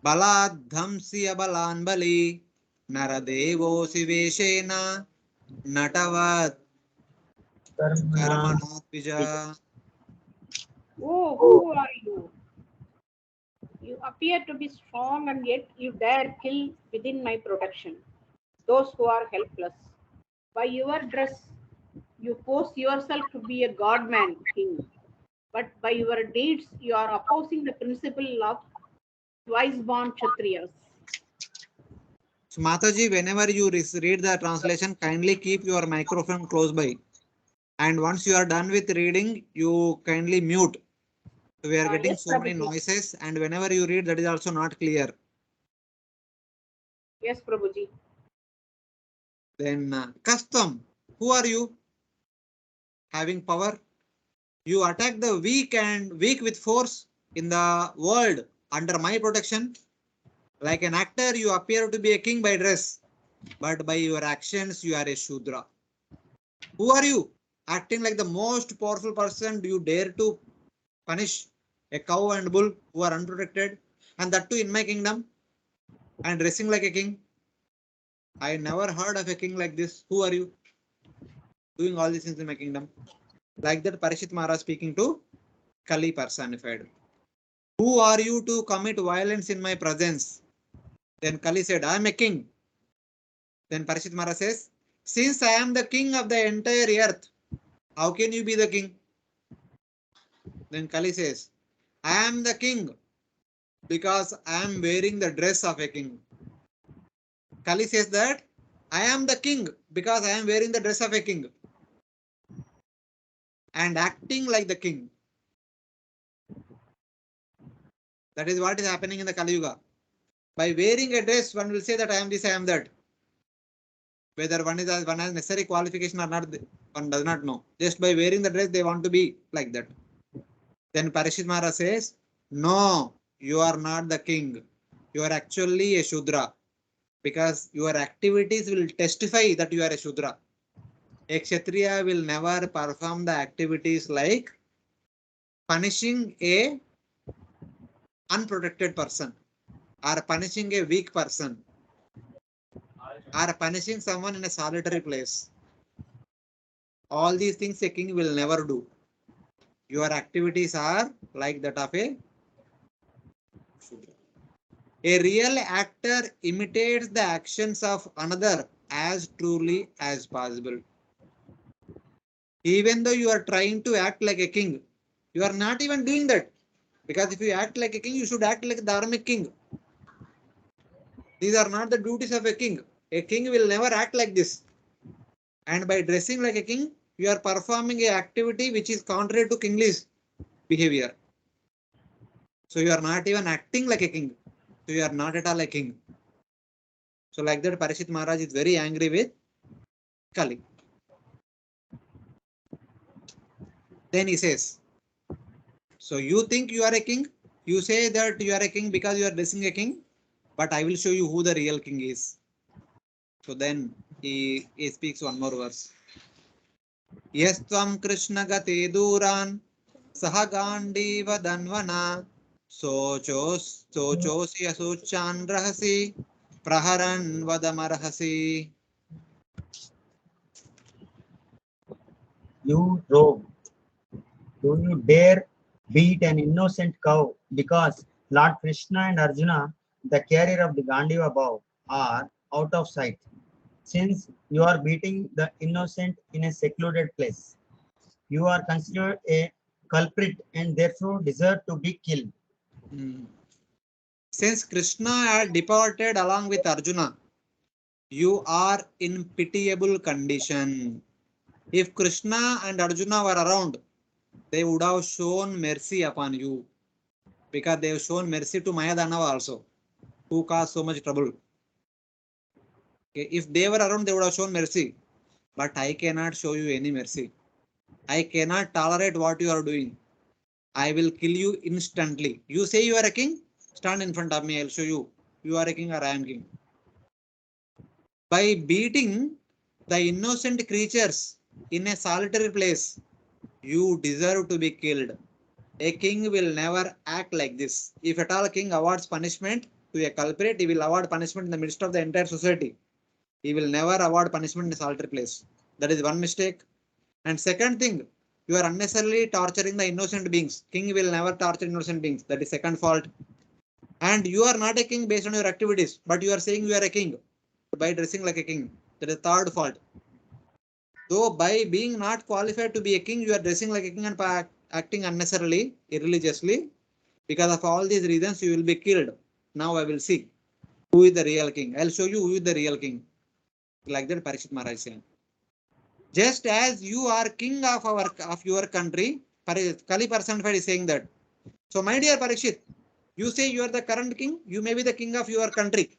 baladhamsi abalan bali naradevo siveshena natavat karmanatvija. Oh, who are you? You appear to be strong and yet you dare kill within my protection those who are helpless. By your dress, you pose yourself to be a godman king, but by your deeds, you are opposing the principle of twice born Kshatriyas. So Mataji, whenever you read the translation, kindly keep your microphone close by. And once you are done with reading, you kindly mute. So we are getting Yes, so many Prabhuji. noises, and whenever you read, that is also not clear. Yes, Prabhuji. Then custom, who are you? Having power. You attack the weak and weak with force in the world under my protection. Like an actor, you appear to be a king by dress, but by your actions, you are a Shudra. Who are you? Acting like the most powerful person, do you dare to punish a cow and bull who are unprotected, and that too in my kingdom, and dressing like a king? I never heard of a king like this. Who are you? Doing all these things in my kingdom. Like that, Parishit Maharaj speaking to Kali personified. Who are you to commit violence in my presence? Then Kali said, I am a king. Then Parishit Maharaj says, since I am the king of the entire earth, how can you be the king? Then Kali says, I am the king because I am wearing the dress of a king. Kali says that I am the king because I am wearing the dress of a king and acting like the king. That is what is happening in the Kali Yuga. By wearing a dress, one will say that I am this, I am that. Whether one has necessary qualification or not, one does not know. Just by wearing the dress, they want to be like that. Then Parishit Maharaj says, no, you are not the king. You are actually a Shudra. because your activities will testify that you are a Shudra. A Kshatriya will never perform the activities like punishing a unprotected person, or punishing a weak person, or punishing someone in a solitary place. All these things a king will never do. Your activities are like that of a Shudra. A real actor imitates the actions of another as truly as possible. Even though you are trying to act like a king, you are not even doing that. Because if you act like a king, you should act like a dharmic king. These are not the duties of a king. A king will never act like this. And by dressing like a king, you are performing a activity which is contrary to kingly behavior. So you are not even acting like a king. So you are not at all a king. So like that, Parishit Maharaj is very angry with Kali. Then he says, so you think you are a king? You say that you are a king because you are dressing a king, but I will show you who the real king is. So then he speaks one more verse. Yes tvam Krishna gate duran sahagandhiva danvana sochosi asuchan rahasi praharan vadamarhasi. You rogue, do you dare beat an innocent cow because Lord Krishna and Arjuna, the carrier of the Gandiva bow, are out of sight? Since you are beating the innocent in a secluded place, you are considered a culprit and therefore deserve to be killed. Since Krishna had departed along with Arjuna, you are in pitiable condition. If Krishna and Arjuna were around, they would have shown mercy upon you, because they have shown mercy to Mayadanava also, who caused so much trouble. Okay, if they were around, they would have shown mercy, but I cannot show you any mercy. I cannot tolerate what you are doing. I will kill you instantly. You say you are a king, stand in front of me, I'll show you. You are a king or I am king. By beating the innocent creatures in a solitary place, you deserve to be killed. A king will never act like this. If at all a king awards punishment to a culprit, he will award punishment in the midst of the entire society. He will never award punishment in a solitary place. That is one mistake. And second thing, you are unnecessarily torturing the innocent beings. King will never torture innocent beings. That is second fault. And you are not a king based on your activities, but you are saying you are a king by dressing like a king. That is third fault. Though by being not qualified to be a king, you are dressing like a king and acting unnecessarily, irreligiously. Because of all these reasons, you will be killed. Now I will see who is the real king. I will show you who is the real king. Like that, Parishit Maharaj saying. Just as you are king of your country, Kali personified is saying that. So my dear Parishit, you say you are the current king, you may be the king of your country.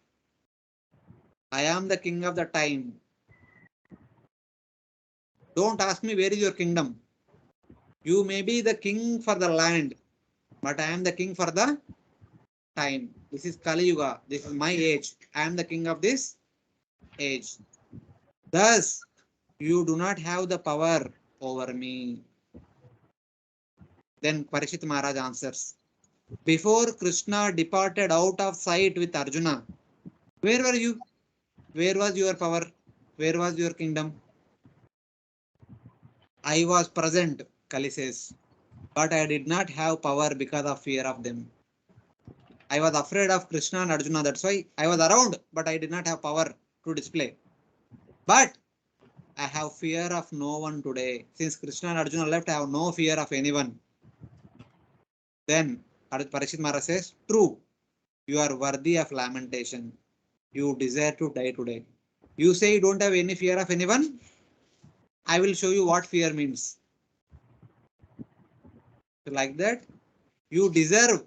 I am the king of the time. Don't ask me where is your kingdom. You may be the king for the land, but I am the king for the time. This is Kali Yuga. This is my age. I am the king of this age. Thus, you do not have the power over me. Then Parishit Maharaj answers. Before Krishna departed out of sight with Arjuna, where were you? Where was your power? Where was your kingdom? I was present, Kali says, but I did not have power because of fear of them. I was afraid of Krishna and Arjuna, that's why I was around, but I did not have power to display. But I have fear of no one today. Since Krishna and Arjuna left, I have no fear of anyone. Then Parishit Maharaj says, true, you are worthy of lamentation. You desire to die today. You say you don't have any fear of anyone? I will show you what fear means. So like that, you deserve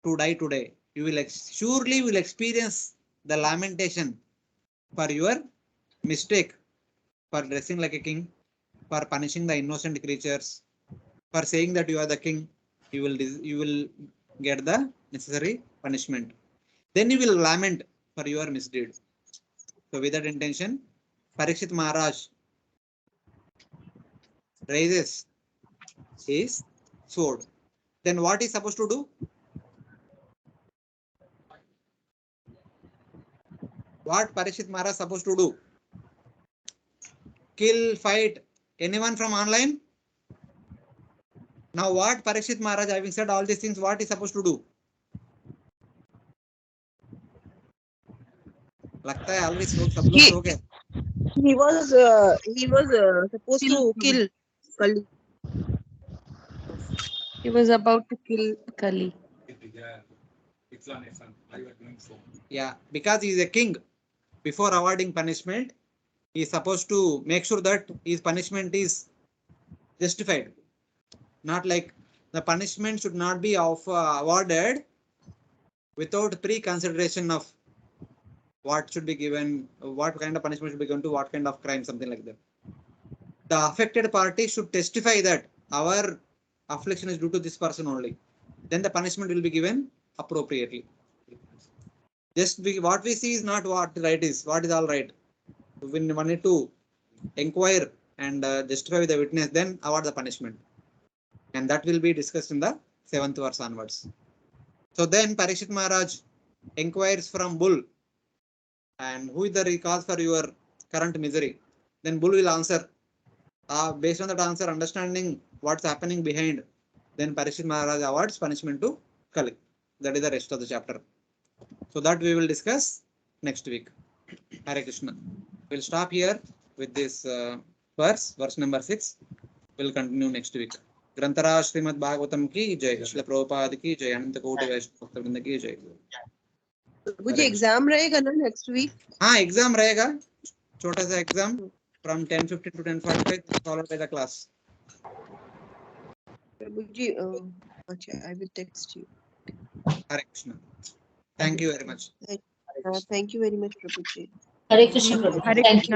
to die today. You will surely will experience the lamentation for your mistake, for dressing like a king, for punishing the innocent creatures, for saying that you are the king. You will get the necessary punishment. Then you will lament for your misdeed. So with that intention, Parikshit Maharaj raises his sword. Then what is supposed to do? What Parikshit Maharaj supposed to do? Kill, fight anyone from online? Now what Parikshit Maharaj, having said all these things, what is supposed to do? लगता है always सब लोग सो गए. He was supposed to kill Kali. He was about to kill Kali. Yeah, because he is a king. Before awarding punishment, he is supposed to make sure that his punishment is justified. Not like the punishment should not be awarded without pre-consideration of what should be given, what kind of punishment should be given to what kind of crime, something like that. The affected party should testify that our affliction is due to this person only. Then the punishment will be given appropriately. What we see is not what right is, what is all right. We need to inquire and justify with the witness, then award the punishment. And that will be discussed in the 7th verse onwards. So then Parikshit Maharaj inquires from bull, and who is the cause for your current misery? Then bull will answer. Based on that answer, understanding what's happening behind, then Parikshit Maharaj awards punishment to Kali. That is the rest of the chapter. So that we will discuss next week. Hare Krishna. We'll stop here with this verse number 6. We'll continue next week. ग्रंथराज Shrimad Bhagavatam की जय, श्रील प्रभुपाद की जय, अनंत कोटि वैष्णव भक्तवृंद की जय. मुझे exam रहेगा ना नेक्स्ट वीक? हाँ, एग्जाम रहेगा, छोटा सा exam from 10:50 to 10:45 followed by the class. मुझे अच्छा, I will text you. Hare Krishna. Thank you very much. Thank you very much, Prabhuji. Hare Krishna, Prabhuji. Hare Thank Krishna. you.